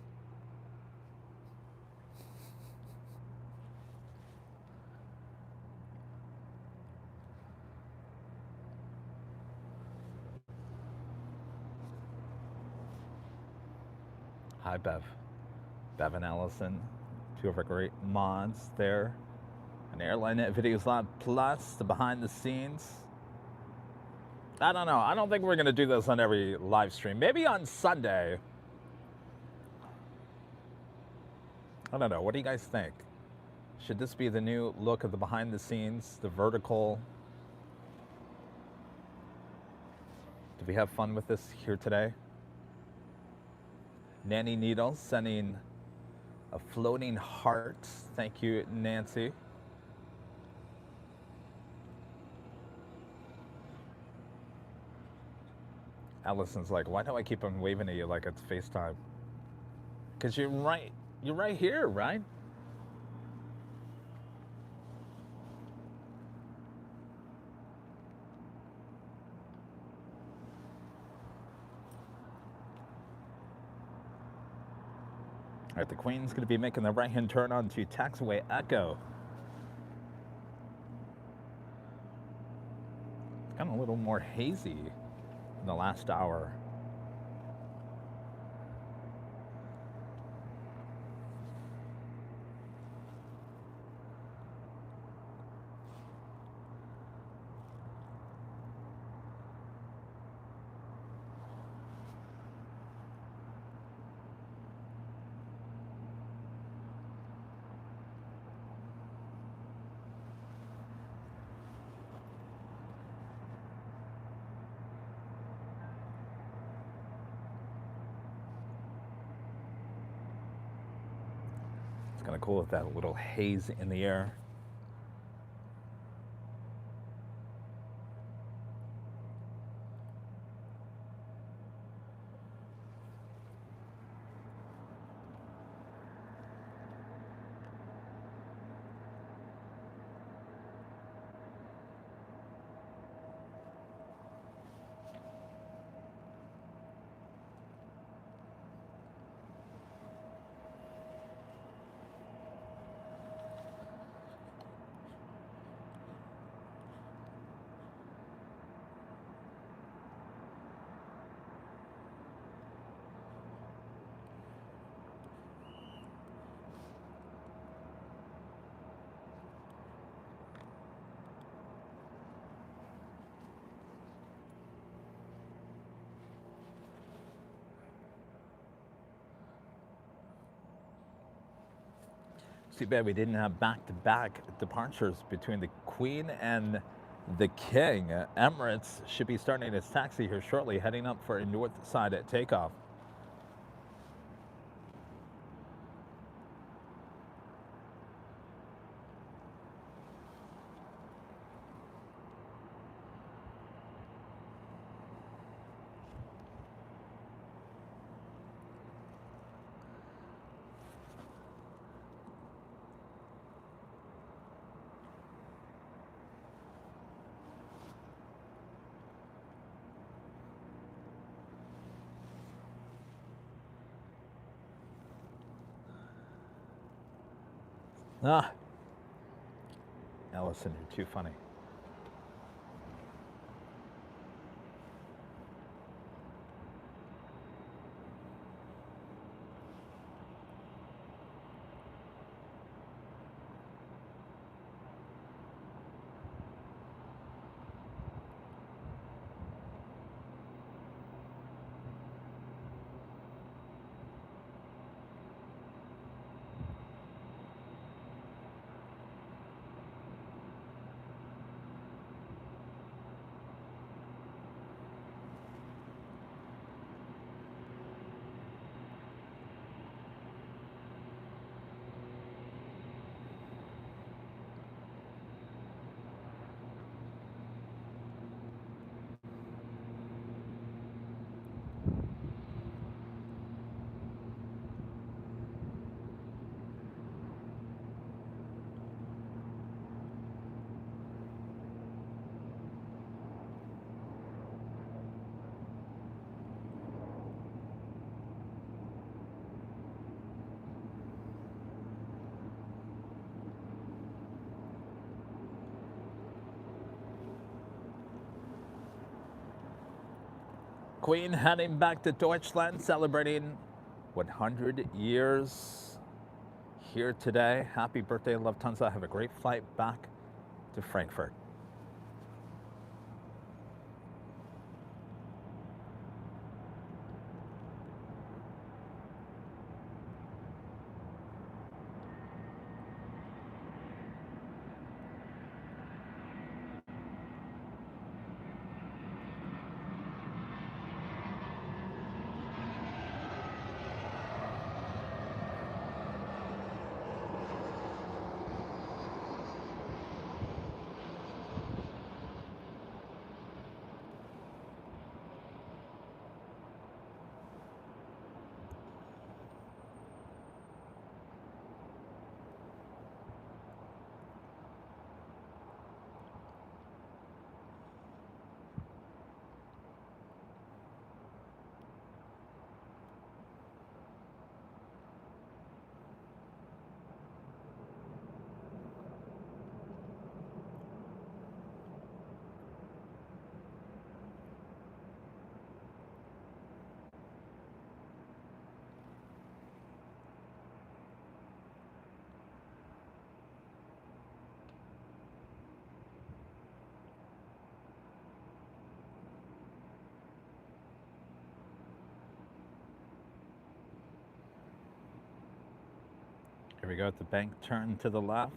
Hi, Bev. Bev and Allison, two of our great mods there. An Airline VideosLive Plus, the behind the scenes. I don't know. I don't think we're going to do this on every live stream. Maybe on Sunday. I don't know. What do you guys think? Should this be the new look of the behind the scenes, the vertical? Did we have fun with this here today? Nanny Needles sending a floating heart. Thank you, Nancy. Allison's like, why do I keep on waving at you like it's FaceTime? Because you're right here, right? All right, the Queen's going to be making the right-hand turn onto taxiway Echo. It's gotten a little more hazy in the last hour. Kind of cool with that little haze in the air. Too bad we didn't have back-to-back departures between the Queen and the King. Emirates should be starting its taxi here shortly, heading up for a north side at takeoff. Ah, Allison, you're too funny. Queen heading back to Deutschland, celebrating 100 years here today. Happy birthday, Lufthansa. Have a great flight back to Frankfurt. Here we go at the bank turn to the left.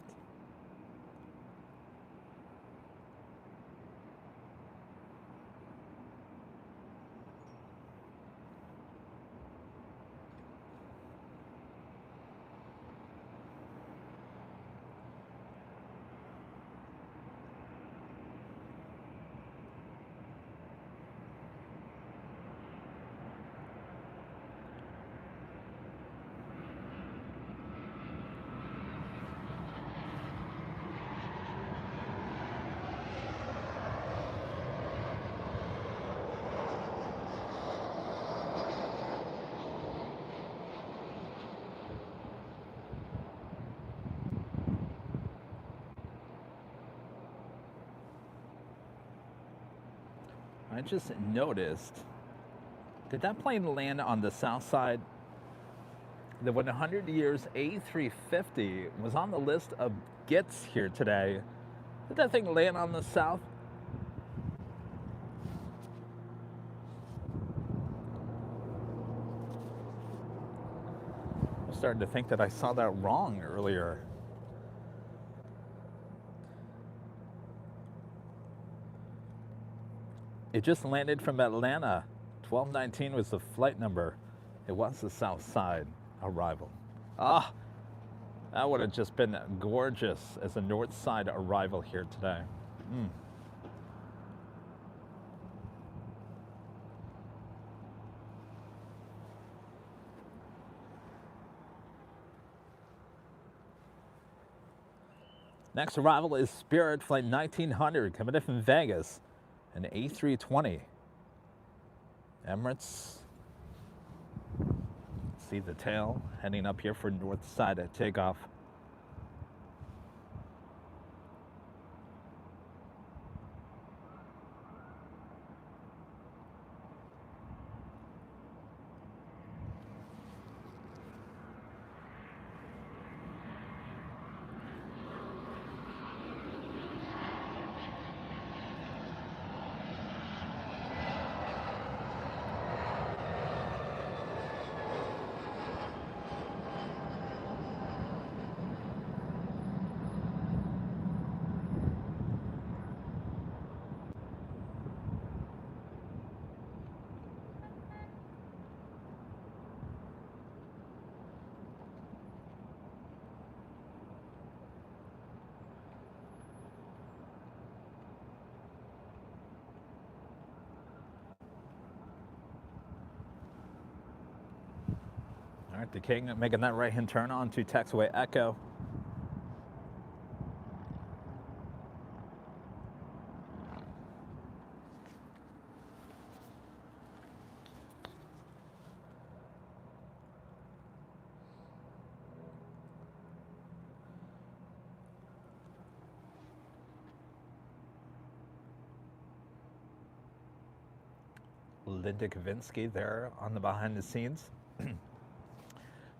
I just noticed, did that plane land on the south side? The 100 years A350 was on the list of gets here today. Did that thing land on the south? I'm starting to think that I saw that wrong earlier. It just landed from Atlanta. 1219 was the flight number. It was the south side arrival. Ah, that would have just been gorgeous as a north side arrival here today. Next arrival is Spirit Flight 1900 coming in from Vegas. An A320. Emirates. See the tail heading up here for north side at takeoff. All right, the King making that right-hand turn on to taxiway Echo. Linda Kavinsky there on the behind the scenes.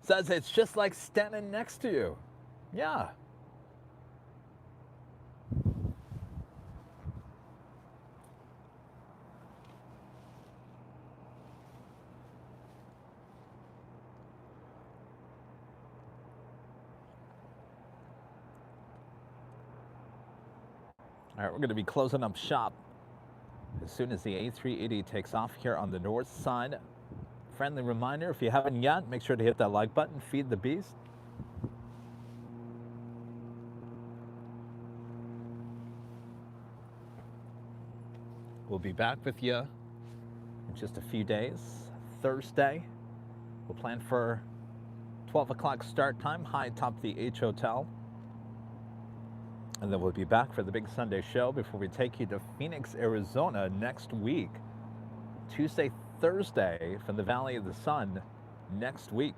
Says it's just like standing next to you. Yeah. All right, we're going to be closing up shop as soon as the A380 takes off here on the north side. Friendly reminder, if you haven't yet, make sure to hit that like button, feed the beast. We'll be back with you in just a few days. Thursday, we'll plan for 12 o'clock start time, high atop the H Hotel. And then we'll be back for the big Sunday show before we take you to Phoenix, Arizona next week. Tuesday, Thursday from the Valley of the Sun next week.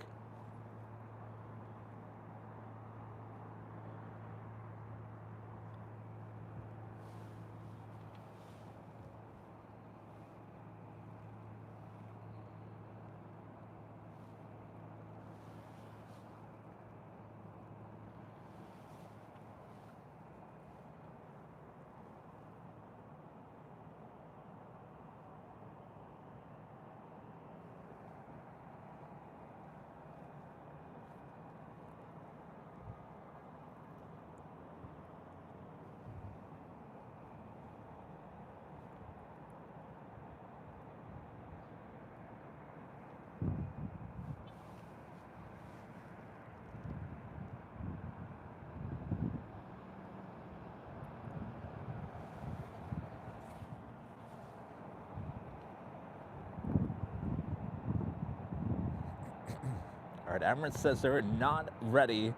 Emirates says they're not ready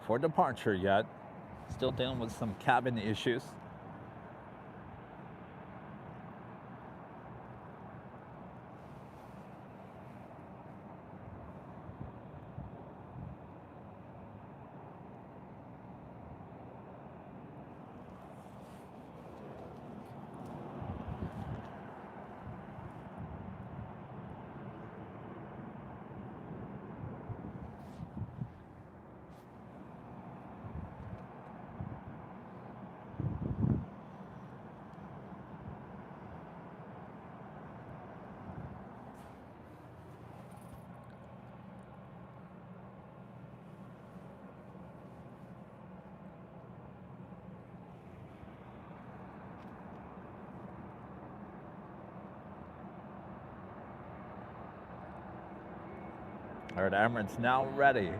for departure yet. Still dealing with some cabin issues. All right, Emirates now ready.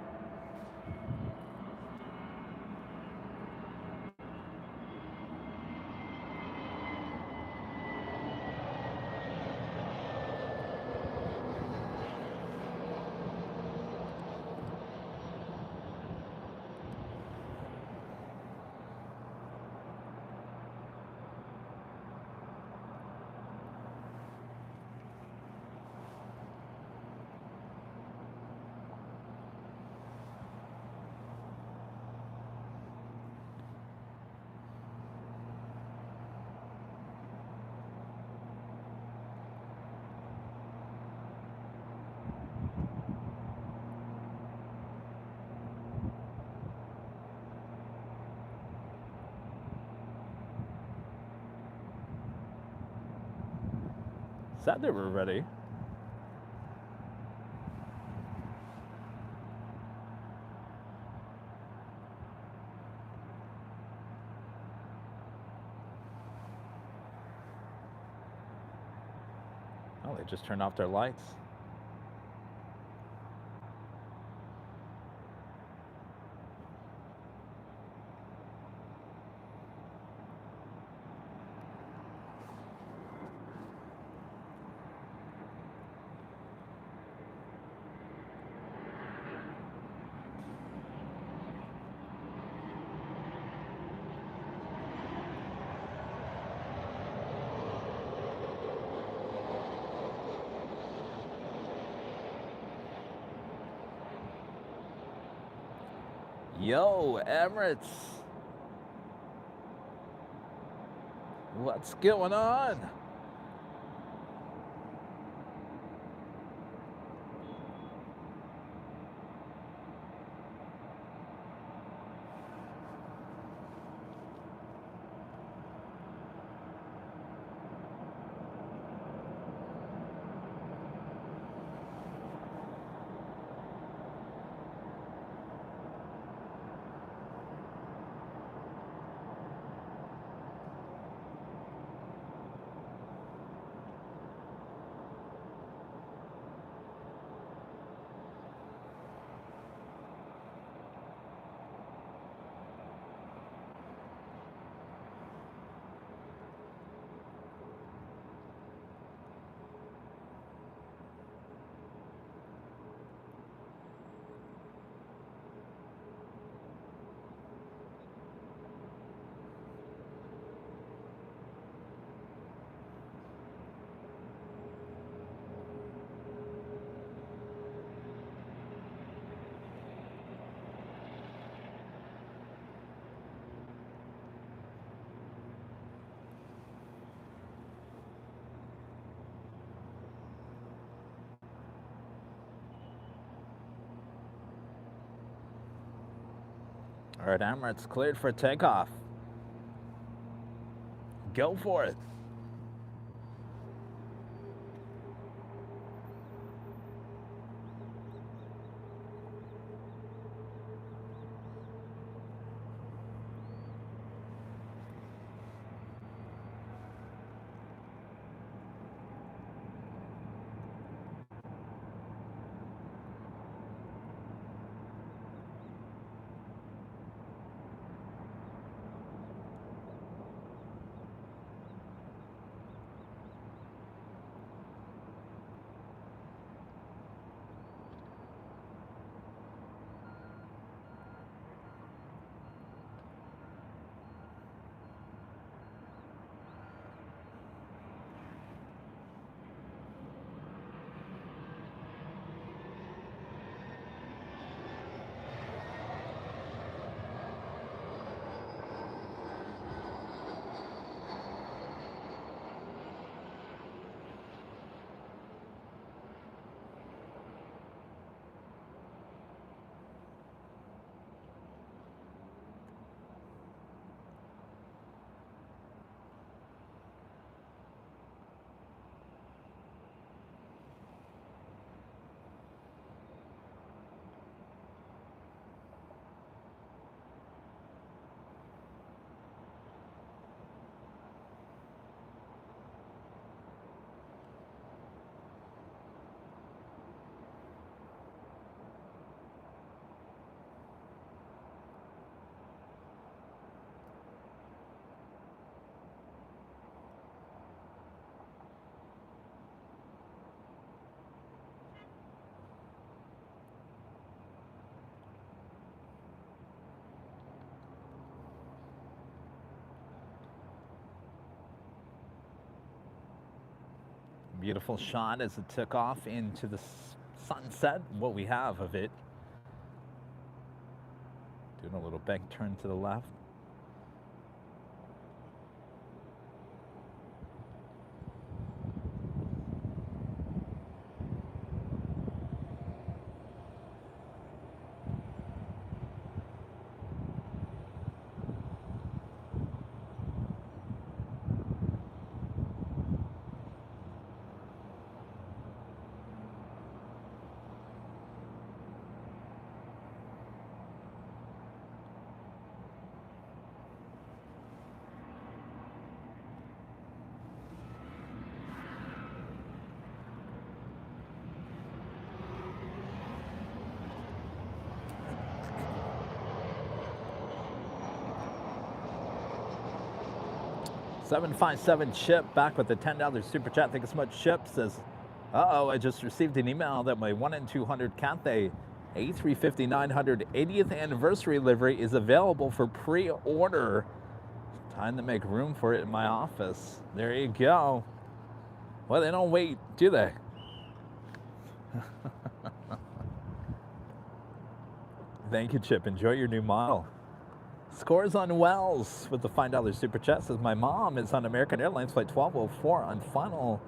Said they were ready. Oh, they just turned off their lights. Yo, Emirates. What's going on? All right, Emirates cleared for takeoff. Go for it. Beautiful shot as it took off into the sunset, what we have of it. Doing a little bank turn to the left. $757 Chip back with the $10 super chat. Thank you so much. Chip says, uh-oh, I just received an email that my 1 in 200 Cathay A350-900 80th anniversary livery is available for pre-order. Time to make room for it in my office. There you go. Well, they don't wait, do they? Thank you, Chip. Enjoy your new model. Scores on Wells with the $5 super chat says, my mom is on American Airlines flight 1204 on final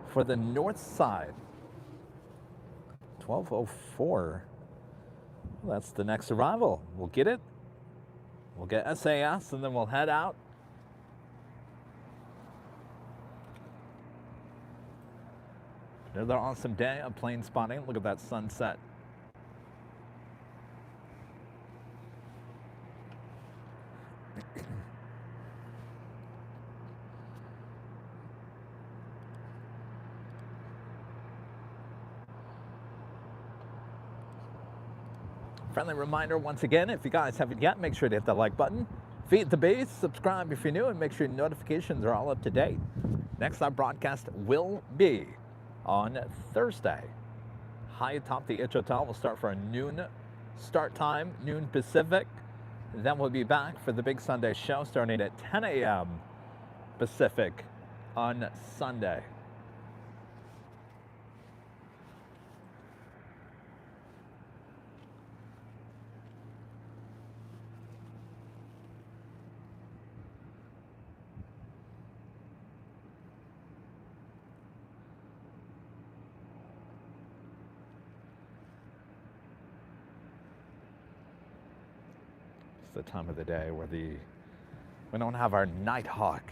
for the north side. 1204. Well, that's the next arrival. We'll get it. We'll get SAS and then we'll head out. Another awesome day of plane spotting. Look at that sunset. Friendly reminder once again, if you guys haven't yet, make sure to hit that like button. Feed the base, subscribe if you're new, and make sure your notifications are all up to date. Next live broadcast will be on Thursday. High atop the Itch Hotel. We'll start for a noon start time, noon Pacific. Then we'll be back for the big Sunday show starting at 10 a.m. Pacific on Sunday. The time of the day where we don't have our Nighthawk.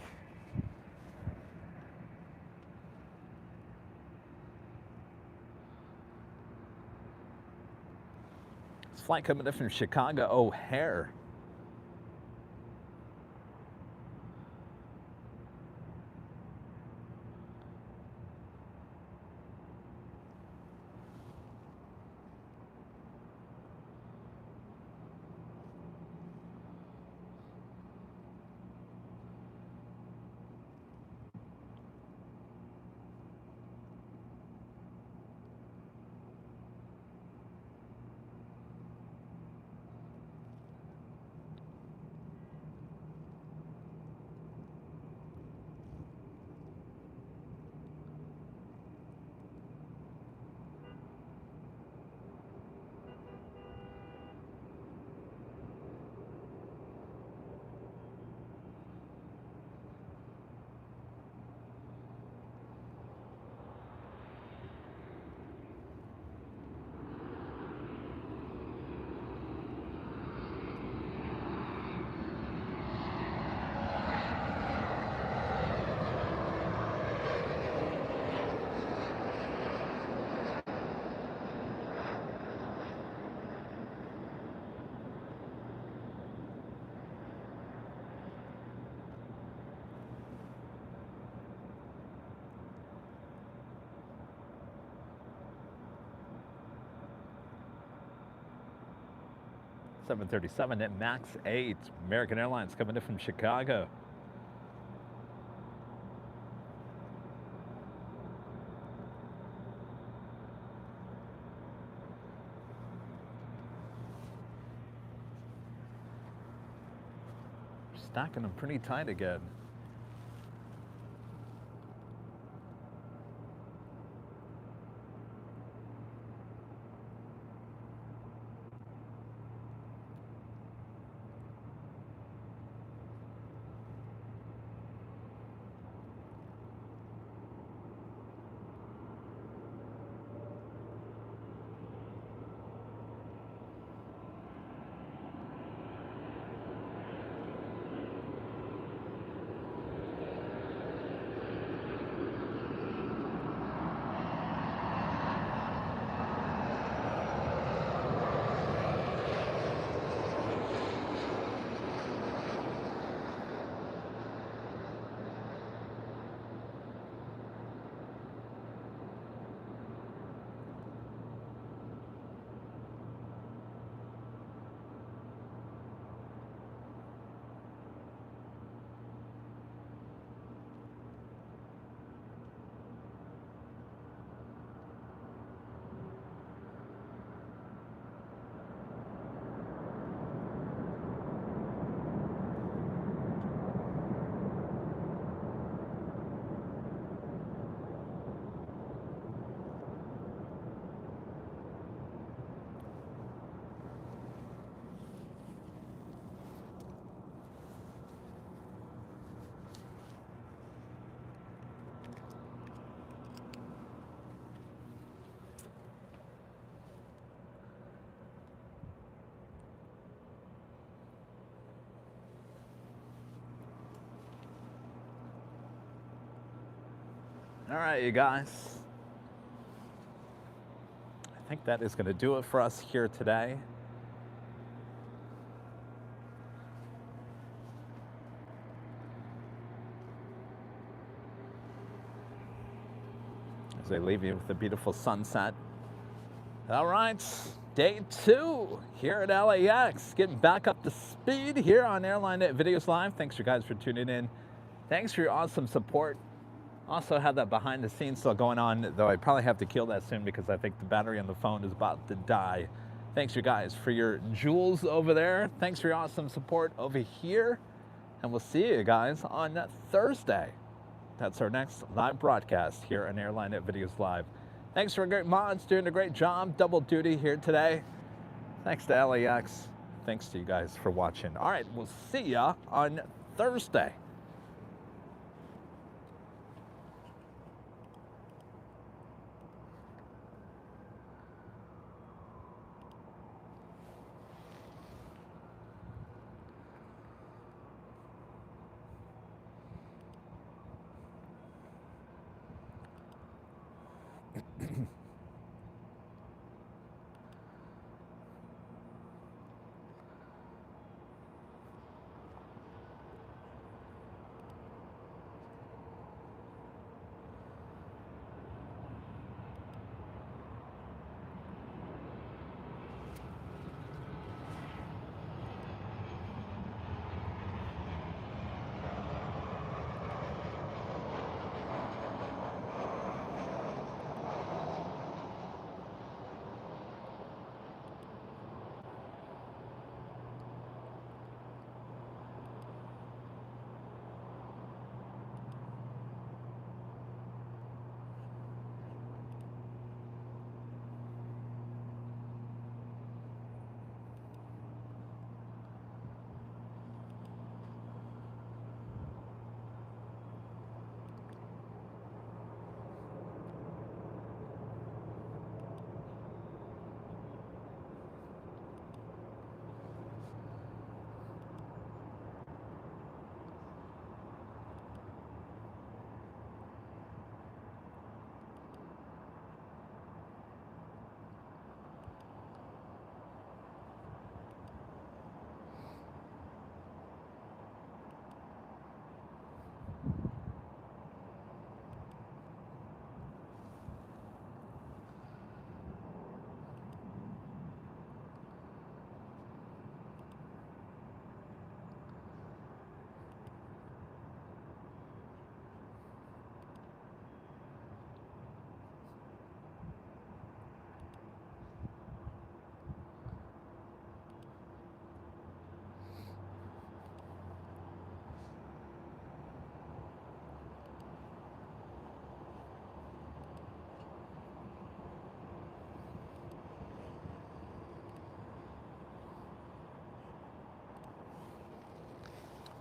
This flight coming in from Chicago O'Hare. $737 at MAX 8. American Airlines coming in from Chicago. Stacking them pretty tight again. All right, you guys. I think that is going to do it for us here today. As I leave you with a beautiful sunset. All right, day 2 here at LAX. Getting back up to speed here on Airline Videos Live. Thanks you guys for tuning in. Thanks for your awesome support. Also have that behind the scenes still going on, though I probably have to kill that soon because I think the battery on the phone is about to die. Thanks you guys for your jewels over there. Thanks for your awesome support over here. And we'll see you guys on Thursday. That's our next live broadcast here on Airline Videos Live. Thanks for a great mods, doing a great job, double duty here today. Thanks to LAX. Thanks to you guys for watching. All right, we'll see ya on Thursday.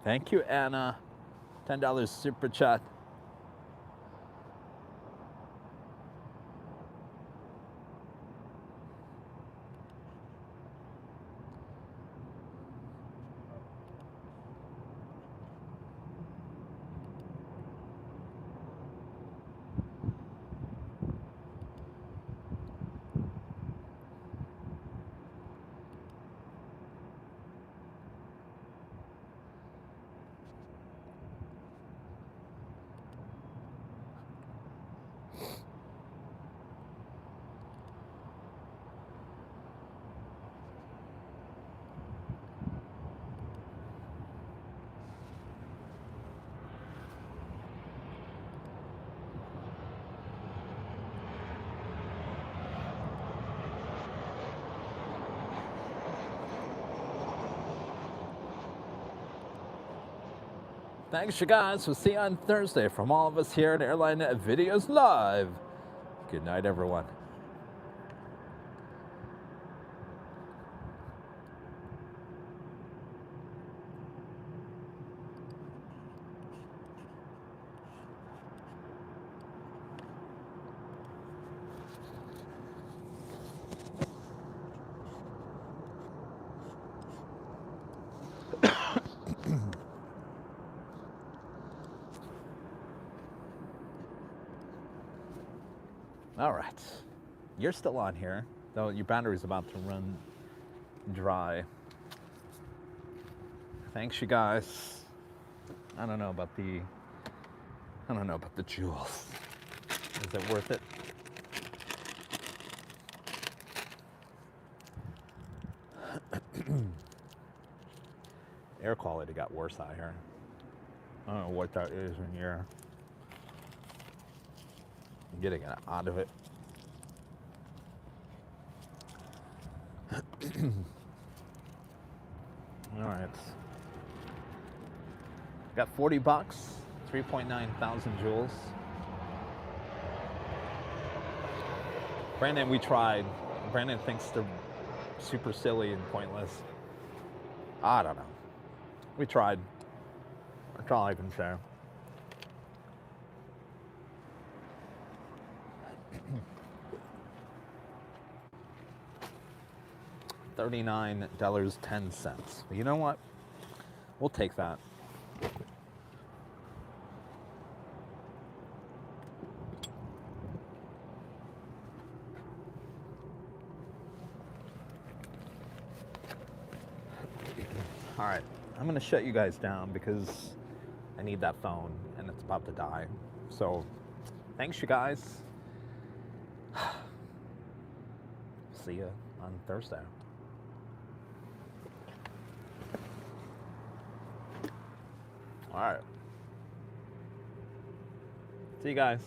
Thank you, Anna. $10 super chat. Thanks, you guys. We'll see you on Thursday from all of us here at Airline Videos Live. Good night, everyone. All right. You're still on here, though your battery's about to run dry. Thanks, you guys. I don't know about the jewels. Is it worth it? Air quality got worse out here. I don't know what that is in here. I'm getting it out of it. All right. Got 40 bucks, 3.9 thousand joules. Brandon, we tried. Brandon thinks they're super silly and pointless. I don't know. We tried. That's all I can say. $39.10. You know what? We'll take that. All right, I'm going to shut you guys down because I need that phone and it's about to die. So, thanks, you guys. See you on Thursday. All right. See you guys.